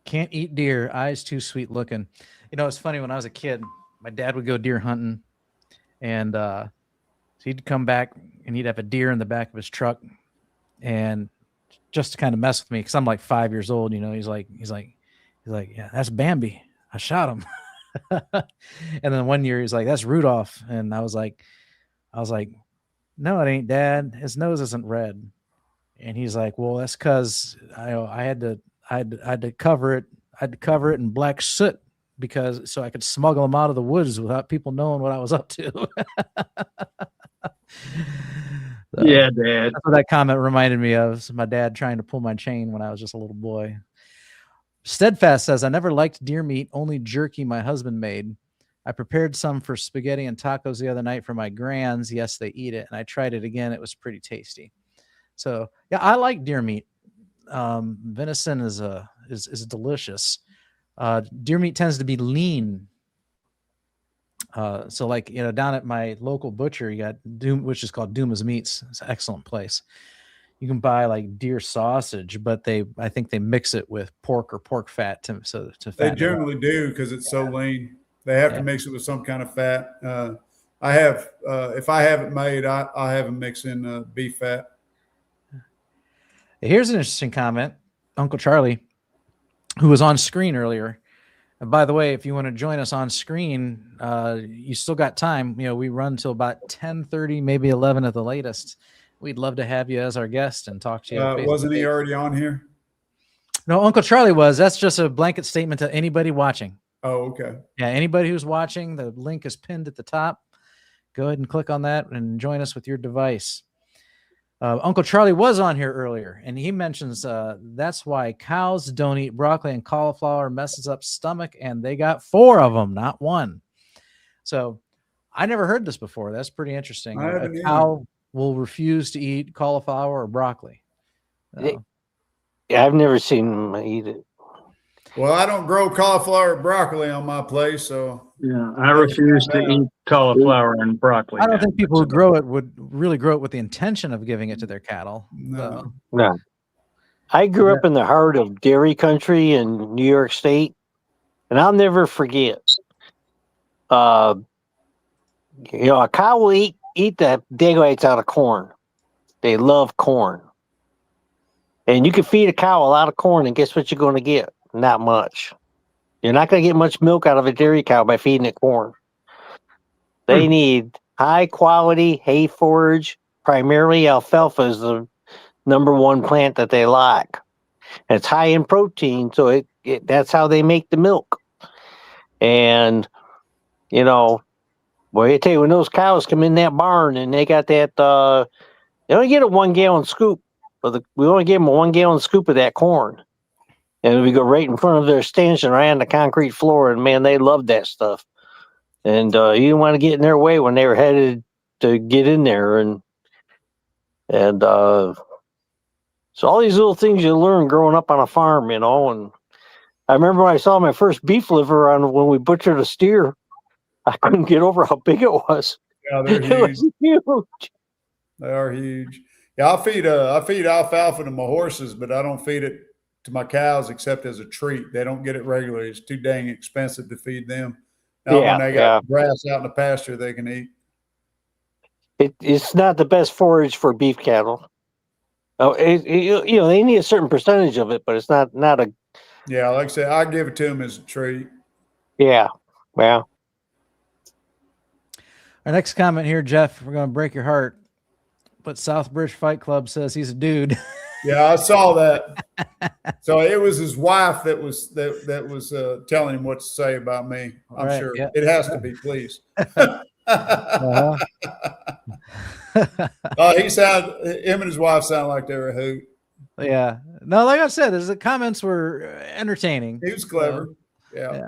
can't eat deer. Eyes too sweet looking. It's funny. When I was a kid, my dad would go deer hunting, and so he'd come back and he'd have a deer in the back of his truck, and just to kind of mess with me because I'm like 5 years old. He's like, He's like, yeah, that's Bambi. I shot him. And then one year he's like, that's Rudolph. And I was like, no, it ain't, Dad. His nose isn't red. And he's like, well, that's because I had to cover it. I had to cover it in black soot so I could smuggle him out of the woods without people knowing what I was up to. Yeah, Dad. That's what that comment reminded me of. So my dad trying to pull my chain when I was just a little boy. Steadfast says, I never liked deer meat, only jerky my husband made. I prepared some for spaghetti and tacos the other night for my grands. Yes, they eat it. And I tried it again. It was pretty tasty. So yeah, I like deer meat. Venison is delicious. Deer meat tends to be lean. So like, down at my local butcher, you got which is called Duma's Meats. It's an excellent place. You can buy like deer sausage, but I think they mix it with pork or pork fat to They fatten generally do because it's so lean. They have to mix it with some kind of fat. I have, if I have it made, I have them mix in beef fat. Here's an interesting comment. Uncle Charlie, who was on screen earlier. And by the way, if you want to join us on screen, you still got time. We run till about 10:30, maybe 11 at the latest. We'd love to have you as our guest and talk to you. Wasn't he already on here? No, Uncle Charlie was. That's just a blanket statement to anybody watching. Oh, okay. Yeah, anybody who's watching, the link is pinned at the top. Go ahead and click on that and join us with your device. Uncle Charlie was on here earlier, and he mentions that's why cows don't eat broccoli and cauliflower, messes up stomach, and they got 4 of them, not 1. So I never heard this before. That's pretty interesting. A cow will refuse to eat cauliflower or broccoli. Yeah, I've never seen them eat it. Well, I don't grow cauliflower or broccoli on my place, so Yeah, I refuse to eat cauliflower and broccoli. I don't think people who grow it would really grow it with the intention of giving it to their cattle. no. No. I grew up in the heart of dairy country in New York State, and I'll never forget. A cow will eat the daylights out of corn. They love corn. And you can feed a cow a lot of corn, and guess what you're going to get? Not much. You're not going to get much milk out of a dairy cow by feeding it corn. They need high quality hay forage. Primarily alfalfa is the #1 plant that they like. And it's high in protein, so that's how they make the milk. And, I tell you, when those cows come in that barn and they got that, they only get a 1 gallon scoop, but we only give them a 1 gallon scoop of that corn. And we go right in front of their stanchion, right on the concrete floor, and man, they love that stuff. And you didn't want to get in their way when they were headed to get in there, and so all these little things you learn growing up on a farm, And I remember when I saw my first beef liver when we butchered a steer, I couldn't get over how big it was. Yeah, they're It huge. was huge. They are huge. Yeah, I feed alfalfa to my horses, but I don't feed it to my cows except as a treat. They don't get it regularly. It's too dang expensive to feed them. Now, when they got grass out in the pasture, they can eat. It's not the best forage for beef cattle. Oh, they need a certain percentage of it, but it's not a. Yeah, like I said, I give it to them as a treat. Yeah, well. Our next comment here, Jeff, we're going to break your heart, but Southbridge Fight Club says he's a dude. Yeah, I saw that. So it was his wife that was telling him what to say about me. I'm Right, sure yeah. it has to be, please. Uh-huh. Him and his wife sound like they're a hoot. Yeah. No, like I said, the comments were entertaining. He was clever. Yeah.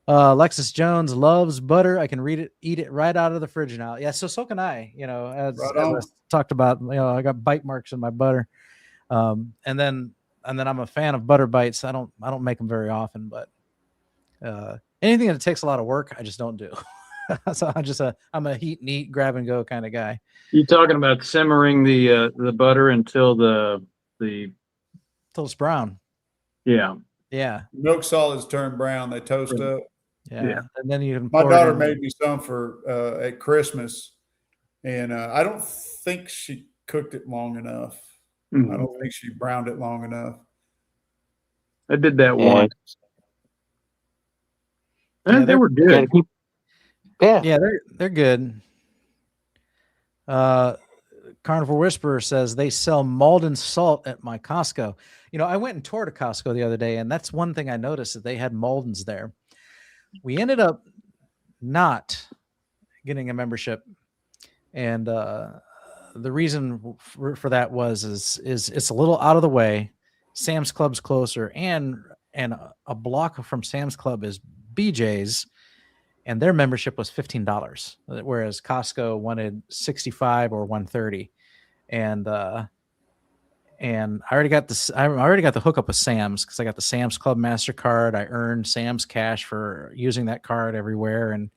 Alexis Jones loves butter. I can eat it right out of the fridge now. Yeah, so can I. As I talked about, I got bite marks in my butter. And then I'm a fan of butter bites. I don't make them very often, but anything that takes a lot of work, I just don't do. So I'm a heat and eat, grab and go kind of guy. You talking about simmering the butter until Till it's brown. Yeah. Yeah. Milk solids turn brown. They toast up. Yeah. And then you can. My daughter made me some for at Christmas, and I don't think she cooked it long enough. Mm-hmm. I don't think she browned it long enough. I did that And once. Yeah, They were gotta good. keep, yeah. Yeah, they're good. Carnivore Whisperer says they sell Malden salt at my Costco. You know, I went and toured a Costco the other day, and that's one thing I noticed that they had Maldens there. We ended up not getting a membership, and the reason for that is it's a little out of the way. Sam's Club's closer, and a block from Sam's Club is BJ's, and their membership was $15, whereas Costco wanted 65 or 130. And I already got this. I already got the hookup with Sam's because I got the Sam's Club MasterCard. I earned Sam's cash for using that card everywhere, and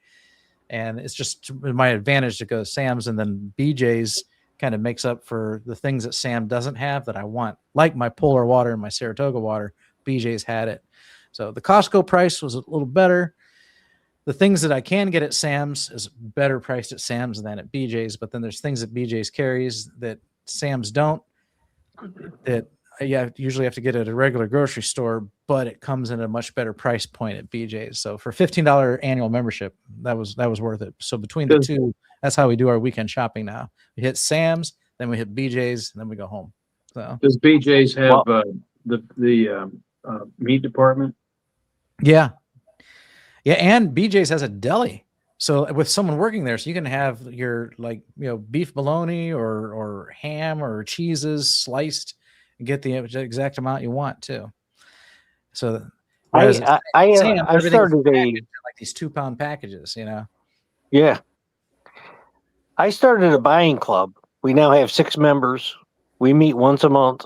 it's just my advantage to go to Sam's, and then BJ's kind of makes up for the things that Sam doesn't have that I want, like my Polar water and my Saratoga water. BJ's had it, so the Costco price was a little better. The things that I can get at Sam's is better priced at Sam's than at BJ's, but then there's things that BJ's carries that Sam's don't, that usually have to get at a regular grocery store, but it comes in a much better price point at BJ's. So for $15 annual membership, that was worth it. So between the two, that's how we do our weekend shopping now. We hit Sam's, then we hit BJ's, and then we go home. So Does BJ's have the meat department? Yeah, and BJ's has a deli. So with someone working there, so you can have your beef bologna or ham or cheeses sliced and get the exact amount you want too. So I Sam, started like these 2-pound packages, you know. Yeah. I started a buying club. We now have 6 members. We meet once a month.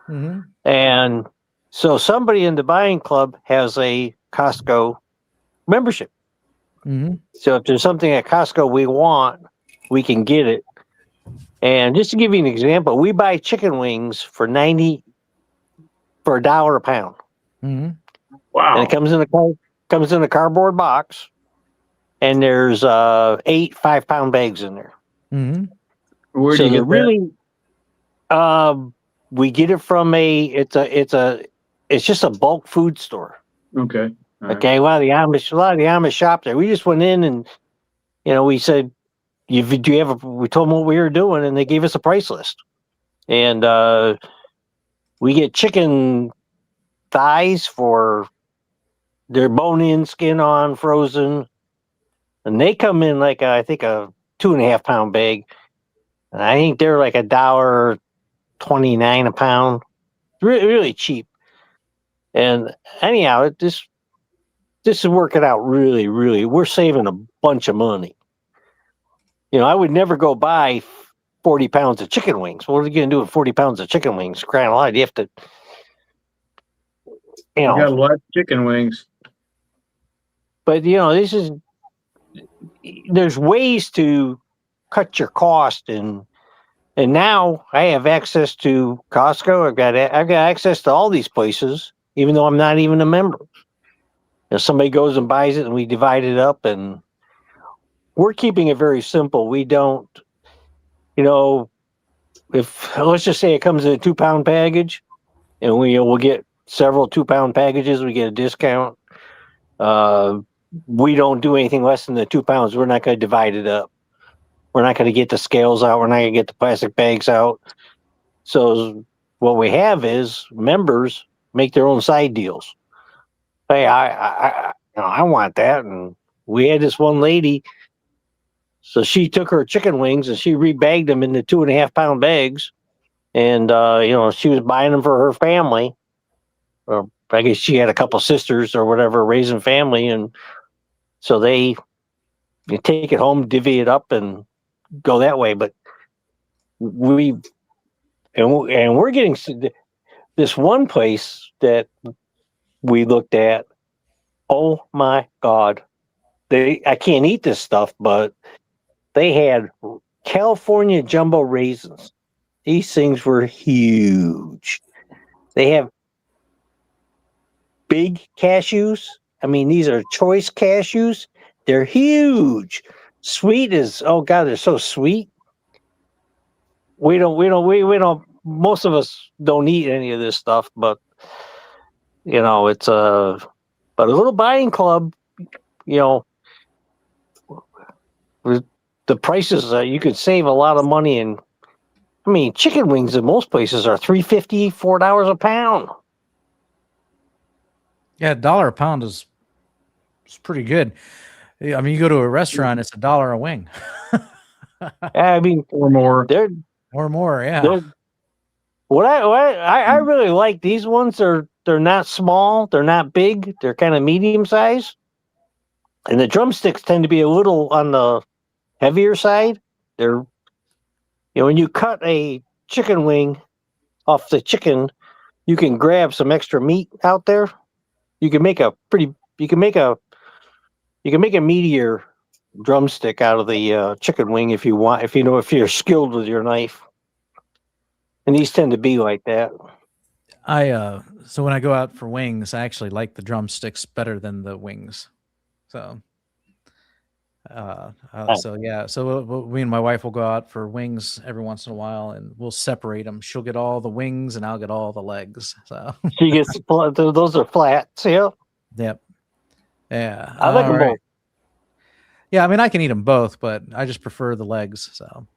Mm-hmm. And so somebody in the buying club has a Costco membership. Mm-hmm. So if there's something at Costco we want, we can get it. And just to give you an example, we buy chicken wings for $1 a pound. Mm-hmm. Wow. And it comes in a cardboard box, and there's 8 5-pound bags in there. Mm-hmm. Where do you get really? We get it from it's just a bulk food store. Okay. All right. Okay. A lot of the Amish shop there. We just went in and, we said, we told them what we were doing, and they gave us a price list. And we get chicken thighs for their bone-in, skin on, frozen, and they come in like I think a 2.5-pound bag, and I think they're like $1.29 a pound. Really, really cheap. And anyhow, this is working out really, really. We're saving a bunch of money. I would never go buy 40 pounds of chicken wings. What are you going to do with 40 pounds of chicken wings? Crying out loud, you have to, You got a lot of chicken wings. But there's ways to cut your cost, and now I have access to Costco. I've got access to all these places, even though I'm not even a member. If somebody goes and buys it, and we divide it up, and we're keeping it very simple. We don't, if let's just say it comes in a 2-pound package, and we'll get several 2-pound packages, we get a discount. We don't do anything less than the 2 pounds. We're not going to divide it up. We're not going to get the scales out. We're not going to get the plastic bags out. So what we have is members make their own side deals. Hey, I want that. And we had this one lady. So she took her chicken wings and she rebagged them into 2.5-pound bags. And, she was buying them for her family. Or I guess she had a couple sisters or whatever raising family. And so you take it home, divvy it up, and go that way. But we're getting this one place that we looked at. Oh my God. I can't eat this stuff, but they had California jumbo raisins. These things were huge. They have big cashews. I mean, these are choice cashews. They're huge. Sweet as, oh God, they're so sweet. We don't, most of us don't eat any of this stuff, but It's but a little buying club, you know, with the prices, you could save a lot of money. And I mean, chicken wings in most places are $3.50, $4 a pound. Yeah, $1 a pound is pretty good. I mean, you go to a restaurant, it's $1 a wing. I mean, or more. they're Or more, yeah. what I really like these ones. They're not small, they're not big, they're kind of medium size, and the drumsticks tend to be a little on the heavier side. They're when you cut a chicken wing off the chicken, you can grab some extra meat out there. You can make a meatier drumstick out of the chicken wing if you want, if you're skilled with your knife. And these tend to be like that. So when I go out for wings, I actually like the drumsticks better than the wings. So so me and my wife will go out for wings every once in a while, and we'll separate them. She'll get all the wings, and I'll get all the legs. So She gets those are flats. Yeah, yep, yeah. I like them both. Yeah, I mean I can eat them both, but I just prefer the legs. So,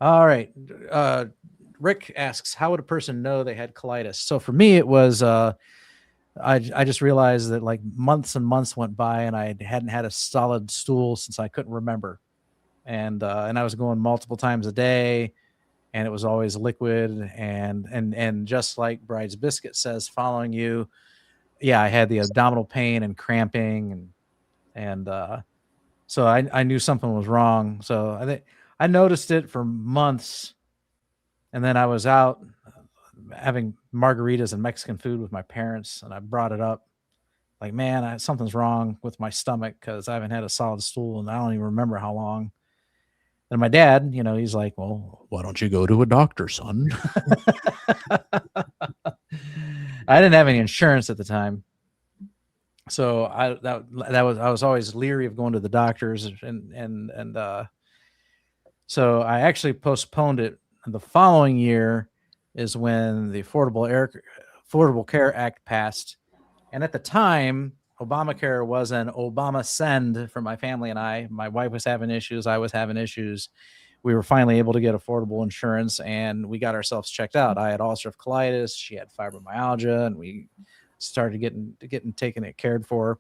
all right. Rick asks, how would a person know they had colitis? So for me, it was I just realized that like months and months went by and I hadn't had a solid stool since I couldn't remember. And I was going multiple times a day and it was always liquid. And just like Bride's Biscuit says, following you, yeah, I had the abdominal pain and cramping and so I knew something was wrong. So I think I noticed it for months. And then I was out having margaritas and Mexican food with my parents, and I brought it up. Like, man, something's wrong with my stomach because I haven't had a solid stool, and I don't even remember how long. And my dad, he's like, well, why don't you go to a doctor, son? I didn't have any insurance at the time. So I was always leery of going to the doctors. And so I actually postponed it. And the following year is when the Affordable Care Act passed. And at the time, Obamacare was an Obama send for my family and I. My wife was having issues. I was having issues. We were finally able to get affordable insurance and we got ourselves checked out. I had ulcerative colitis. She had fibromyalgia, and we started getting taken it cared for.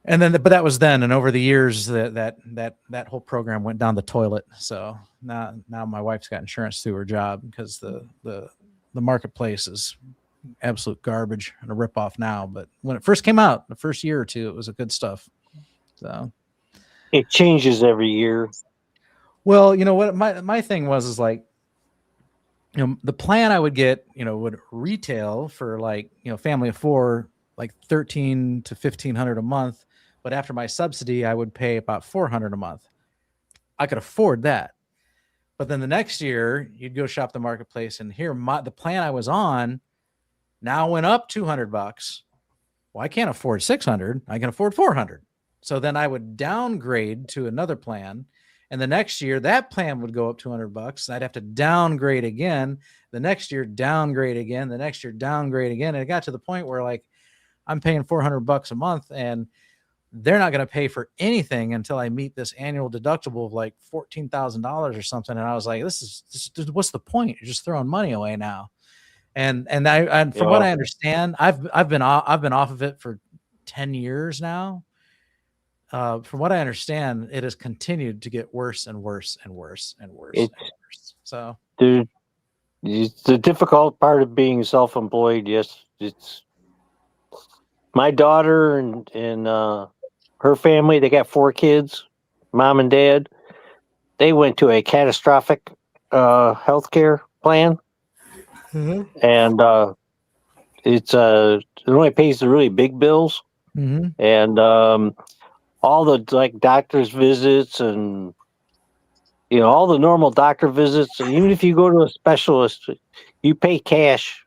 And then, but that was then, and over the years, that whole program went down the toilet. So now my wife's got insurance through her job because the marketplace is absolute garbage and a ripoff now. But when it first came out, the first year or two, it was a good stuff. So it changes every year. Well, what my thing was like, the plan I would get, would retail for like, family of four, like $1,300 to $1,500 a month. But after my subsidy, I would pay about $400 a month. I could afford that. But then the next year, you'd go shop the marketplace, and here the plan I was on now went up $200. Well, I can't afford $600. I can afford $400. So then I would downgrade to another plan, and the next year that plan would go up $200. I'd have to downgrade again. The next year, downgrade again. The next year, downgrade again. And it got to the point where like I'm paying $400 a month, and they're not going to pay for anything until I meet this annual deductible of like $14,000 or something. And I was like, this is what's the point? You're just throwing money away now. And from what I understand, I've been off of it for 10 years now. From what I understand, it has continued to get worse and worse and worse and worse and worse. So it's the difficult part of being self-employed. Yes, it's my daughter and her family. They got 4 kids, mom and dad. They went to a catastrophic healthcare plan, and it only pays the really big bills, and all the like doctor's visits and all the normal doctor visits. And even if you go to a specialist, you pay cash,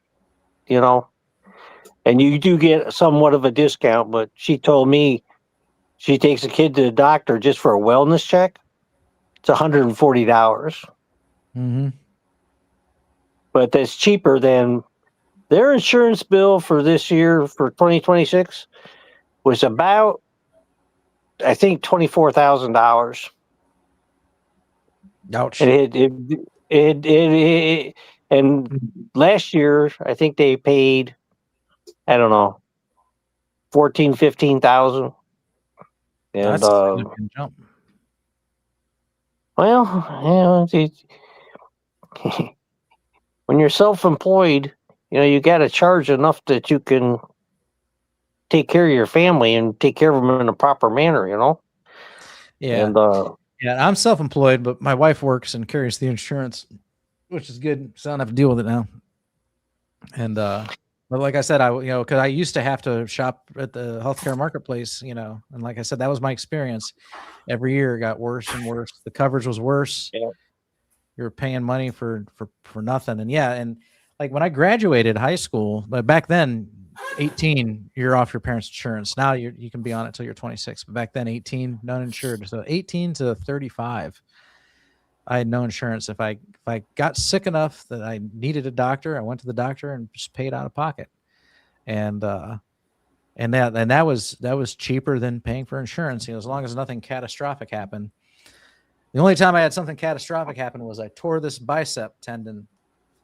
and you do get somewhat of a discount. But she told me she takes a kid to the doctor just for a wellness check. It's $140. But that's cheaper than Their insurance bill for this year, for 2026, was about, I think, $24,000. Ouch. And last year, I think they paid, I don't know, 14, 15,000. And That's a significant jump. well, when you're self-employed, you got to charge enough that you can take care of your family and take care of them in a proper manner, Yeah. And Yeah, I'm self-employed, but my wife works and carries the insurance, which is good, so I don't have to deal with it now. And but like I said, because I used to have to shop at the healthcare marketplace, and like I said, that was my experience. Every year it got worse and worse. The coverage was worse. Yeah. You were paying money for nothing. And yeah, and like when I graduated high school, but back then, 18, you're off your parents' insurance. Now you can be on it till you're 26. But back then, 18, uninsured. So 18 to 35, I had no insurance. If I got sick enough that I needed a doctor, I went to the doctor and just paid out of pocket. And that was cheaper than paying for insurance. As long as nothing catastrophic happened. The only time I had something catastrophic happen was I tore this bicep tendon,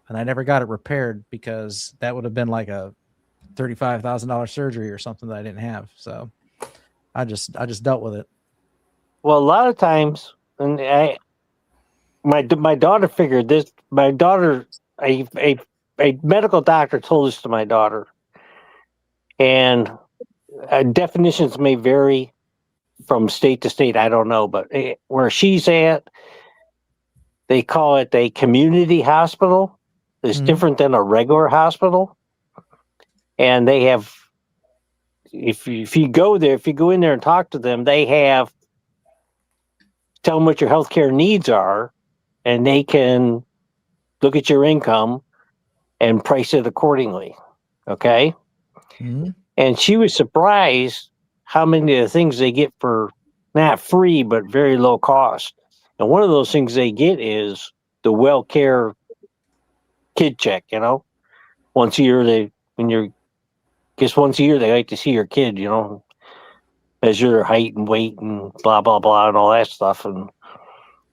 and I never got it repaired because that would have been like a $35,000 surgery or something that I didn't have. So I just dealt with it. well, a lot of times, and my daughter figured this. My daughter, a medical doctor told this to my daughter, and definitions may vary from state to state. I don't know, but where she's at, they call it a community hospital. It's different than a regular hospital. And they have, if you go there, if you go in there and talk to them, they have, tell them what your healthcare needs are, and they can look at your income and price it accordingly. Okay. Mm-hmm. And she was surprised how many of the things they get for not free, but very low cost. And one of those things they get is the WellCare kid check, once a year, once a year they like to see your kid, measure their height and weight and blah, blah, blah, and all that stuff.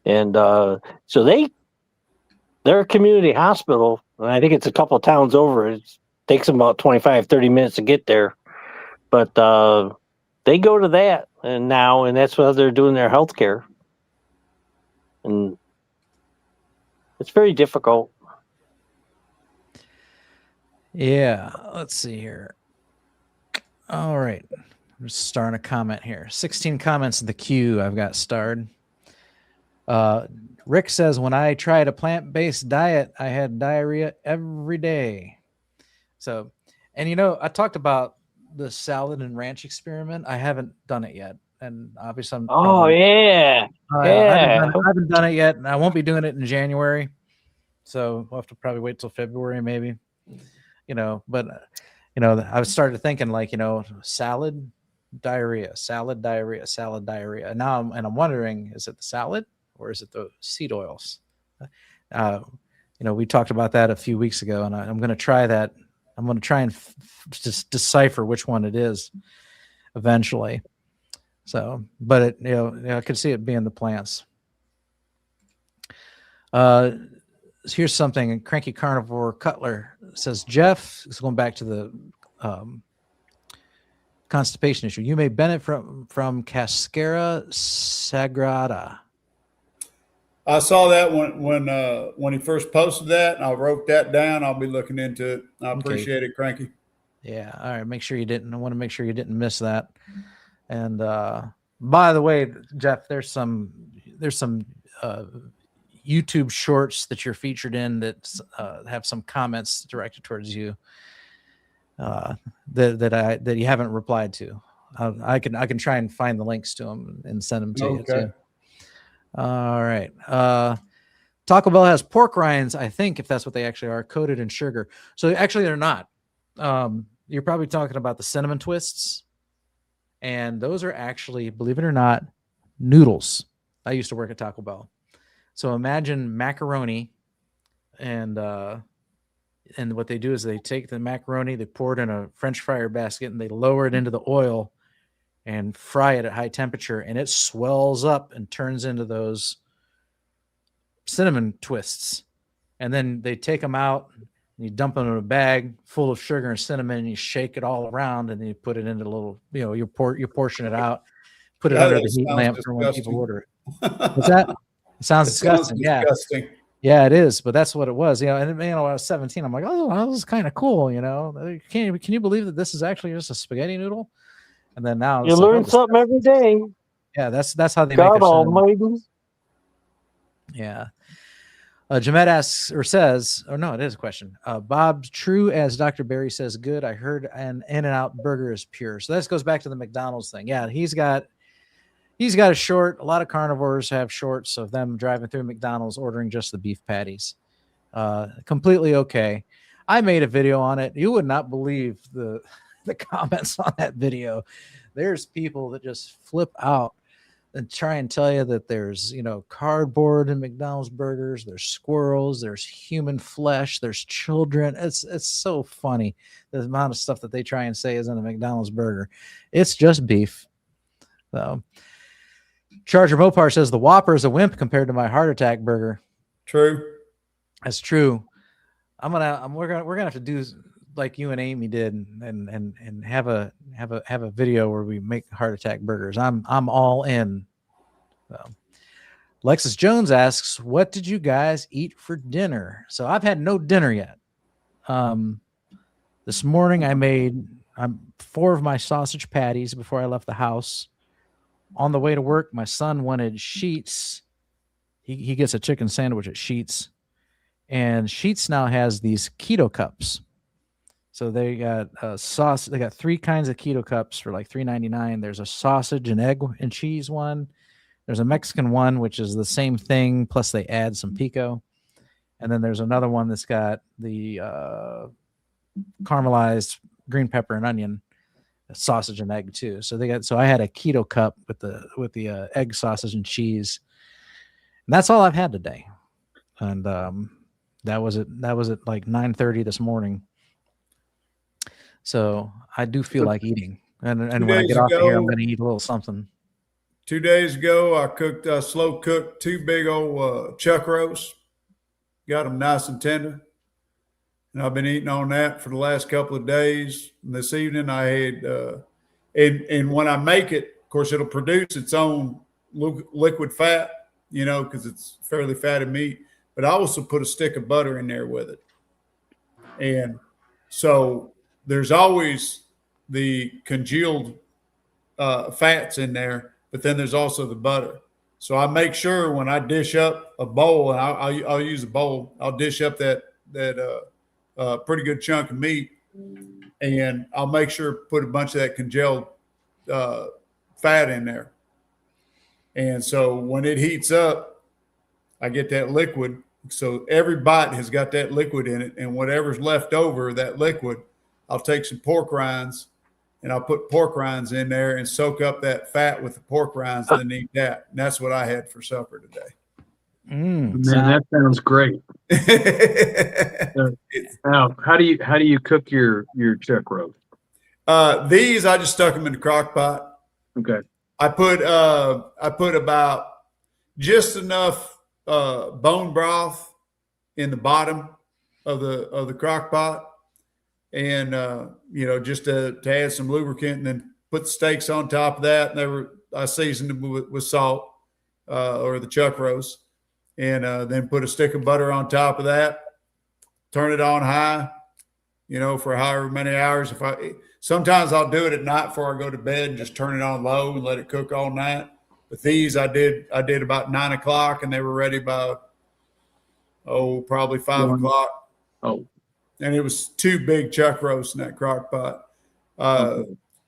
And so they're a community hospital. And I think it's a couple of towns over. It takes them about 25, 30 minutes to get there. But they go to that and that's how they're doing their health care. And it's very difficult. Yeah, let's see here. All right. I'm just starting a comment here. 16 comments in the queue I've got starred. Rick says, when I tried a plant-based diet, I had diarrhea every day. So, and I talked about the salad and ranch experiment. I haven't done it yet. And obviously Yeah. I haven't done it yet, and I won't be doing it in January. So we'll have to probably wait till February, maybe. But I started thinking like, salad, diarrhea. And now I'm wondering, is it the salad or is it the seed oils? We talked about that a few weeks ago, and I'm going to try that. I'm going to try and just decipher which one it is eventually. So, but I could see it being the plants. Here's something. Cranky Carnivore Cutler says, Jeff is going back to the constipation issue. You may benefit from Cascara sagrada. I saw that when he first posted that, and I wrote that down. I'll be looking into it. I appreciate it, Cranky. Yeah. All right. I want to make sure you didn't miss that. And by the way, Jeff, there's some YouTube shorts that you're featured in that have some comments directed towards you that you haven't replied to. I can try and find the links to them and send them to you too. All right. Taco Bell has pork rinds, I think, if that's what they actually are, coated in sugar. So actually they're not. You're probably talking about the cinnamon twists. And those are actually, believe it or not, noodles. I used to work at Taco Bell. So imagine macaroni and And what they do is they take the macaroni, they pour it in a French fryer basket, and they lower it into the oil and fry it at high temperature, and it swells up and turns into those cinnamon twists. And then they take them out and you dump them in a bag full of sugar and cinnamon, and you shake it all around, and then you put it into a little, you portion it out, put it under the heat lamp for when people order it. What's that? It sounds disgusting. Disgusting. Yeah, it is, but that's what it was. And when I was 17, I'm like, oh, that was kind of cool. Can you believe that this is actually just a spaghetti noodle? And then now you learn something every day. Yeah, that's how they God make it. Almighty. Yeah. Jamet asks or says, or no, it is a question. Bob, true as Dr. Barry says, good. I heard an In-N-Out burger is pure. So this goes back to the McDonald's thing. Yeah, he's got a short. A lot of carnivores have shorts of them driving through McDonald's ordering just the beef patties. Completely okay. I made a video on it. You would not believe the comments on that video. There's people that just flip out and try and tell you that there's, cardboard in McDonald's burgers, there's squirrels, there's human flesh, there's children. It's so funny, the amount of stuff that they try and say is in a McDonald's burger. It's just beef. So Charger Mopar says the Whopper is a wimp compared to my heart attack burger. True. That's true. We're gonna have to do like you and Amy did and have a video where we make heart attack burgers. I'm all in. So Lexus Jones asks, what did you guys eat for dinner? So I've had no dinner yet. This morning I made 4 of my sausage patties before I left the house. On the way to work, my son wanted Sheetz. He gets a chicken sandwich at Sheetz. And Sheetz now has these keto cups. So they got sauce. They got 3 kinds of keto cups for like $3.99. There's a sausage and egg and cheese one. There's a Mexican one, which is the same thing, plus they add some pico. And then there's another one that's got the caramelized green pepper and onion, sausage and egg too. So I had a keto cup with the egg, sausage, and cheese. And that's all I've had today. And that was at like 9:30 this morning. So I do feel like eating. And when I get off of here, I'm going to eat a little something. 2 days ago, I cooked, slow cooked 2 big old chuck roasts. Got them nice and tender. And I've been eating on that for the last couple of days. And this evening I had, and when I make it, of course, it'll produce its own liquid fat, because it's fairly fatty meat. But I also put a stick of butter in there with it. And so there's always the congealed fats in there, but then there's also the butter. So I make sure when I dish up a bowl, and I'll use a bowl, I'll dish up that pretty good chunk of meat, and I'll make sure to put a bunch of that congealed fat in there. And so when it heats up, I get that liquid. So every bite has got that liquid in it, and whatever's left over, that liquid, I'll take some pork rinds and I'll put pork rinds in there and soak up that fat with the pork rinds and then eat that. And that's what I had for supper today. Man, that sounds great. Now, how do you cook your chuck roast? These I just stuck them in the crock pot. Okay. I put about just enough bone broth in the bottom of the crock pot, and just to add some lubricant, and then put the steaks on top of that. And I seasoned them with salt or the chuck roast, and then put a stick of butter on top of that. Turn it on high, for however many hours. Sometimes I'll do it at night before I go to bed and just turn it on low and let it cook all night. But these I did about 9 o'clock, and they were ready by probably 5 o'clock. Oh. And it was 2 big chuck roasts in that crock pot.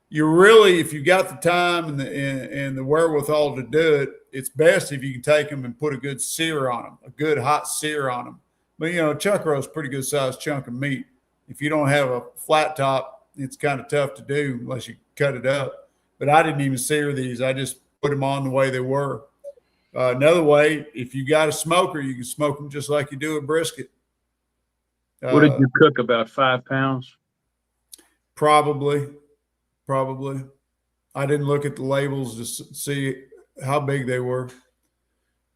You really, if you got the time and the wherewithal to do it, it's best if you can take them and put a good sear on them, a good hot sear on them. But, chuck roast, pretty good sized chunk of meat. If you don't have a flat top, it's kind of tough to do unless you cut it up. But I didn't even sear these. I just put them on the way they were. Another way, if you got a smoker, you can smoke them just like you do a brisket. What did you cook? About 5 pounds? Probably. I didn't look at the labels to see how big they were.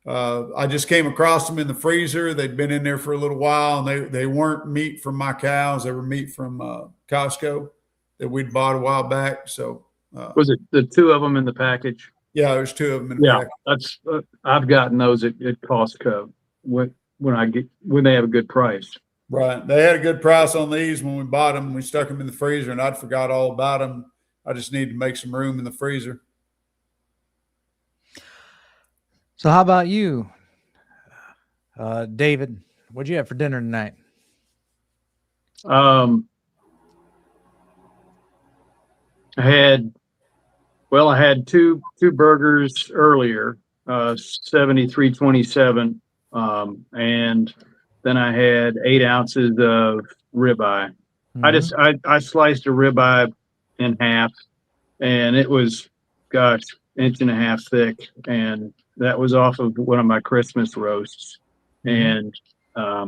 I just came across them in the freezer. They'd been in there for a little while, and they weren't meat from my cows. They were meat from Costco that we'd bought a while back. So Was it the 2 of them in the package? yeah, there's 2 of them in the Yeah, package. that's I've gotten those at Costco when they have a good price. Right. They had a good price on these when we bought them. We stuck them in the freezer, and I'd forgot all about them. I just need to make some room in the freezer. So how about you, David? What'd you have for dinner tonight? I had two burgers earlier, 73.27, and then I had 8 ounces of ribeye. I sliced a ribeye in half, and it was, gosh, 1.5 inches thick, and that was off of one of my Christmas roasts, and I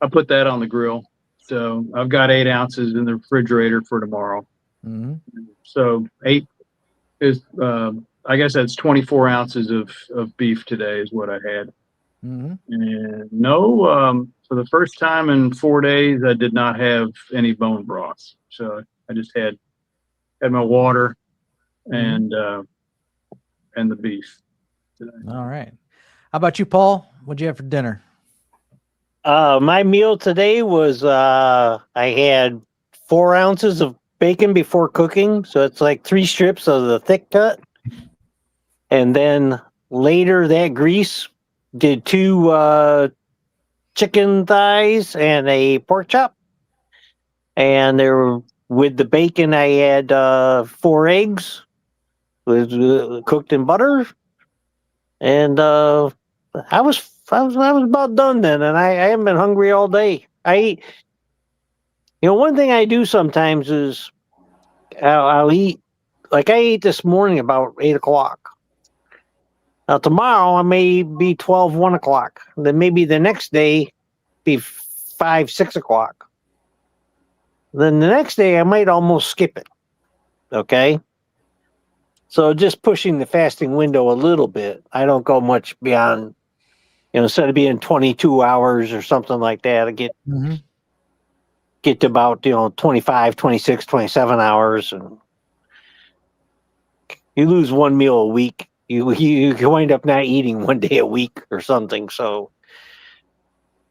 put that on the grill. So I've got 8 ounces in the refrigerator for tomorrow. So 8 is, I guess that's 24 ounces of beef today is what I had. And no, for the first time in 4 days, I did not have any bone broth. So I just had my water and the beef today. All right. How about you, Paul? What'd you have for dinner? My meal today was I had 4 ounces of bacon before cooking, so it's like 3 strips of the thick cut, and then later that grease did 2 chicken thighs and a pork chop, and with the bacon I had 4 eggs with cooked in butter, and I was about done then, and I haven't been hungry all day. I eat. One thing I do sometimes is I'll eat, like I ate this morning about 8 o'clock. Now tomorrow I may be 12, 1 o'clock. Then maybe the next day be 5, 6 o'clock. Then the next day I might almost skip it. Okay? So just pushing the fasting window a little bit. I don't go much beyond, instead of being 22 hours or something like that, I get to about 25, 26, 27 hours, and you lose 1 meal a week. You wind up not eating 1 day a week or something. So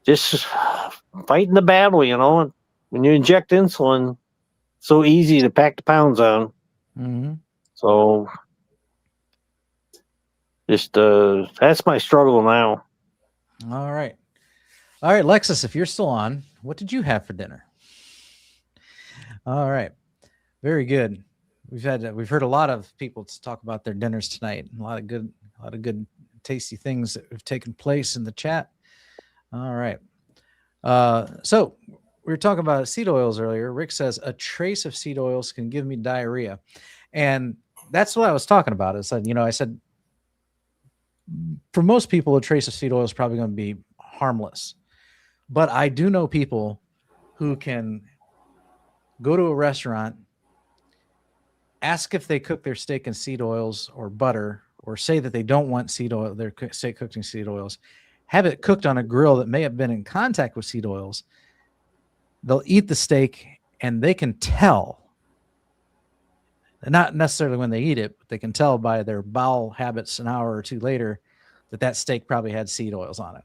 just fighting the battle. When you inject insulin, it's so easy to pack the pounds on. So just that's my struggle now. All right, Lexus, if you're still on, what did you have for dinner? All right, very good. We've heard a lot of people talk about their dinners tonight. A lot of good, tasty things that have taken place in the chat. All right, so we were talking about seed oils earlier. Rick says a trace of seed oils can give me diarrhea, and that's what I was talking about. I said for most people, a trace of seed oil is probably going to be harmless, but I do know people who can go to a restaurant, ask if they cook their steak in seed oils or butter, or say that they don't want seed oil, their steak cooked in seed oils, have it cooked on a grill that may have been in contact with seed oils. They'll eat the steak and they can tell, not necessarily when they eat it, but they can tell by their bowel habits an hour or 2 later that steak probably had seed oils on it.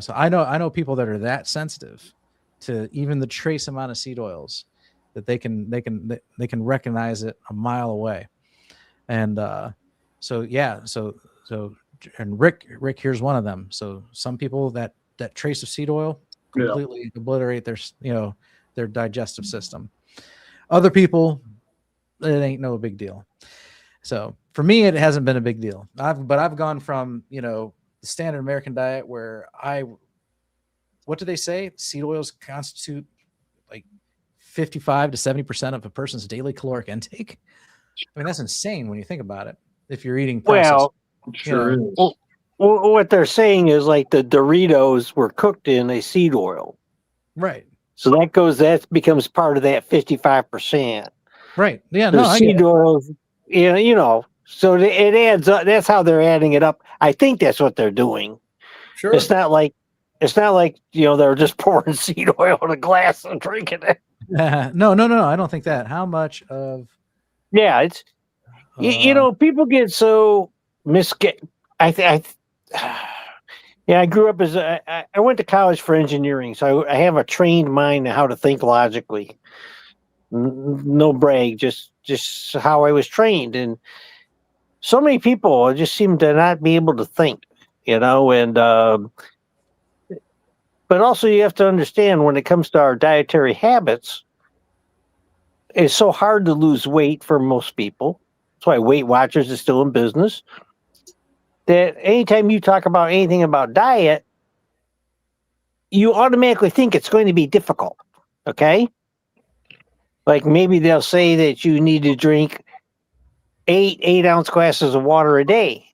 So I know people that are that sensitive to even the trace amount of seed oils that they can recognize it a mile away. And and Rick here's one of them. So some people that trace of seed oil completely obliterate their digestive system. Other people, it ain't no big deal. So for me, it hasn't been a big deal. I've gone from the standard American diet where what do they say? Seed oils constitute like 55 to 70% of a person's daily caloric intake. I mean, that's insane when you think about it. If you're eating processed, Sure is. What they're saying is like the Doritos were cooked in a seed oil. Right. So that becomes part of that 55%. Right. Yeah. The No, I get seed it. oils, so it adds up. That's how they're adding it up. I think that's what they're doing. Sure. It's not like they're just pouring seed oil in a glass and drinking it. No. I don't think that. How much of Yeah, it's people get so I grew up as I went to college for engineering, so I have a trained mind on how to think logically. No brag, just how I was trained, and so many people just seem to not be able to think, and but also you have to understand when it comes to our dietary habits, it's so hard to lose weight for most people. That's why Weight Watchers is still in business. That anytime you talk about anything about diet, you automatically think it's going to be difficult. Okay? Like maybe they'll say that you need to drink 8-ounce glasses of water a day.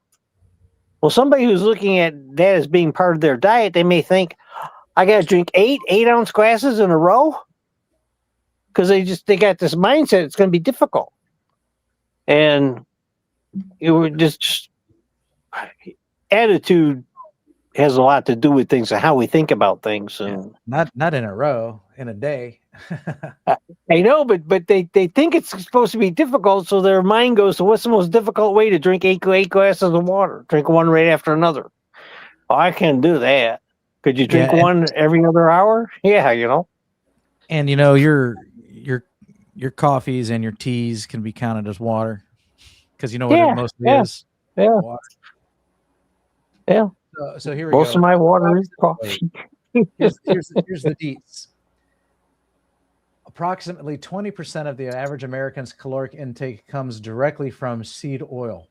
Well, somebody who's looking at that as being part of their diet, they may think, I got to drink 8-ounce glasses in a row? Because they got this mindset it's going to be difficult. And it would just attitude has a lot to do with things and how we think about things. And not in a row, in a day. I know, but they think it's supposed to be difficult, so their mind goes to what's the most difficult way to drink 8 glasses of water? Drink one right after another. Oh, I can't do that. Could you drink one every other hour? Yeah, And your coffees and your teas can be counted as water because you know what it mostly is. Yeah. Water. Yeah. So here we go. Most of my water is coffee. Here's the deets. Approximately 20% of the average American's caloric intake comes directly from seed oil.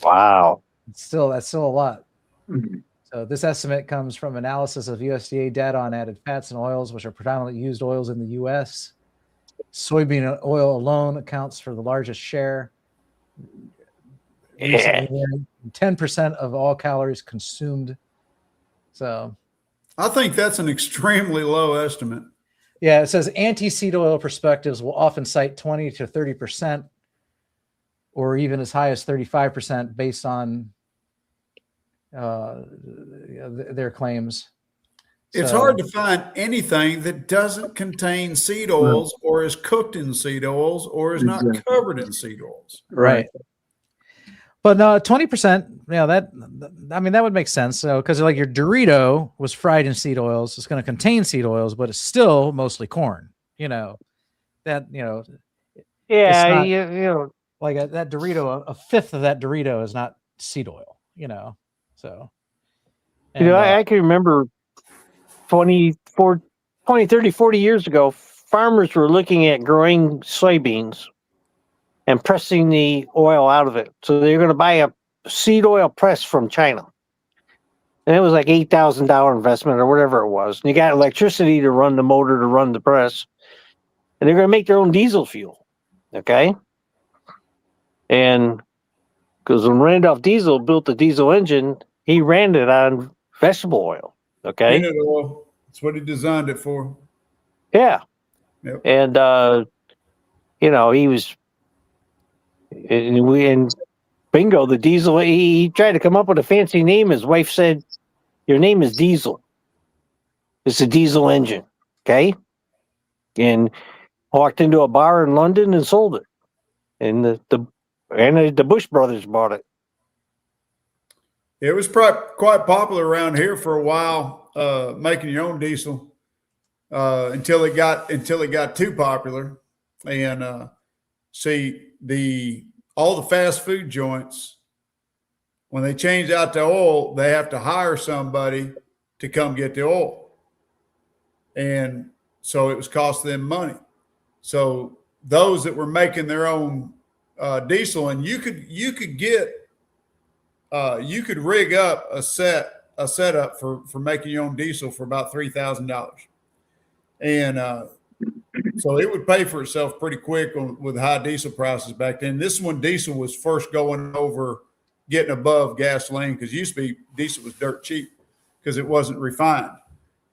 Wow. That's still a lot. Mm-hmm. So this estimate comes from analysis of USDA data on added fats and oils, which are predominantly used oils in the U.S. Soybean oil alone accounts for the largest share. 10% of all calories consumed. So I think that's an extremely low estimate. Yeah, it says anti-seed oil perspectives will often cite 20 to 30% or even as high as 35% based on their claims. It's hard to find anything that doesn't contain seed oils or is cooked in seed oils or is not covered in seed oils. Right. But no, 20%, that would make sense. So, because like your Dorito was fried in seed oils, it's going to contain seed oils, but it's still mostly corn. Like that Dorito, a fifth of that Dorito is not seed oil. So. And, I can remember 20, 30, 40 years ago, farmers were looking at growing soybeans and pressing the oil out of it. So they're going to buy a seed oil press from China. And it was like $8,000 investment or whatever it was. And you got electricity to run the motor to run the press. And they're going to make their own diesel fuel. Okay? And because when Randolph Diesel built the diesel engine, he ran it on vegetable oil. Okay? Peanut oil. That's what he designed it for. Yeah. Yep. And, he was... And bingo, the diesel, he tried to come up with a fancy name. His wife said, your name is Diesel. It's a diesel engine. Okay. And walked into a bar in London and sold it. And the Bush brothers bought it. It was quite popular around here for a while, making your own diesel, until it got too popular. And, all the fast food joints, when they change out the oil, they have to hire somebody to come get the oil. And so it was costing them money. So those that were making their own diesel, and you could rig up a setup for making your own diesel for about $3,000. And so it would pay for itself pretty quick with high diesel prices back then. This is when diesel was first going over, getting above gasoline, because used to be diesel was dirt cheap because it wasn't refined.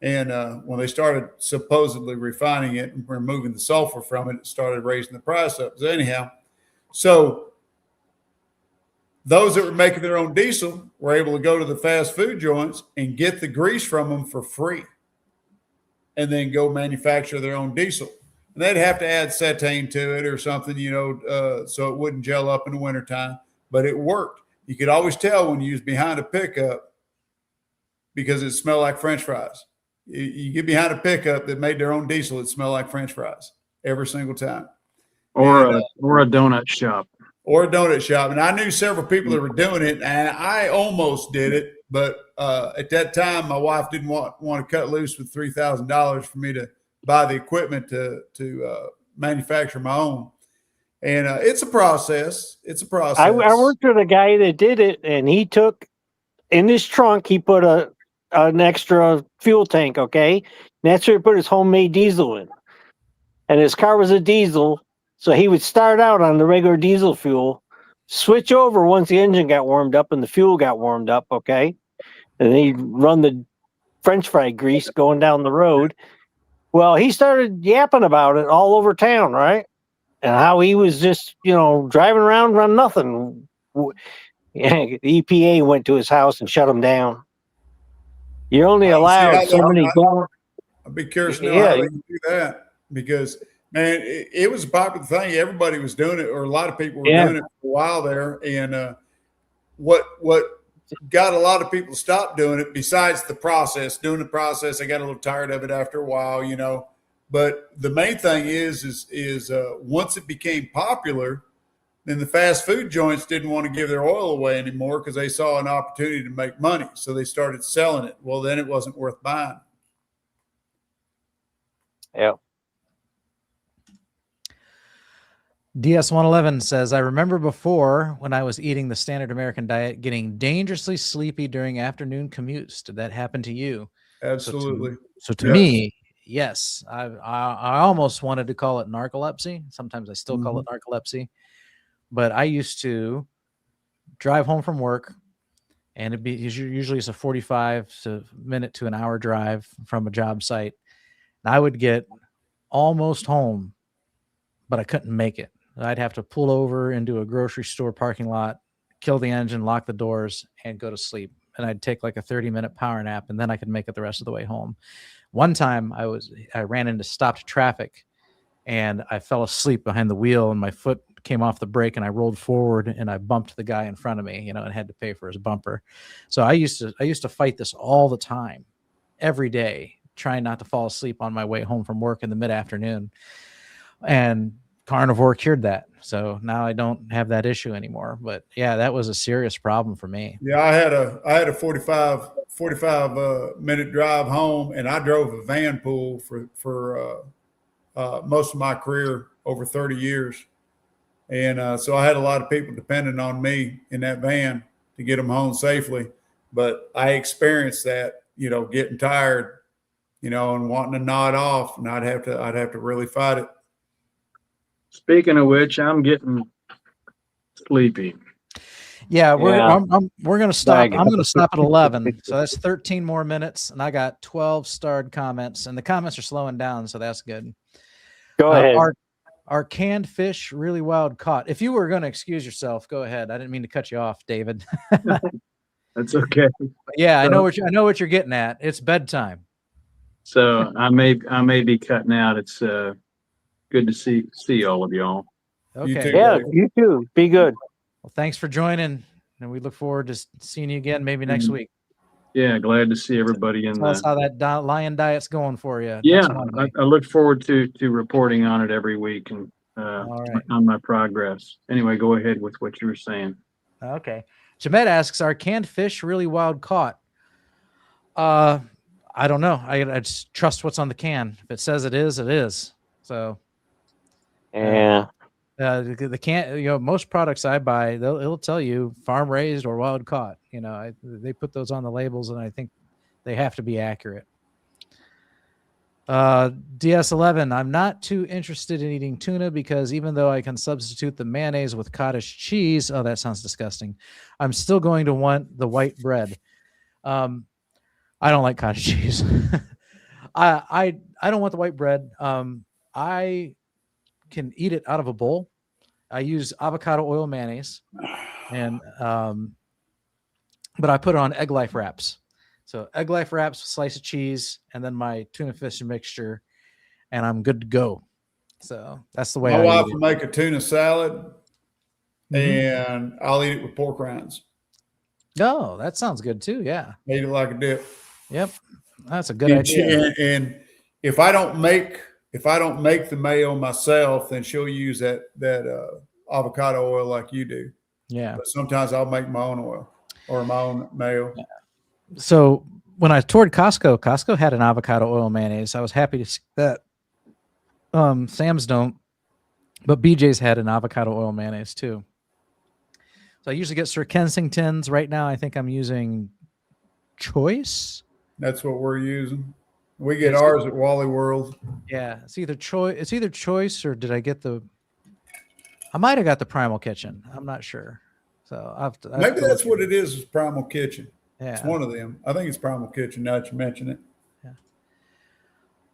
And when they started supposedly refining it and removing the sulfur from it, it started raising the price up. So anyhow, so those that were making their own diesel were able to go to the fast food joints and get the grease from them for free and then go manufacture their own diesel. And they'd have to add cetane to it or something, so it wouldn't gel up in the wintertime. But it worked. You could always tell when you was behind a pickup because it smelled like French fries. You get behind a pickup that made their own diesel, it smelled like French fries every single time. Or a donut shop. Or a donut shop. And I knew several people that were doing it, and I almost did it. But at that time, my wife didn't want to cut loose with $3,000 for me to buy the equipment to manufacture my own. And it's a process. It's a process. I worked with a guy that did it, and he took in his trunk, he put an extra fuel tank, okay? And that's where he put his homemade diesel in. And his car was a diesel, so he would start out on the regular diesel fuel, switch over once the engine got warmed up and the fuel got warmed up, okay? And he'd run the French fry grease going down the road. Well, he started yapping about it all over town, right? And how he was just, driving around, run nothing. The EPA went to his house and shut him down. You're only allowed so many gallons. I'd be curious to know how they can do that because, man, it was a popular thing. Everybody was doing it, or a lot of people were doing it for a while there. And what got a lot of people to stop doing it, besides doing the process, I got a little tired of it after a while, But the main thing is once it became popular, then the fast food joints didn't want to give their oil away anymore because they saw an opportunity to make money. So they started selling it. Well, then it wasn't worth buying. Yeah. DS111 says, I remember before when I was eating the standard American diet, getting dangerously sleepy during afternoon commutes. Did that happen to you? Absolutely. So to me, yes. I almost wanted to call it narcolepsy. Sometimes I still call it narcolepsy. But I used to drive home from work, and usually it's a 45 minute to an hour drive from a job site. And I would get almost home, but I couldn't make it. I'd have to pull over into a grocery store parking lot, kill the engine, lock the doors, and go to sleep. And I'd take like a 30-minute power nap, and then I could make it the rest of the way home. One time I ran into stopped traffic, and I fell asleep behind the wheel, and my foot came off the brake, and I rolled forward, and I bumped the guy in front of me, and had to pay for his bumper. So I used to fight this all the time, every day, trying not to fall asleep on my way home from work in the mid-afternoon. And Carnivore cured that. So now I don't have that issue anymore. But yeah, that was a serious problem for me. Yeah, I had a 45 minute drive home, and I drove a van pool for most of my career, over 30 years. And so I had a lot of people depending on me in that van to get them home safely. But I experienced that, getting tired, and wanting to nod off, and I'd have to really fight it. Speaking of which, I'm getting sleepy. Yeah, we're going to stop. I'm going to stop at 11. So that's 13 more minutes, and I got 12 starred comments, and the comments are slowing down, so that's good. Go ahead. Are canned fish really wild caught? If you were going to excuse yourself, go ahead. I didn't mean to cut you off, David. That's okay. Yeah, I know what you're getting at. It's bedtime. So I may be cutting out. It's good to see all of y'all. Okay. You too, Yeah, buddy. you too. Be good. Well, thanks for joining, and we look forward to seeing you again maybe next week. Yeah, glad to see everybody in Tell us how that lion diet's going for you. Yeah, I look forward to reporting on it every week and All right. on my progress. Anyway, go ahead with what you were saying. Okay. Jamet asks, are canned fish really wild caught? I don't know. I just trust what's on the can. If it says it is, it is. So Yeah. the can, most products I buy, it'll tell you farm raised or wild caught. They put those on the labels, and I think they have to be accurate. DS11, I'm not too interested in eating tuna because even though I can substitute the mayonnaise with cottage cheese, oh, that sounds disgusting, I'm still going to want the white bread. I don't like cottage cheese. I don't want the white bread. I can eat it out of a bowl. I use avocado oil mayonnaise, and but I put it on egg life wraps. So egg life wraps, slice of cheese, and then my tuna fish mixture, and I'm good to go. So that's the way My I wife eat will make a tuna salad, it. and I'll eat it with pork rinds. Oh, that sounds good too. Yeah. Eat it like a dip. Yep. That's a good idea. And if I don't make the mayo myself, then she'll use that avocado oil like you do. Yeah. But sometimes I'll make my own oil or my own mayo. So when I toured Costco had an avocado oil mayonnaise. I was happy to see that. Sam's don't, but BJ's had an avocado oil mayonnaise too. So I usually get Sir Kensington's. Right now, I think I'm using Choice. That's what we're using. We get ours at Wally World. Yeah, it's either Choice or did I get the? I might have got the Primal Kitchen. I'm not sure. So Maybe that's what it is Primal Kitchen. Yeah, it's one of them. I think it's Primal Kitchen. Now that you mention it. Yeah.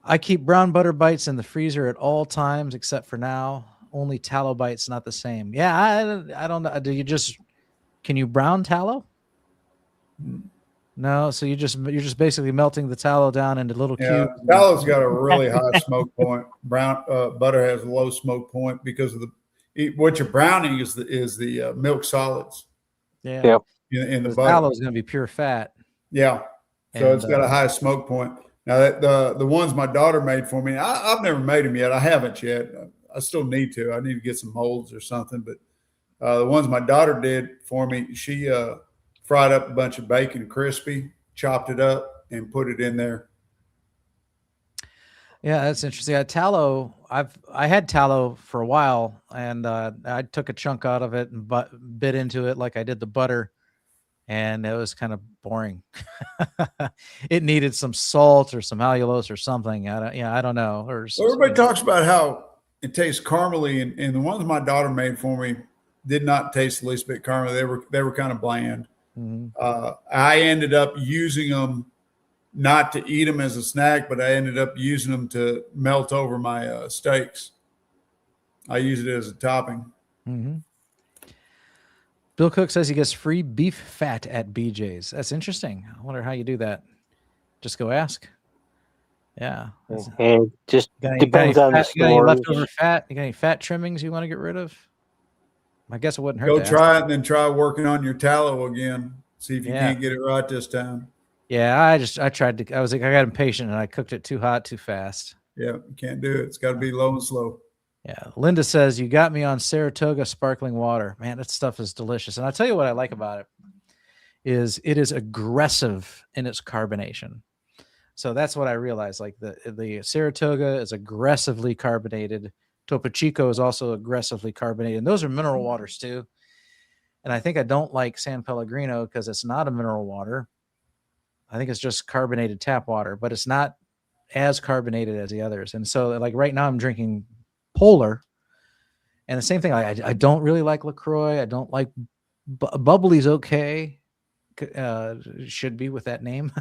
I keep brown butter bites in the freezer at all times except for now. Only tallow bites, not the same. Yeah, I don't know. Can you brown tallow? No, so you're just basically melting the tallow down into little cubes. Tallow's got a really high smoke point. Brown butter has a low smoke point because of what you're browning is the milk solids. Yeah. Yep. In the butter. Tallow is going to be pure fat. Yeah. So it's got a high smoke point. Now that the ones my daughter made for me, I've never made them yet. I haven't yet. I still need to. I need to get some molds or something. But the ones my daughter did for me, she fried up a bunch of bacon crispy, chopped it up, and put it in there. Yeah, that's interesting. Tallow, I had tallow for a while, and I took a chunk out of it and bit into it like I did the butter, and it was kind of boring. It needed some salt or some allulose or something. I don't know. Everybody talks about how it tastes caramely, and the ones my daughter made for me did not taste the least bit caramely. They were kind of bland. Mm-hmm. I ended up using them not to eat them as a snack, but I ended up using them to melt over my steaks. I use it as a topping. Mm-hmm. Bill Cook says he gets free beef fat at BJ's. That's interesting. I wonder how you do that. Just go ask. Yeah. And just depends on the store. You got any leftover fat? You got any fat trimmings you want to get rid of? I guess it wouldn't hurt. Go try it and then try working on your tallow again. See if you can't get it right this time. Yeah, I tried to. I was like, I got impatient and I cooked it too hot, too fast. Yeah, you can't do it. It's got to be low and slow. Yeah. Linda says, you got me on Saratoga sparkling water. Man, that stuff is delicious. And I'll tell you what I like about it is aggressive in its carbonation. So that's what I realized. Like the Saratoga is aggressively carbonated. Topo Chico is also aggressively carbonated. And those are mineral waters too. And I think I don't like San Pellegrino because it's not a mineral water. I think it's just carbonated tap water, but it's not as carbonated as the others. And so like right now I'm drinking Polar, and the same thing. I don't really like LaCroix. I don't like Bubbly's okay. Should be with that name.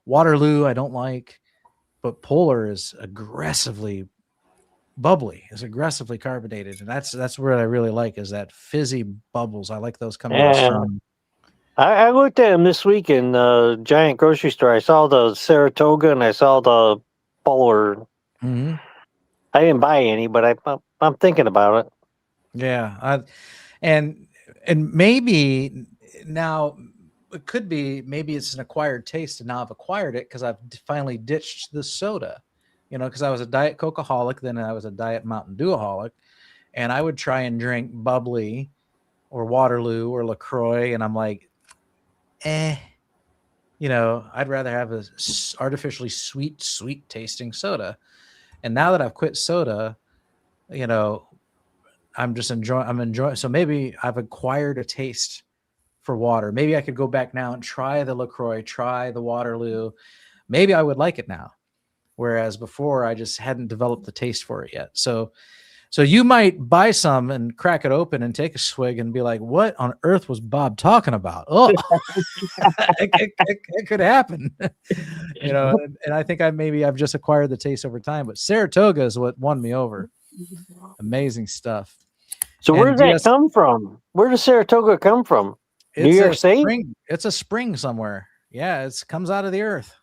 Waterloo I don't like, but Polar is aggressively bubbly. It's aggressively carbonated, and that's where I really like is that fizzy bubbles. I like those coming out strong. I looked at them this week in the giant grocery store. I saw the Saratoga and I saw the Polar. Mm-hmm. I didn't buy any, but I'm thinking about it. Yeah, and maybe now it could be maybe it's an acquired taste, and now I've acquired it because I've finally ditched the soda. You know, because I was a Diet Coca-holic, then I was a Diet Mountain Dew-aholic, and I would try and drink Bubbly or Waterloo or LaCroix, and I'm like, you know, I'd rather have a artificially sweet tasting soda. And now that I've quit soda, you know, I'm enjoying. So maybe I've acquired a taste for water. Maybe I could go back now and try the LaCroix, try the Waterloo. Maybe I would like it now. Whereas before I just hadn't developed the taste for it yet. So So you might buy some and crack it open and take a swig and be like, "What on earth was Bob talking about?" Oh, it could happen, you know. And I think I've just acquired the taste over time. But Saratoga is what won me over. Amazing stuff. So where And does that yes, come from? Where does Saratoga come from? New it's York a State? spring. It's a spring somewhere. Yeah, it comes out of the earth.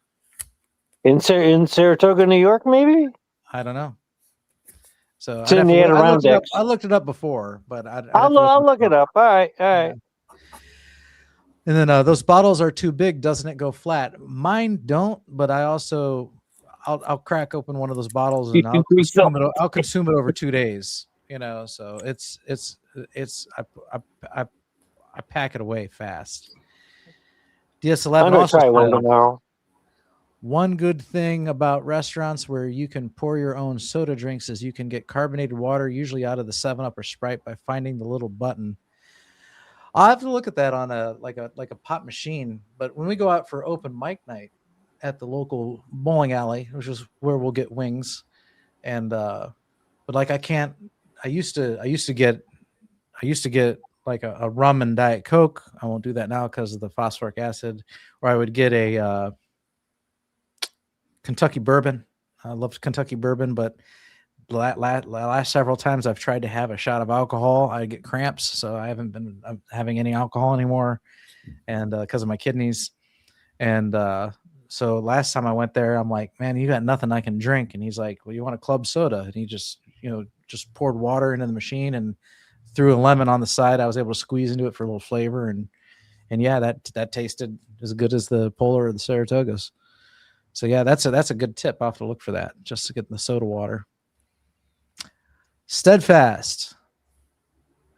In Saratoga, New York, maybe? I don't know. So It's in the Adirondacks. I looked it up before, but I'll look it up. All right. Yeah. And then those bottles are too big, doesn't it go flat? Mine don't, but I'll crack open one of those bottles and I'll consume it over 2 days. You know, so I pack it away fast. DS11 I'm gonna also try one said, tomorrow. one good thing about restaurants where you can pour your own soda drinks is you can get carbonated water, usually out of the 7-Up or Sprite, by finding the little button. I'll have to look at that on a pop machine. But when we go out for open mic night at the local bowling alley, which is where we'll get wings, and but like I used to get like a rum and Diet Coke. I won't do that now because of the phosphoric acid. Or I would get a Kentucky bourbon. I love Kentucky bourbon, but last several times I've tried to have a shot of alcohol, I get cramps, so I haven't been having any alcohol anymore, and because of my kidneys. And so last time I went there, I'm like, "Man, you got nothing I can drink." And he's like, "Well, you want a club soda?" And he just poured water into the machine and threw a lemon on the side. I was able to squeeze into it for a little flavor, and yeah, that tasted as good as the Polar or the Saratogas. So yeah, that's a good tip. I'll have to look for that just to get the soda water. Steadfast.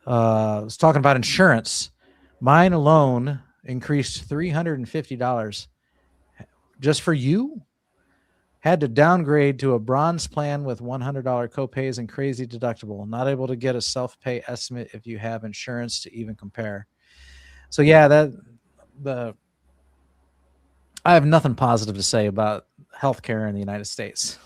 I was talking about insurance. Mine alone increased $350 just for you. Had to downgrade to a bronze plan with $100 copays and crazy deductible. Not able to get a self-pay estimate if you have insurance to even compare. So yeah, I have nothing positive to say about healthcare in the United States.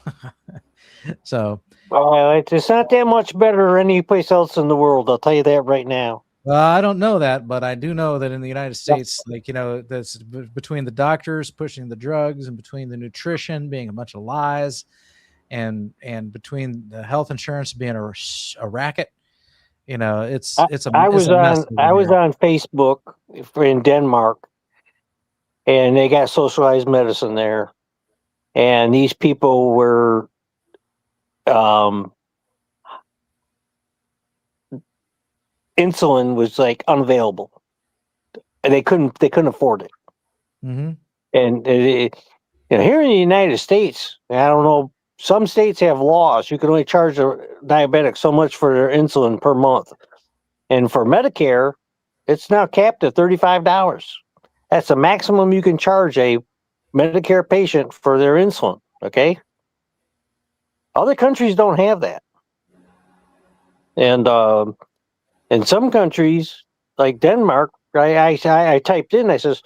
So it's not that much better any place else in the world. I'll tell you that right now. I don't know that, but I do know that in the United States, that's between the doctors pushing the drugs and between the nutrition being a bunch of lies, and between the health insurance being a racket. I was on Facebook in Denmark, and they got socialized medicine there, and these people were insulin was like unavailable, and they couldn't afford it. Mm-hmm. And here in the United States, I don't know, some states have laws. You can only charge a diabetic so much for their insulin per month, and for Medicare, it's now capped at $35. That's the maximum you can charge a Medicare patient for their insulin. Okay. Other countries don't have that. And in some countries, like Denmark, I typed in, I says,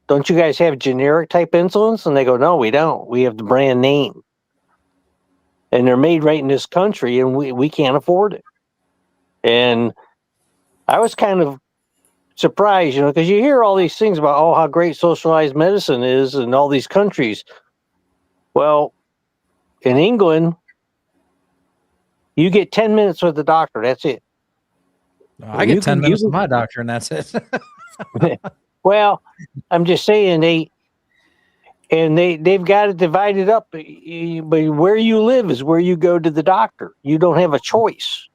"Don't you guys have generic type insulins?" And they go, "No, we don't. We have the brand name. And they're made right in this country, and we can't afford it." And I was kind of surprised, because you hear all these things about, how great socialized medicine is in all these countries. Well, in England, you get 10 minutes with the doctor. That's it. I get 10 minutes with my doctor, and that's it. Well, I'm just saying they've got it divided up. But where you live is where you go to the doctor. You don't have a choice.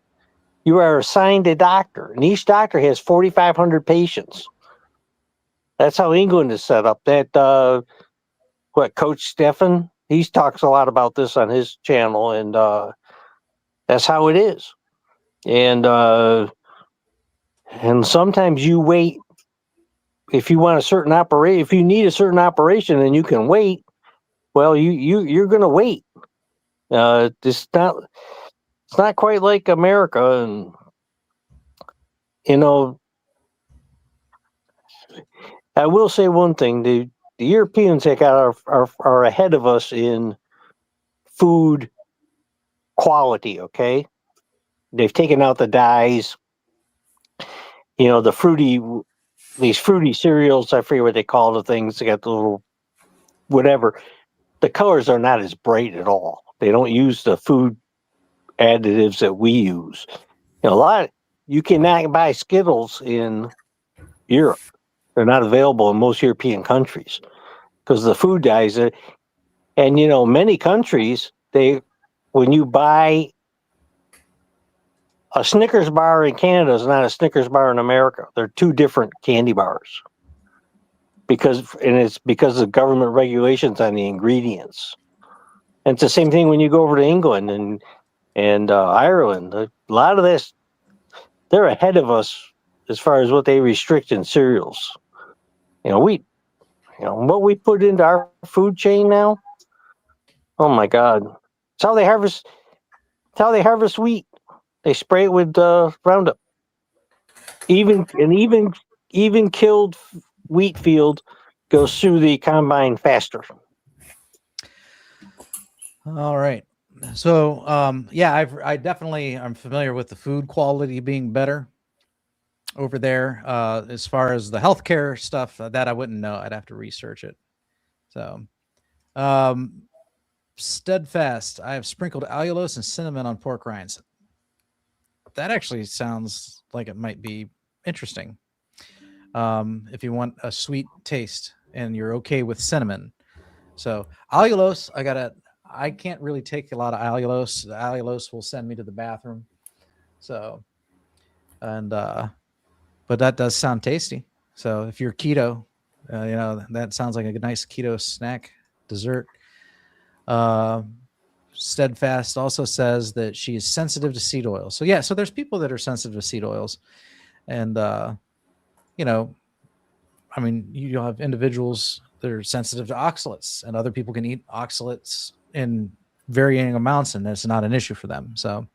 You are assigned a doctor, and each doctor has 4,500 patients. That's how England is set up. That Coach Stefan, he talks a lot about this on his channel, and that's how it is. And sometimes you wait. If you want a certain operation, if you need a certain operation, and you can wait, well, you're going to wait. It's not quite like America, and I will say one thing: the Europeans are ahead of us in food quality. Okay, they've taken out the dyes. You know, these fruity cereals, I forget what they call the things. They got the little whatever. The colors are not as bright at all. They don't use the food additives that we use. You know, you cannot buy Skittles in Europe. They're not available in most European countries because the food dyes. And you know, many countries, when you buy a Snickers bar in Canada is not a Snickers bar in America. They're two different candy bars it's because of government regulations on the ingredients. And it's the same thing when you go over to England and Ireland. A lot of this, they're ahead of us as far as what they restrict in cereals. You know, what we put into our food chain now. Oh my God! It's how they harvest. It's how they harvest wheat. They spray it with Roundup. Even killed wheat field goes through the combine faster. All right. So, I definitely am familiar with the food quality being better over there. As far as the healthcare stuff, that I wouldn't know. I'd have to research it. So, Steadfast. I have sprinkled allulose and cinnamon on pork rinds. That actually sounds like it might be interesting. If you want a sweet taste and you're okay with cinnamon. So allulose, I can't really take a lot of allulose. The allulose will send me to the bathroom. So, but that does sound tasty. So if you're keto, that sounds like a nice keto snack dessert. Steadfast also says that she is sensitive to seed oils. So yeah, so there's people that are sensitive to seed oils, and you'll have individuals that are sensitive to oxalates, and other people can eat oxalates in varying amounts, and it's not an issue for them. So,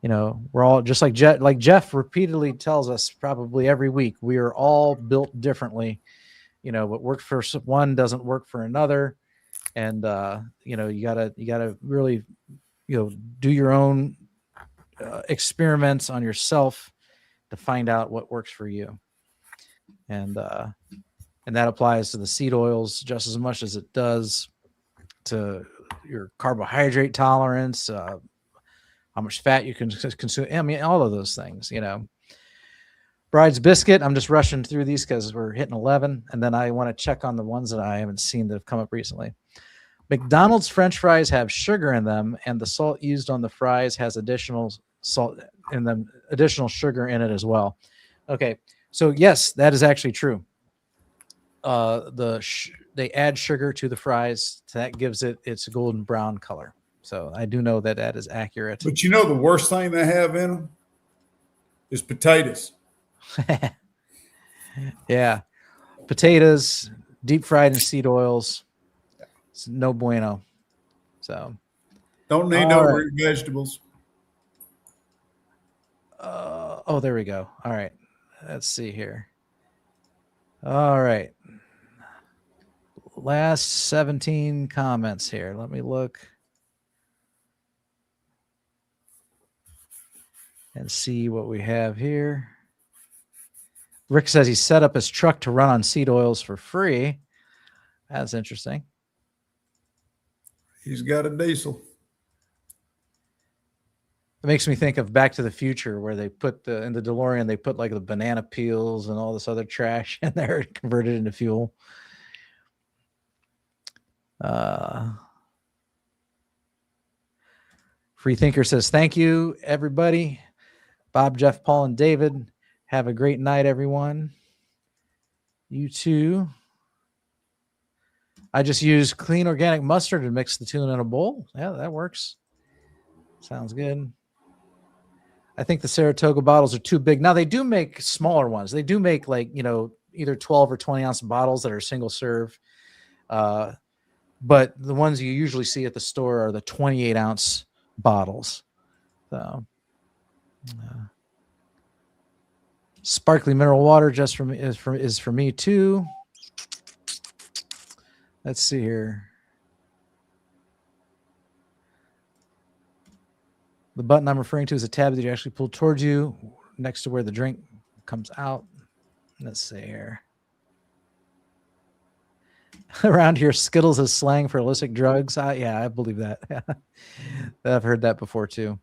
we're all just like Jeff repeatedly tells us probably every week, we are all built differently. What worked for one doesn't work for another. And, you gotta really, do your own experiments on yourself to find out what works for you. And that applies to the seed oils just as much as it does to your carbohydrate tolerance, how much fat you can consume. I mean, all of those things, Bride's Biscuit. I'm just rushing through these because we're hitting 11. And then I want to check on the ones that I haven't seen that have come up recently. McDonald's French fries have sugar in them, and the salt used on the fries has additional salt in them, additional sugar in it as well. Okay. So yes, that is actually true. They add sugar to the fries. So that gives it its golden brown color. So I do know that is accurate. But the worst thing they have in them is potatoes. Yeah. Potatoes, deep fried in seed oils. It's no bueno. So don't need no root vegetables. There we go. All right. Let's see here. All right. Last 17 comments here. Let me look and see what we have here. Rick says he set up his truck to run on seed oils for free. That's interesting. He's got a diesel. It makes me think of Back to the Future, where they put in the DeLorean, they put like the banana peels and all this other trash in there and converted into fuel. Free Thinker says, thank you, everybody. Bob, Jeff, Paul, and David. Have a great night, everyone. You too. I just use clean organic mustard and mix the two in a bowl. Yeah, that works. Sounds good. I think the Saratoga bottles are too big. Now, they do make smaller ones. They do make either 12 or 20 ounce bottles that are single serve. But the ones you usually see at the store are the 28 ounce bottles. So, sparkly mineral water just is for me too. Let's see here. The button I'm referring to is a tab that you actually pull towards you next to where the drink comes out. Let's see here. Around here, Skittles is slang for illicit drugs. Yeah, I believe that. I've heard that before too.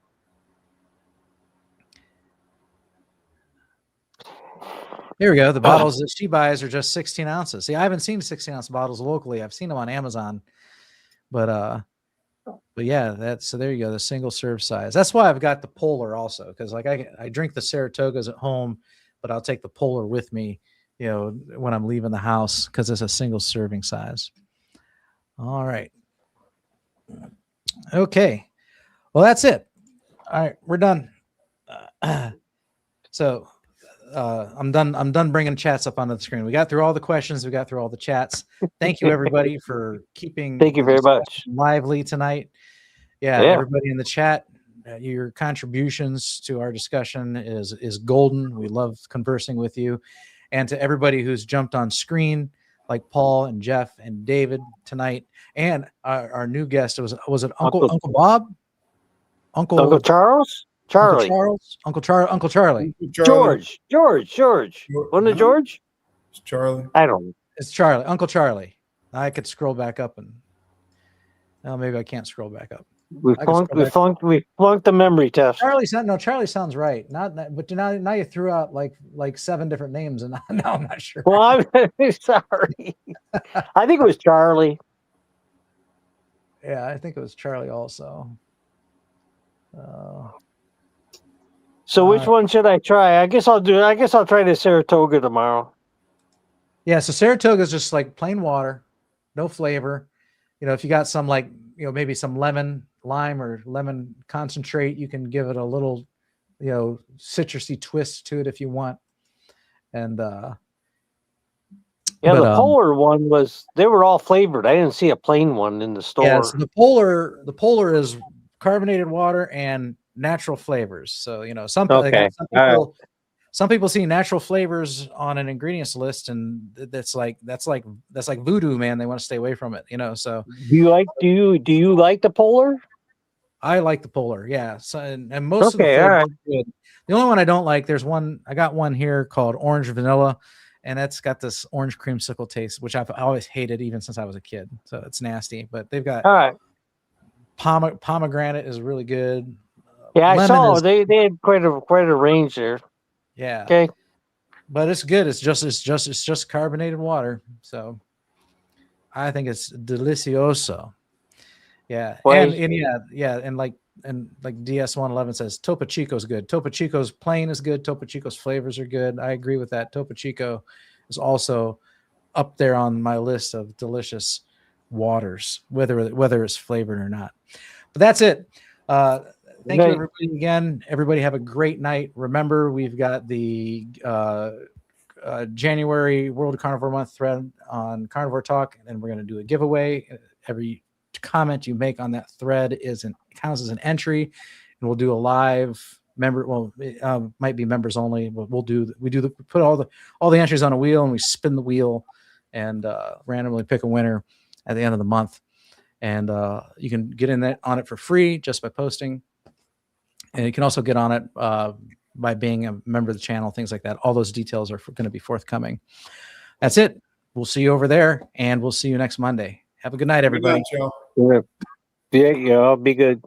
Here we go. The bottles that she buys are just 16 ounces. See, I haven't seen 16-ounce bottles locally. I've seen them on Amazon, but yeah, so there you go. The single serve size. That's why I've got the Polar also, because like I drink the Saratogas at home, but I'll take the Polar with me, you know, when I'm leaving the house because it's a single serving size. All right. Okay. Well, that's it. All right, we're done. So I'm done bringing chats up onto the screen. We got through all the questions. We got through all the chats. Thank you, everybody, for keeping Thank you very much. lively tonight. Yeah, everybody in the chat, your contributions to our discussion is golden. We love conversing with you. And to everybody who's jumped on screen, like Paul and Jeff and David tonight, and our new guest, was it Uncle Bob? Uncle Charles? Charlie. Uncle Charlie. George. Wasn't it George? It's Charlie. I don't know. It's Charlie. Uncle Charlie. I could scroll back up and maybe I can't scroll back up. We flunked the memory test. Charlie sounds right. But now you threw out like 7 different names, and now I'm not sure. Well, I'm sorry. I think it was Charlie. Yeah, I think it was Charlie also. So which one should I try? I guess I'll try the Saratoga tomorrow. Yeah, so Saratoga is just like plain water, no flavor. You know, if you got some maybe some lemon, lime, or lemon concentrate, you can give it a little, citrusy twist to it if you want. And the Polar one they were all flavored. I didn't see a plain one in the store. Yeah, so the Polar is carbonated water and natural flavors. So some people see natural flavors on an ingredients list, and that's like voodoo, man. They want to stay away from it. So do you like the Polar? I like the Polar, yeah. So and most of the flavors are good. The only one I don't like, I got one here called Orange Vanilla, and that's got this orange creamsicle taste, which I've always hated even since I was a kid. So it's nasty. But they've got pomegranate is really good. Yeah, I saw they had quite a range there. Yeah. Okay. But it's good. It's just carbonated water. So I think it's delicioso. Yeah. And like DS111 says, Topo Chico's good. Topo Chico's plain is good. Topo Chico's flavors are good. I agree with that. Topo Chico is also up there on my list of delicious waters, whether it's flavored or not. But that's it. Thank you, everybody, again. Everybody have a great night. Remember, we've got the January World Carnivore Month thread on Carnivore Talk, and we're going to do a giveaway. Every comment you make on that thread counts as an entry, and we'll do a live member. Well, it might be members only, but we put all the entries on a wheel, and we spin the wheel and randomly pick a winner at the end of the month. And you can get on it for free just by posting. And you can also get on it by being a member of the channel, things like that. All those details are going to be forthcoming. That's it. We'll see you over there, and we'll see you next Monday. Have a good night, everybody. Good night, y'all. Yeah, be good.